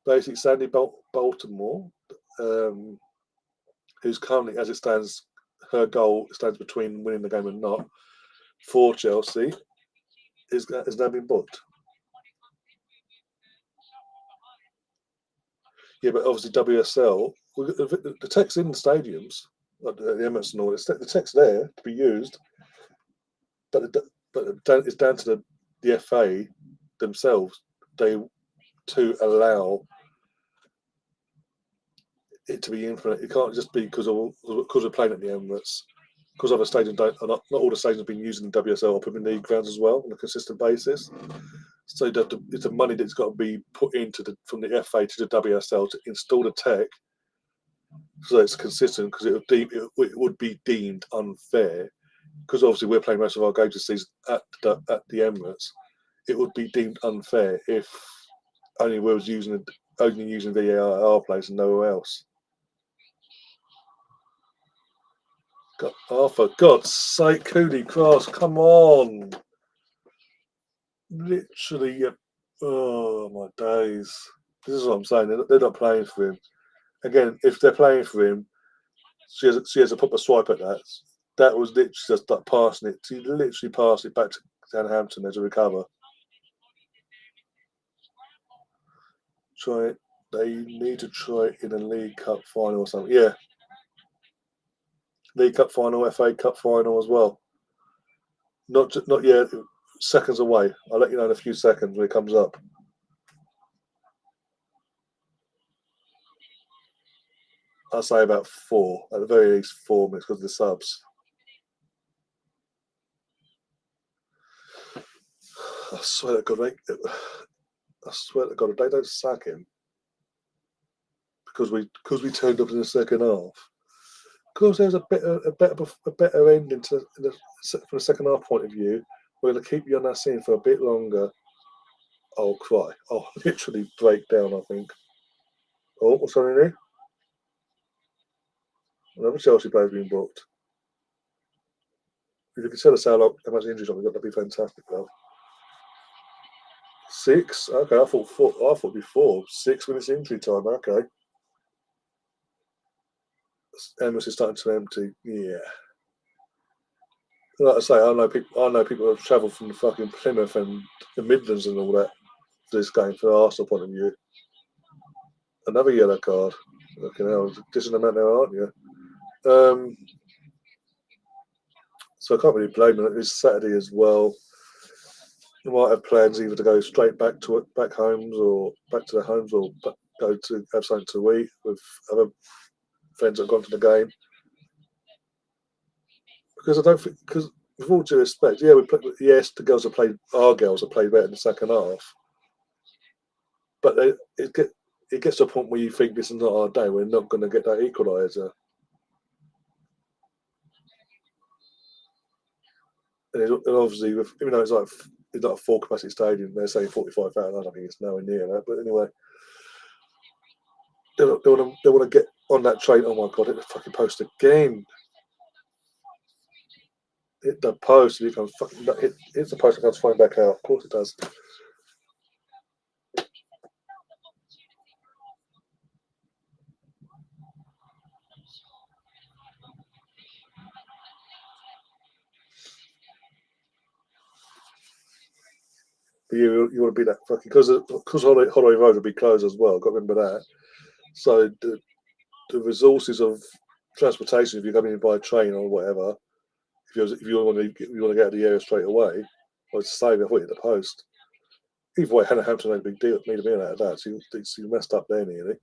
basically Sandy Baltimore, who's currently, as it stands, her goal stands between winning the game and not, for Chelsea, is now been booked. Yeah, but obviously WSL, the tech's in the stadiums, like the Emirates and all, the tech's there to be used, but it's down to the FA themselves to allow it to be infinite. It can't just be because we're playing at the Emirates, because other stadiums not all the stadiums have been using the WSL or Premier League grounds as well on a consistent basis. So it's the money that's got to be put into from the FA to the WSL to install the tech, so it's consistent. Because it would be deemed unfair, because obviously we're playing most of our games this season at the Emirates. It would be deemed unfair if only we was using VAR at our place and nowhere else. God, oh, for God's sake, Cooley Cross, come on! Literally, oh my days. This is what I'm saying. They're not playing for him. Again, if they're playing for him, she has a proper swipe at that. That was literally just like passing it. She literally passed it back to Southampton as a recover. Try it. They need to try it in a League Cup final or something. Yeah. League Cup final, FA Cup final as well. Not yet. Seconds away. I'll let you know in a few seconds when it comes up. I'll say about 4, at the very least 4 minutes because of the subs. I swear to God, if they don't sack him because we turned up in the second half. Because there's a better ending from the second half point of view. We're going to keep you on that scene for a bit longer. I'll cry. I'll literally break down, I think. Oh, what's on in here? Another Chelsea player's been booked. If you can tell us how much injuries we've got, that'd be fantastic, though. 6? Okay, I thought 4. I thought before 6 minutes injury time. Okay. Emirates is starting to empty. Yeah. Like I say, I know people who have travelled from fucking Plymouth and the Midlands and all that for this game, from an Arsenal point of view. Another yellow card. Fucking hell, decent amount now, aren't you? So I can't really blame them. It's Saturday as well. They might have plans either to go straight back homes or back to their homes, or go to have something to eat with other friends that have gone to the game. Because I don't think, because with all due respect, yeah, the girls have played. Our girls have played better in the second half, but it gets to a point where you think this is not our day. We're not going to get that equaliser. And obviously, even though it's not a full capacity stadium, they're saying 45,000. I don't think it's nowhere near that. But anyway, they want to get on that train. Oh my God! Hit the fucking post again. Hit the post, and it comes fucking. Hits the post and comes flying back out. Of course it does. But you want to be that fucking, because Holloway Road will be closed as well. Got to remember that. So the resources of transportation, if you're coming in by train or whatever, if you want to get out of the area straight away, well, it's the same. I thought at the post. Either way, Hannah Hampton made a big deal out of that. So you messed up there nearly.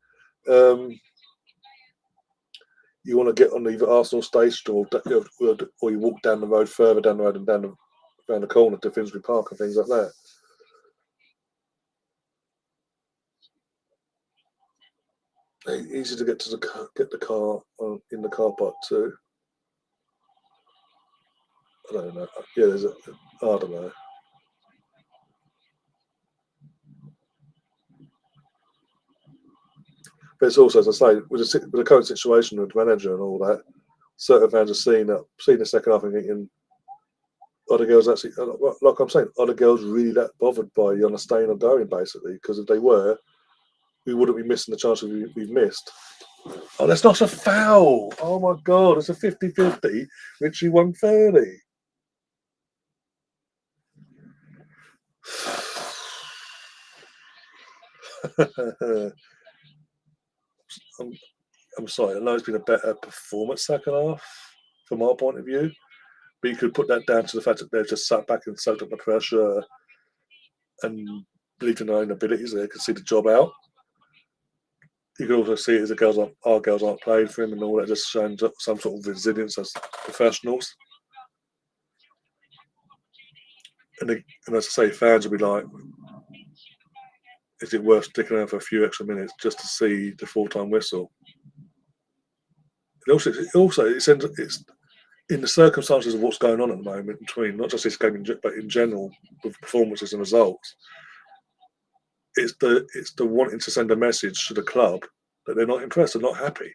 You want to get on either Arsenal station or you walk down the road, further down the road and down the around the corner to Finsbury Park and things like that. Easy to get to get the car in the car park too. I don't know. Yeah, I don't know. But it's also, as I say, with the current situation with the manager and all that, certain fans have seen the second half and thinking, are the girls actually, like I'm saying, are the girls really that bothered by Yana staying or going, basically? Because if they were, we wouldn't be missing the chance we've missed. Oh, that's not a foul. Oh, my God. It's a 50-50. Richie 130. I'm sorry. I know it's been a better performance second half from our point of view. But you could put that down to the fact that they've just sat back and soaked up the pressure and believed in their own abilities. They could see the job out. You could also see it as our girls aren't playing for him and all that, just showing some sort of resilience as professionals. And as I say, fans will be like, is it worth sticking around for a few extra minutes just to see the full-time whistle? And also it's in the circumstances of what's going on at the moment between not just this game but in general with performances and results. It's the wanting to send a message to the club that they're not impressed, they're not happy.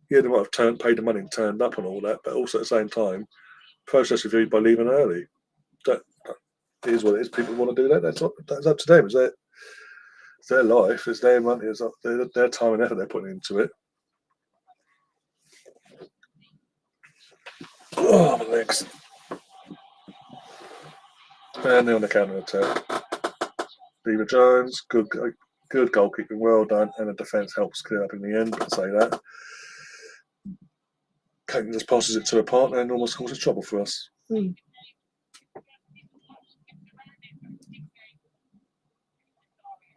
Yeah, they might have paid the money and turned up and all that, but also at the same time, process review by leaving early. That is what it is. People want to do that. That's up to them. It's their life. It's their money. It's their time and effort they're putting into it. Oh, my legs. And they're on the counter attack. Beaver Jones, good goalkeeping, well done, and the defence helps clear up in the end. I'd say that. Caitlin just passes it to her partner and almost causes trouble for us.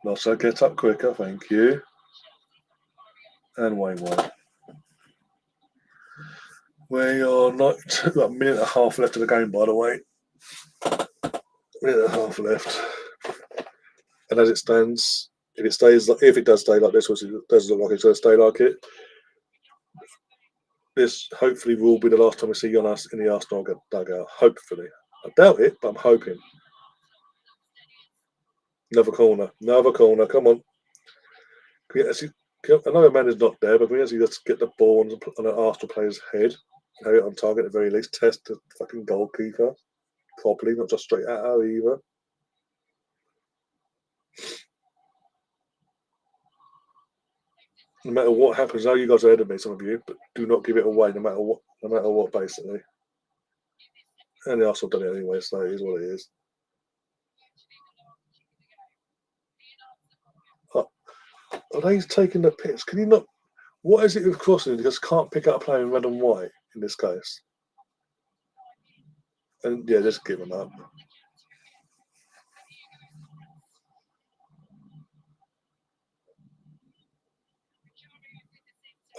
Lossa, get up quicker, thank you. And Wayne. We are not a minute and a half left of the game, by the way. Minute and a half left. And as it stands, if it does stay like this, which it does look like it's going to stay like it, this hopefully will be the last time we see Jonas in the Arsenal dugout. Hopefully. I doubt it, but I'm hoping. Another corner. Come on. I know Amanda's not there, but we actually just get the ball on an Arsenal player's head. Have it on target at the very least. Test the fucking goalkeeper properly, not just straight at her either. No matter what happens, I know you guys are ahead of me, some of you, but do not give it away, no matter what, basically. And the Arsenal done it anyway, so it is what it is. Are they taking the piss? Can you not? What is it with crossing? Because can't pick up a player in red and white in this case. And yeah, just give them up.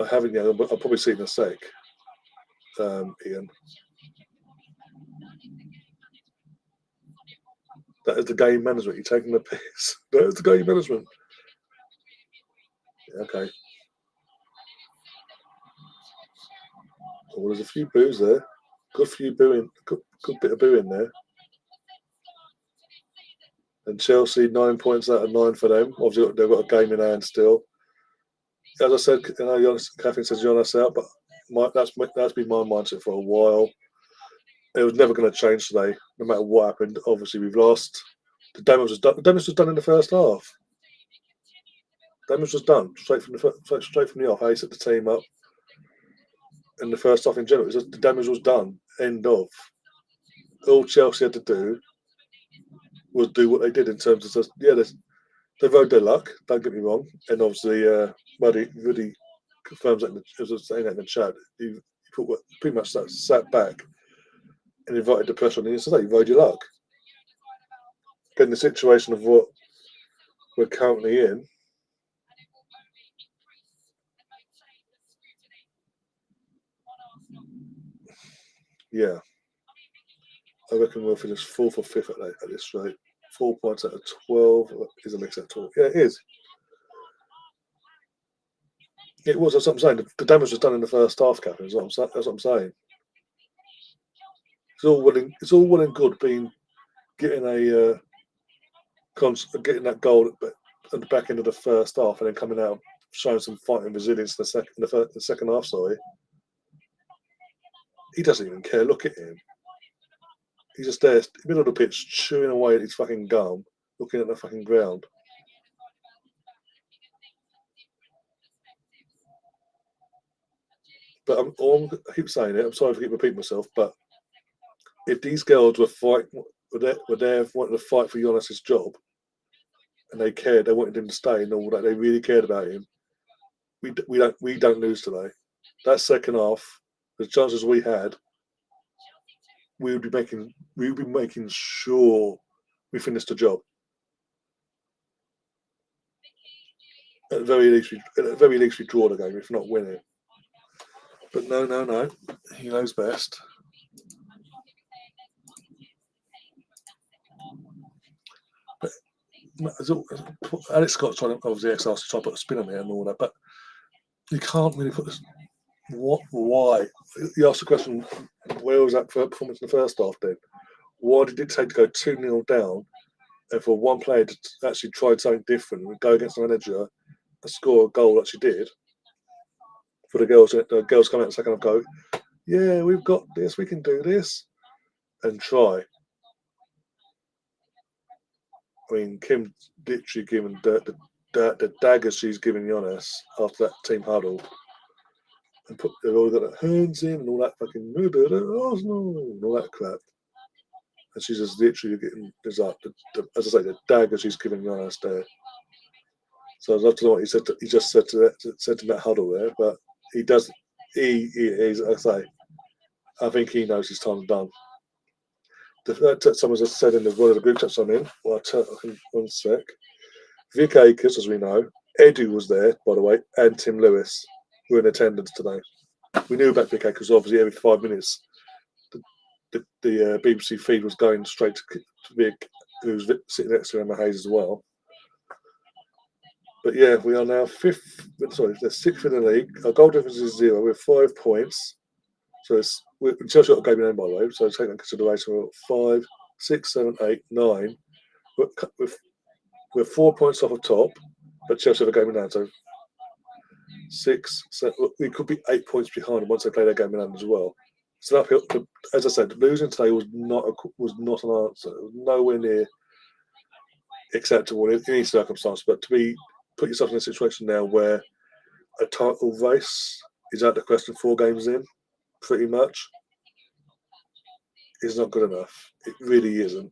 I haven't yet, but I'll probably see it in a sec. Ian. That is the game management. You're taking the piss. That is the game management. Yeah, okay. Oh, there's a few boos there. Good few booing. Good bit of booing there. And Chelsea 9 points out of 9 for them. Obviously, they've got a game in hand still. As I said, Catherine says Jonas out, but that's been my mindset for a while. It was never going to change today, no matter what happened. Obviously, we've lost. The damage was done. The damage was done in the first half. Damage was done straight from the off. I set the team up in the first half in general. The damage was done. End of. All Chelsea had to do was do what they did in terms of just they rode their luck. Don't get me wrong, and obviously, Rudy confirms that as I was saying that in the chat. He pretty much sat back and invited the pressure on the inside. You rode your luck. But in the situation of what we're currently in, yeah, I reckon we'll finish 4th or 5th at this rate. 4 points out of 12 is an acceptable. Yeah, it is. It was. That's what I'm saying. The damage was done in the first half, Captain. That's what I'm saying. It's all well and good getting getting that goal at the back end of the first half, and then coming out showing some fighting resilience in the second half. Sorry, he doesn't even care. Look at him. He's just there, middle of the pitch, chewing away at his fucking gum, looking at the fucking ground. But I keep saying it. I'm sorry if I keep repeating myself, but if these girls were there wanting to fight for Giannis's job, and they cared, they wanted him to stay, and all that, they really cared about him. We don't lose today. That second half, the chances we had, we would be making sure we finished the job. At the very least, we draw the game, if not win it. But no. He knows best. But Alex Scott's trying to obviously ex-arse to try to put a spin on it and all that, but you can't really put this. Why? You asked the question, where was that performance in the first half then? Why did it take to go 2-0 down and for one player to actually try something different and go against the manager and score a goal that she did? For the girls come out in the second half, go, yeah, we've got this, we can do this, and try. I mean, Kim literally given the daggers she's given Giannis after that team huddle, and they've all got their hands in and all that fucking Arsenal and all that crap, and she's just literally getting as I say, the dagger she's giving Giannis there. So I'd love to know what he just said to that huddle there, but he does. He's, I say, I think he knows his time's done. Someone just said in one of the group chats I'm in. Well, one sec. Vic Akers, as we know, Edu was there, by the way, and Tim Lewis were in attendance today. We knew about Vic Akers, obviously, every 5 minutes. The BBC feed was going straight to Vic, who's sitting next to Emma Hayes as well. But yeah, we are now fifth. Sorry, they're sixth in the league. Our goal difference is 0. We're 5 points. So Chelsea got a game in hand, by the way. So take that into consideration. We're 5, 6, 7, 8, 9. We're 4 points off the top, but Chelsea have a game in hand. So 6, 7, we could be 8 points behind once they play their game in hand as well. So uphill. As I said, losing today was not an answer. It was nowhere near acceptable in any circumstance. But to put yourself in a situation now where a title race is out the question 4 games in, pretty much, is not good enough. It really isn't.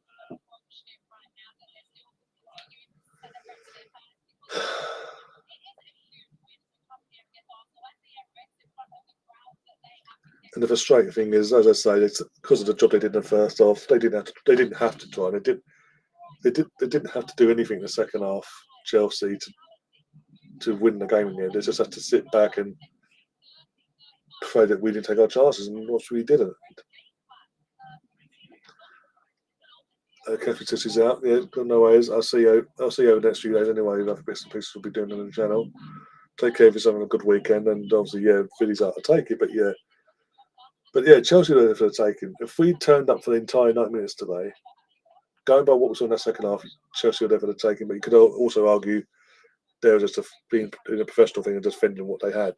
And the frustrating thing is, as I say, it's because of the job they did in the first half. They didn't have to try. They didn't have to do anything in the second half. Chelsea to win the game in the end. They just had to sit back and pray that we didn't take our chances, and we didn't. Kathy Tissie's out. Yeah, no worries. I'll see you over the next few days anyway. Other bits and pieces we'll be doing on the channel. Take care of yourself, having a good weekend, and obviously, yeah, Philly's out to take it, but yeah, Chelsea are there for the taking. If we turned up for the entire 90 minutes today, going by what was on that second half, Chelsea are there for the taking, but you could also argue they were just being a professional thing and just defending what they had.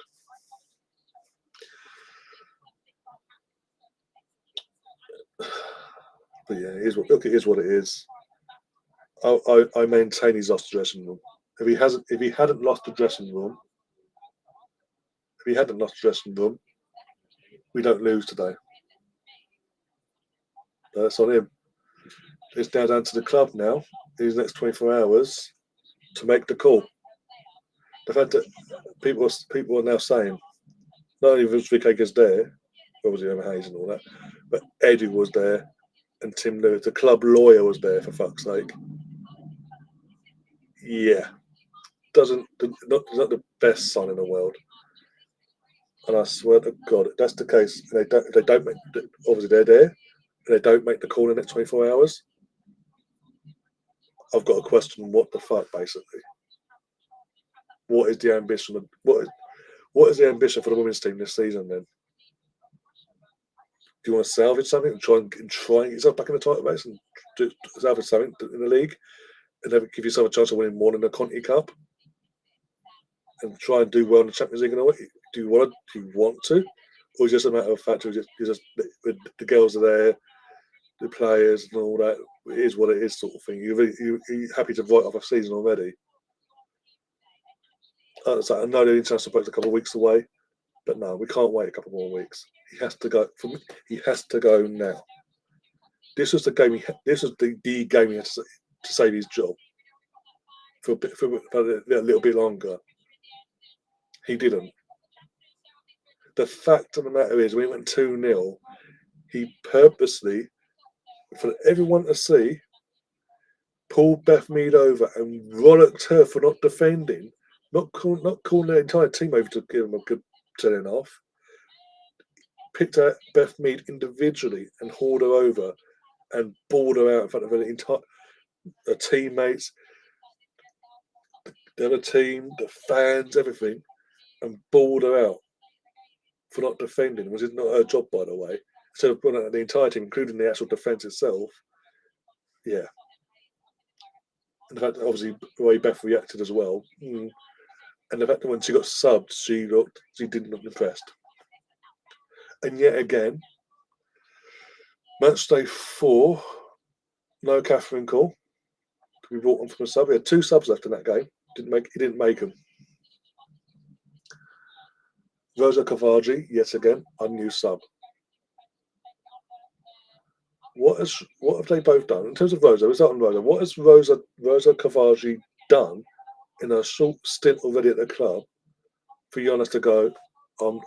But yeah, it is what it is. I maintain he's lost the dressing room. If he hadn't lost the dressing room, we don't lose today. That's on him. It's now down to the club now, these next 24 hours, to make the call. The fact that people are now saying, not only was Vic Akers there, obviously Emma Hayes and all that, but Eddie was there and Tim Lewis, the club lawyer, was there, for fuck's sake. Yeah. Not the best sign in the world. And I swear to God, if that's the case, they don't make, obviously they're there, and they don't make the call in the next 24 hours, I've got to question what the fuck, basically. What is the ambition? What is the ambition for the women's team this season then? Do you want to salvage something and try and get yourself back in the title race and salvage something in the league and then give yourself a chance of winning more than the Conti Cup and try and do well in the Champions League? Do you want to? Or is it just a matter of fact the girls are there, the players and all that? It is what it is, sort of thing. You're happy to write off a season already? I know the international break's a couple of weeks away, but no, we can't wait a couple more weeks. He has to go. For me, he has to go now. This was the game. This was the game he had to save his job for a little bit longer. He didn't. The fact of the matter is, when he went 2-0, he purposely, for everyone to see, pulled Beth Mead over and rollicked her for not defending, not calling the entire team over to give him a good telling off. Picked out Beth Mead individually and hauled her over and bawled her out in front of her teammates, the other team, the fans, everything, and bawled her out for not defending, which is not her job, by the way. So the entire team, including the actual defence itself, yeah. And the fact that obviously the way Beth reacted as well, and the fact that when she got subbed, she didn't look impressed. And yet again, match day 4, no Catherine Call to be brought on from a sub. He had 2 subs left in that game. He didn't make them. Rosa Cavaji, yet again, unused sub. What have they both done in terms of Rosa? Is that on Rosa? What has Rosa Cavaji done in a short stint already at the club for Giannis to go?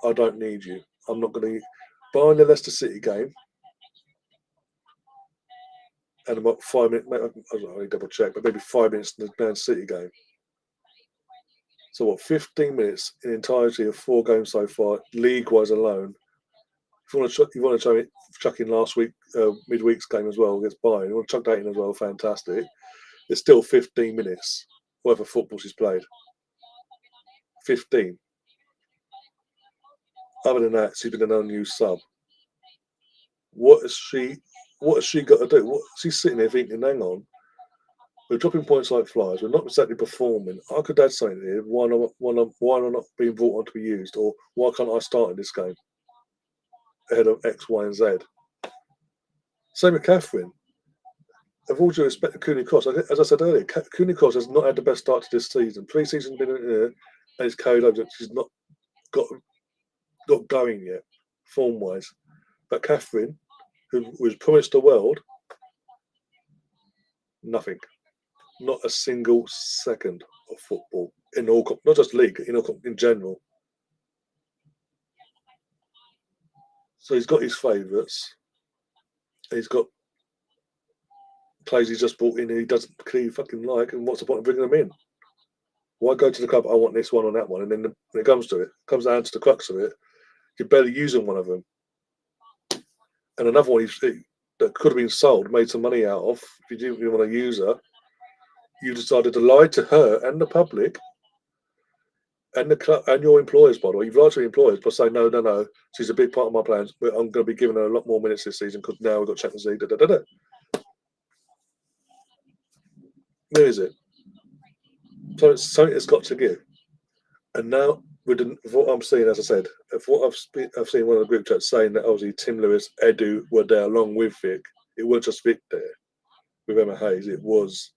I don't need you. I'm not going to. Barring the Leicester City game, and about 5 minutes. I don't know, double check, but maybe 5 minutes in the Man City game. So what? 15 minutes in entirety of 4 games so far, league-wise alone. If you want to chuck in last week, midweek's game as well against Bayern, you want to chuck that in as well, fantastic. It's still 15 minutes worth of football she's played. 15. Other than that, she's been an unused sub. What has she got to do? She's sitting there thinking, hang on, we're dropping points like flies. We're not exactly performing. I could add something here. Why am I not being brought on to be used? Or why can't I start in this game ahead of X, Y, and Z? Same with Catherine. Of all due respect to Cooney Cross, as I said earlier, Cooney Cross has not had the best start to this season. Pre-season's been in here, and it's carried over. She's not got going yet, form-wise. But Catherine, who was promised the world, nothing. Not a single second of football in all, not just league, in general. So he's got his favourites. He's got players he's just brought in and he doesn't clearly fucking like. And what's the point of bringing them in? Why go to the club? I want this one or that one, and then when it comes comes down to the crux of it, you're barely using one of them. And another one that could have been sold, made some money out of. If you didn't really want to use her, you decided to lie to her and the public and the club and your employers, by the way. You've lied to the employers by saying, no, she's a big part of my plans, but I'm going to be giving her a lot more minutes this season because now we've got Champions League. Where is it? So it's something it's got to give. And now, with what I'm seeing, as I said, if what I've seen one of the group chats saying that obviously Tim Lewis, Edu were there along with Vic. It wasn't just Vic there with Emma Hayes. It was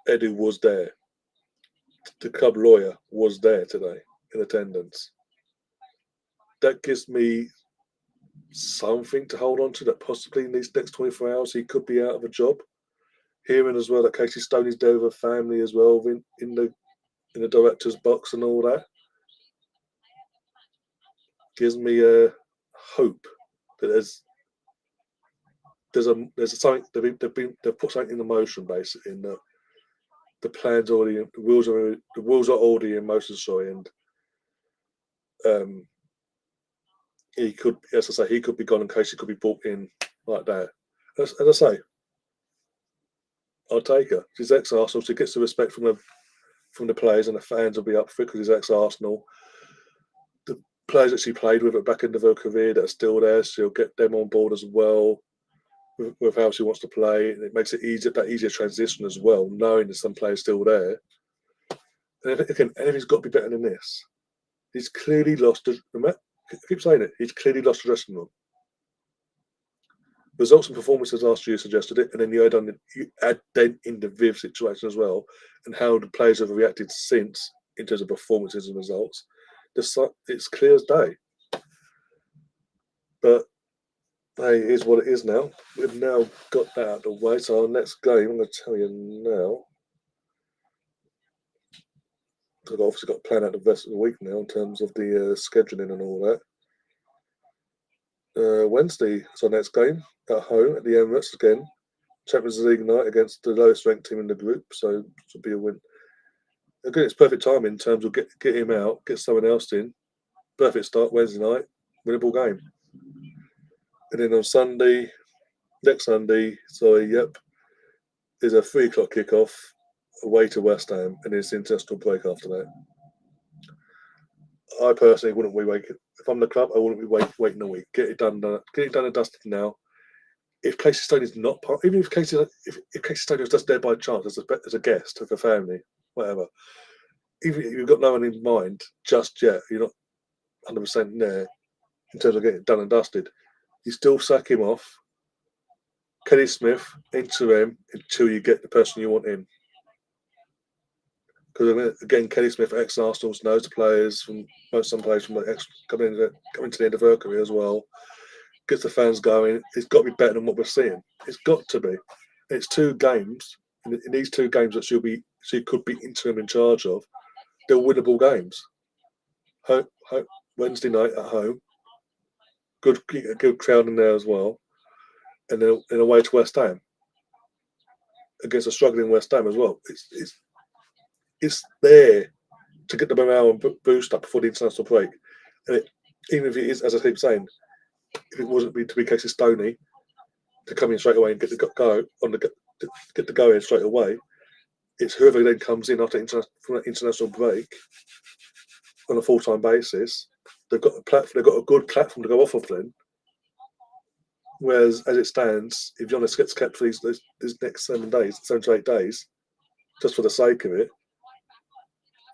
Edu was there. The club lawyer was there today in attendance. That gives me something to hold on to, that possibly in these next 24 hours he could be out of a job. Hearing as well that Casey Stoney's there with a family as well in the director's box and all that. Gives me a hope that there's something they've put something in motion, basically. In the plans already, the wheels are already in motion. Sorry, and he could, as I say, he could be gone in case he could be brought in like that. As I say, I'll take her. She's ex-Arsenal. She gets the respect from the players, and the fans will be up for it because he's ex-Arsenal. The players that she played with at back end of her career that are still there, she'll get them on board as well with how she wants to play, and it makes it easier transition as well, knowing there's some players still there. And if he's got to be better than this, he's clearly lost. I keep saying it. He's clearly lost the dressing room. Results and performances last year suggested it, and then you add then in the Viv situation as well, and how the players have reacted since in terms of performances and results. It's clear as day. But hey, it is what it is now. We've now got that out of the way. So our next game, I'm going to tell you now. I've obviously got to plan out the rest of the week now in terms of the scheduling and all that. Wednesday is our next game at home at the Emirates again. Champions League night against the lowest ranked team in the group, so it should be a win. Again, it's perfect timing in terms of get him out, get someone else in. Perfect start Wednesday night, winnable game. And then on Sunday, next Sunday, is a 3 o'clock kickoff away to West Ham, and it's international break after that. I personally wouldn't be waiting. If I'm the club, I wouldn't be waiting a week. Get it done and dusted now. If Casey Stone is not part, even if Casey Stone is just there by chance as a guest of a family, whatever. Even if you've got no one in mind just yet, you're not 100% there in terms of getting it done and dusted. You still sack him off. Kenny Smith into him until you get the person you want in. Because again, Kenny Smith, ex-Arsenal, knows the players from some players from coming to the end of her career as well. Gets the fans going. It's got to be better than what we're seeing. It's got to be. It's 2 games. In these 2 games that she could be interim in charge of, they're winnable games. Wednesday night at home, good crowd in there as well, and then away to West Ham against a struggling West Ham as well. It's there to get the morale and boost up before the international break. And even if it is, as I keep saying, if it wasn't to be Casey Stoney to come in straight away and get the go in straight away, it's whoever then comes in after from that international break on a full-time basis. They've got a good platform to go off of then. Whereas as it stands, if Giannis gets kept for these next 7 to 8 days, just for the sake of it,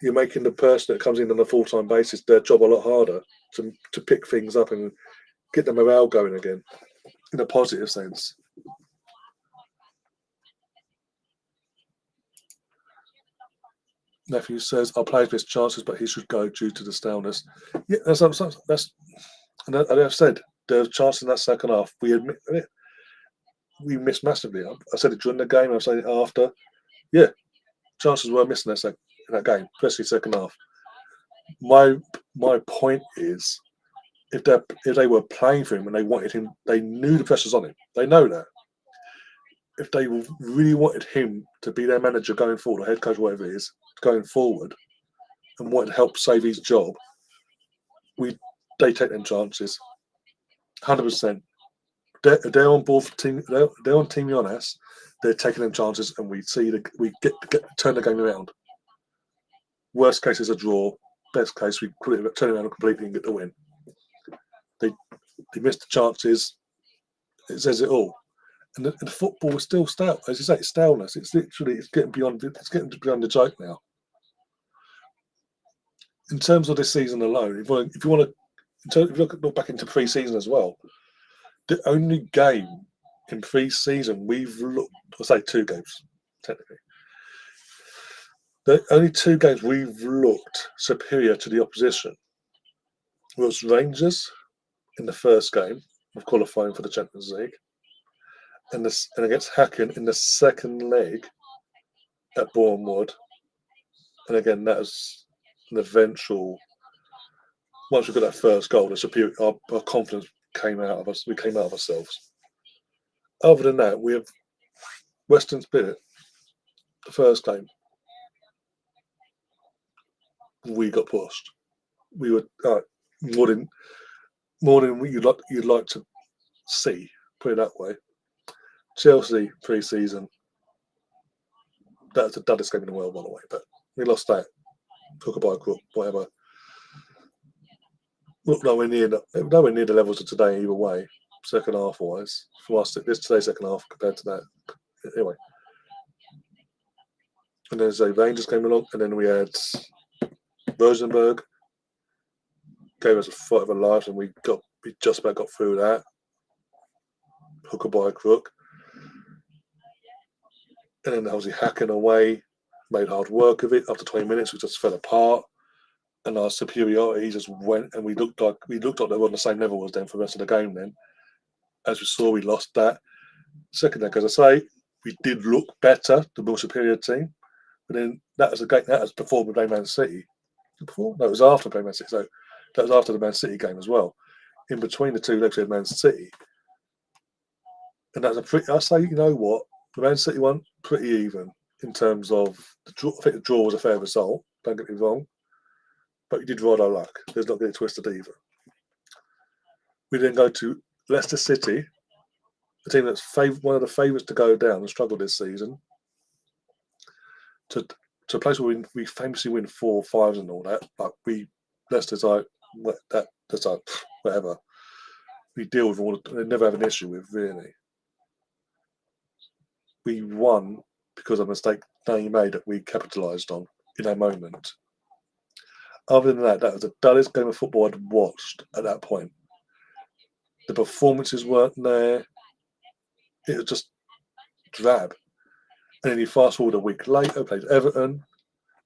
you're making the person that comes in on a full-time basis their job a lot harder to pick things up and get the morale going again in a positive sense. Nephew says, "Our players missed chances, but he should go due to the staleness." Yeah, that's and I've said there was chances in that second half. We admit it. We missed massively. I said it during the game. I've said it after. Yeah, chances were missing in that game, especially second half. My point is, if they were playing for him and they wanted him, they knew the pressure's on him. They know that. If they really wanted him to be their manager going forward, or head coach, whatever it is, going forward, and wanted to help save his job, they take them chances. 100%. They're on board for team. They're on Team Giannis. They're taking them chances, and we turn the game around. Worst case is a draw. Best case, we turn it around completely and get the win. They missed the chances. It says it all. And the football is still stale. As you say, it's staleness. It's getting beyond the joke now. In terms of this season alone, if you want to look back into pre-season as well, the only game in pre-season we've looked, I'll say 2 games, technically. The only 2 games we've looked superior to the opposition was Rangers in the first game of qualifying for the Champions League, and against Hacken in the second leg at Bournemouth. And again, that was an eventual. Once we got that first goal, our confidence came out of us. We came out of ourselves. Other than that, we have Western Spirit. The first game, we got pushed. We were more than more than you'd like to see. Put it that way. Chelsea pre-season. That's the duddest game in the world, by the way. But we lost that. Took a by crook, whatever. Look nowhere near the levels of today either way. Second half wise, for us, this today's second half compared to that. Anyway, and then so Rangers came along, and then we had Rosenberg gave us a fight of our lives, and we just about got through that. Hooker by crook, and then obviously hacking away, made hard work of it. After 20 minutes, we just fell apart, and our superiority just went, and we looked like they were on the same level as them for the rest of the game. Then, as we saw, we lost that. Second leg, as I say, we did look better, the more superior team. But then that was a game that was before we played Man City. Before? No, it was after playing Man City. So that was after the Man City game as well. In between the two legs, we had Man City. And that's I say, you know what? The Man City one, pretty even in terms of the draw. I think the draw was a fair result, don't get me wrong. But you did ride our luck. Let's not get it twisted either. We then go to Leicester City, a team that's one of the favourites to go down and struggle this season, to a place where we famously win 4-5s and all that. Like Leicester's like that's like whatever. We deal with all. They never have an issue with really. We won because of a mistake they made that we capitalised on in that moment. Other than that was the dullest game of football I'd watched at that point. The performances weren't there. It was just drab. And then you fast forward a week later, played Everton,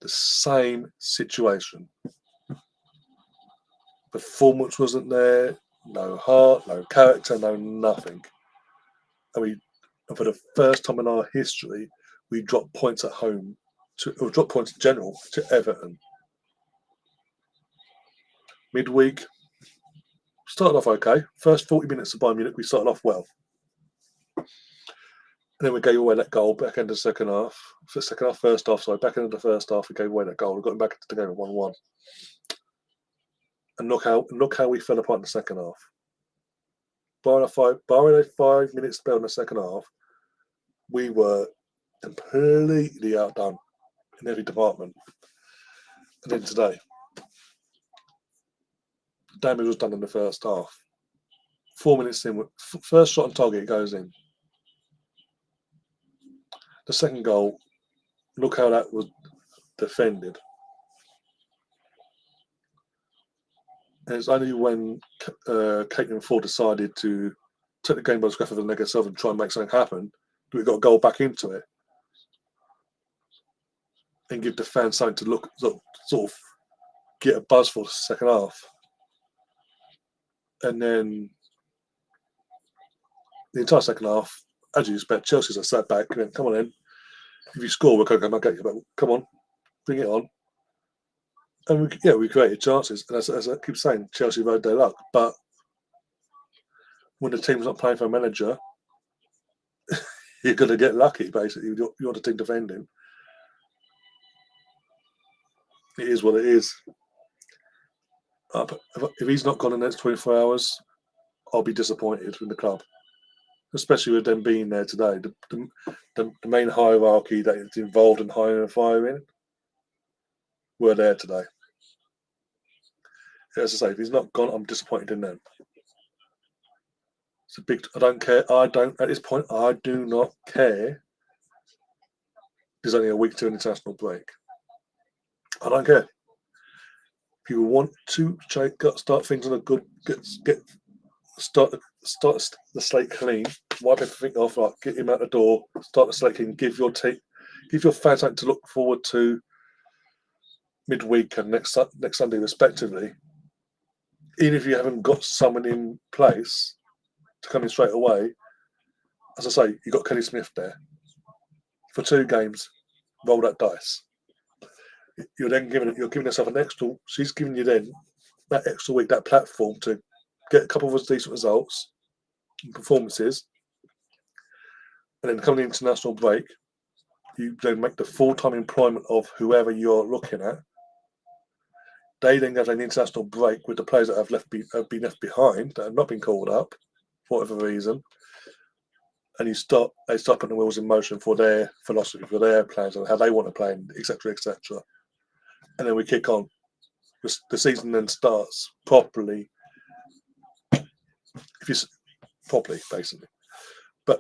the same situation. Performance wasn't there, no heart, no character, no nothing. And for the first time in our history, we dropped points at home, or dropped points in general to Everton. Midweek, started off okay. First 40 minutes of Bayern Munich, we started off well. And then we gave away that goal back into the second half. First half, sorry, back into the first half, we gave away that goal. We got him back into the game at 1-1. And look how we fell apart in the second half. Barring a 5 minute spell in the second half, we were completely outdone in every department. And then today, the damage was done in the first half. 4 minutes in, first shot on target, it goes in. The second goal, look how that was defended. And it's only when Caitlin Ford decided to take the game by the scruff of the neck herself and try and make something happen that we got a goal back into it and give the fans something to look, sort of get a buzz for the second half. And then the entire second half, as you expect, Chelsea's sat back and then, come on in. If you score, we're going to come back at you, but come on, bring it on. And we created chances. And as I keep saying, Chelsea rode their luck. But when the team's not playing for a manager, you're going to get lucky, basically. You want the team defending. It is what it is. If he's not gone in the next 24 hours, I'll be disappointed in the club. Especially with them being there today. The main hierarchy that is involved in hiring and firing were there today. As I say, if he's not gone, I'm disappointed in them. It's a big. I don't care. At this point, I do not care. There's only a week to an international break. I don't care. People want to start things on a good start the slate clean, wipe everything off, like get him out the door, start the slate clean, give your fans something to look forward to midweek and next Sunday respectively. Even if you haven't got someone in place to come in straight away, as I say, you've got Kelly Smith there for 2 games. Roll that dice. You're giving yourself an extra. She's giving you then that extra week, that platform to get a couple of decent results and performances, and then coming into international break, you then make the full-time employment of whoever you're looking at. They then have an international break with the players that have been left behind, that have not been called up for whatever reason, and they start putting the wheels in motion for their philosophy, for their plans, and how they want to play, etc., etc. And then we kick on. The season then starts properly, properly, basically. But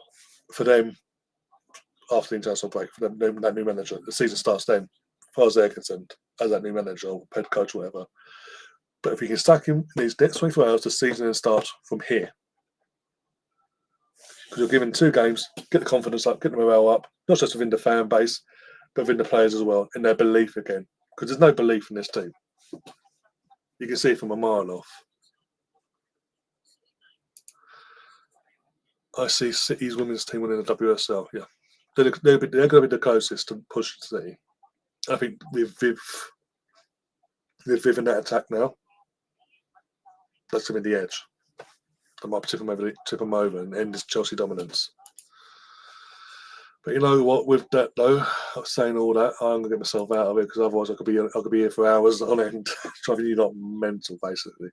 for them, after the international break, for them, that new manager, the season starts then, as far as they're concerned, as that new manager or head coach or whatever. But if we can stack him in these next 24 hours, the season then starts from here. Because you're given 2 games, get the confidence up, get the morale up, not just within the fan base, but within the players as well, in their belief again. Because there's no belief in this team. You can see it from a mile off. I see City's women's team winning the WSL. Yeah, they're going to be the closest to push City. I think with Viv in that attack now, that's going to be the edge. That might tip them over and end this Chelsea dominance. But you know what? With that though, saying all that, I'm gonna get myself out of it because otherwise I could be here for hours on end, driving you not mental, basically,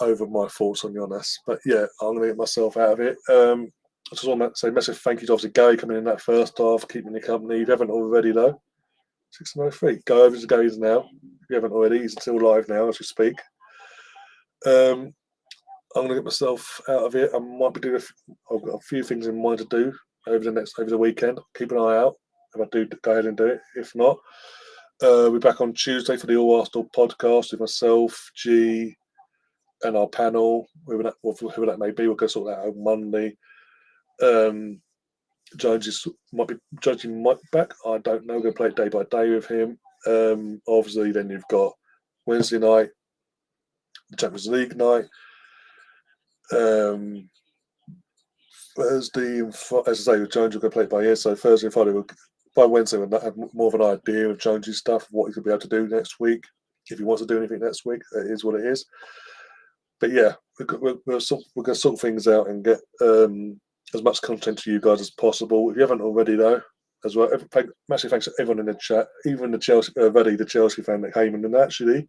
over my thoughts on Jonas. But yeah, I'm gonna get myself out of it. I just want to say massive thank you to obviously Gary coming in that first half, keeping me company. If you haven't already though, 16:03. Go over to Gary's now. If you haven't already, he's still live now as we speak. I'm gonna get myself out of it. I might be doing. I've got a few things in mind to do over the weekend. Keep an eye out. If I do, go ahead and do it. If not, we're back on Tuesday for the All Arsenal podcast with myself, G, and our panel, whoever that may be. We'll go sort that out on Monday. Jonesy might be back. I don't know. We're going to play it day by day with him. Obviously, then you've got Wednesday night, the Champions League night. Thursday and Friday, as I say, with Jones, we're going to play it by ear. So Thursday and Friday, by Wednesday, we'll have more of an idea of Jones's stuff, what he could be able to do next week. If he wants to do anything next week, it is what it is. But yeah, we're going to sort things out and get as much content to you guys as possible. If you haven't already, though, as well, massive thanks to everyone in the chat, even the Chelsea, the Chelsea fan that came in. And actually,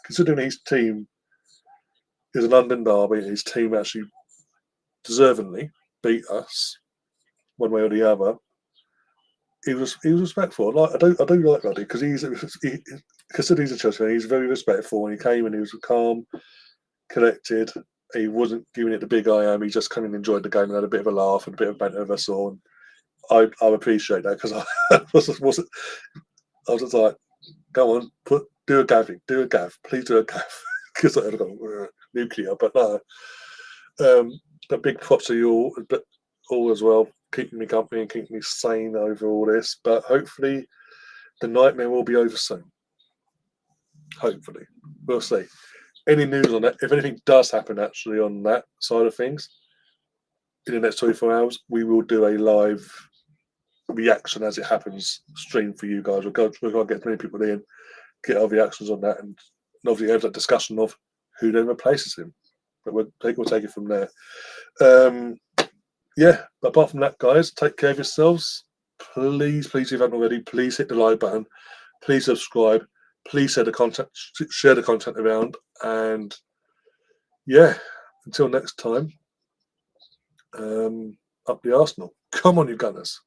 considering his team is a London derby, his team actually deservingly beat us one way or the other. He was respectful. I do like Roddy because considering he's a Chelsea fan, he's very respectful. When he came and he was calm, collected. He wasn't giving it the big I am. He just kind of enjoyed the game and had a bit of a laugh and a bit of banter with us all. And I appreciate that because I was just like, go on, do a gav, please do a gav because I had gone nuclear, but no. But big props to you all as well, keeping me company and keeping me sane over all this. But hopefully, the nightmare will be over soon. Hopefully, we'll see. Any news on that? If anything does happen actually on that side of things in the next 24 hours, we will do a live reaction as it happens stream for you guys. We're going to get as many people in, get our reactions on that, and obviously have that discussion of who then replaces him. But we'll take it from there. Yeah, but apart from that, guys, take care of yourselves. Please, if you haven't already, please hit the like button. Please subscribe. Please share the content around. And yeah, until next time, up the Arsenal. Come on, you Gunners.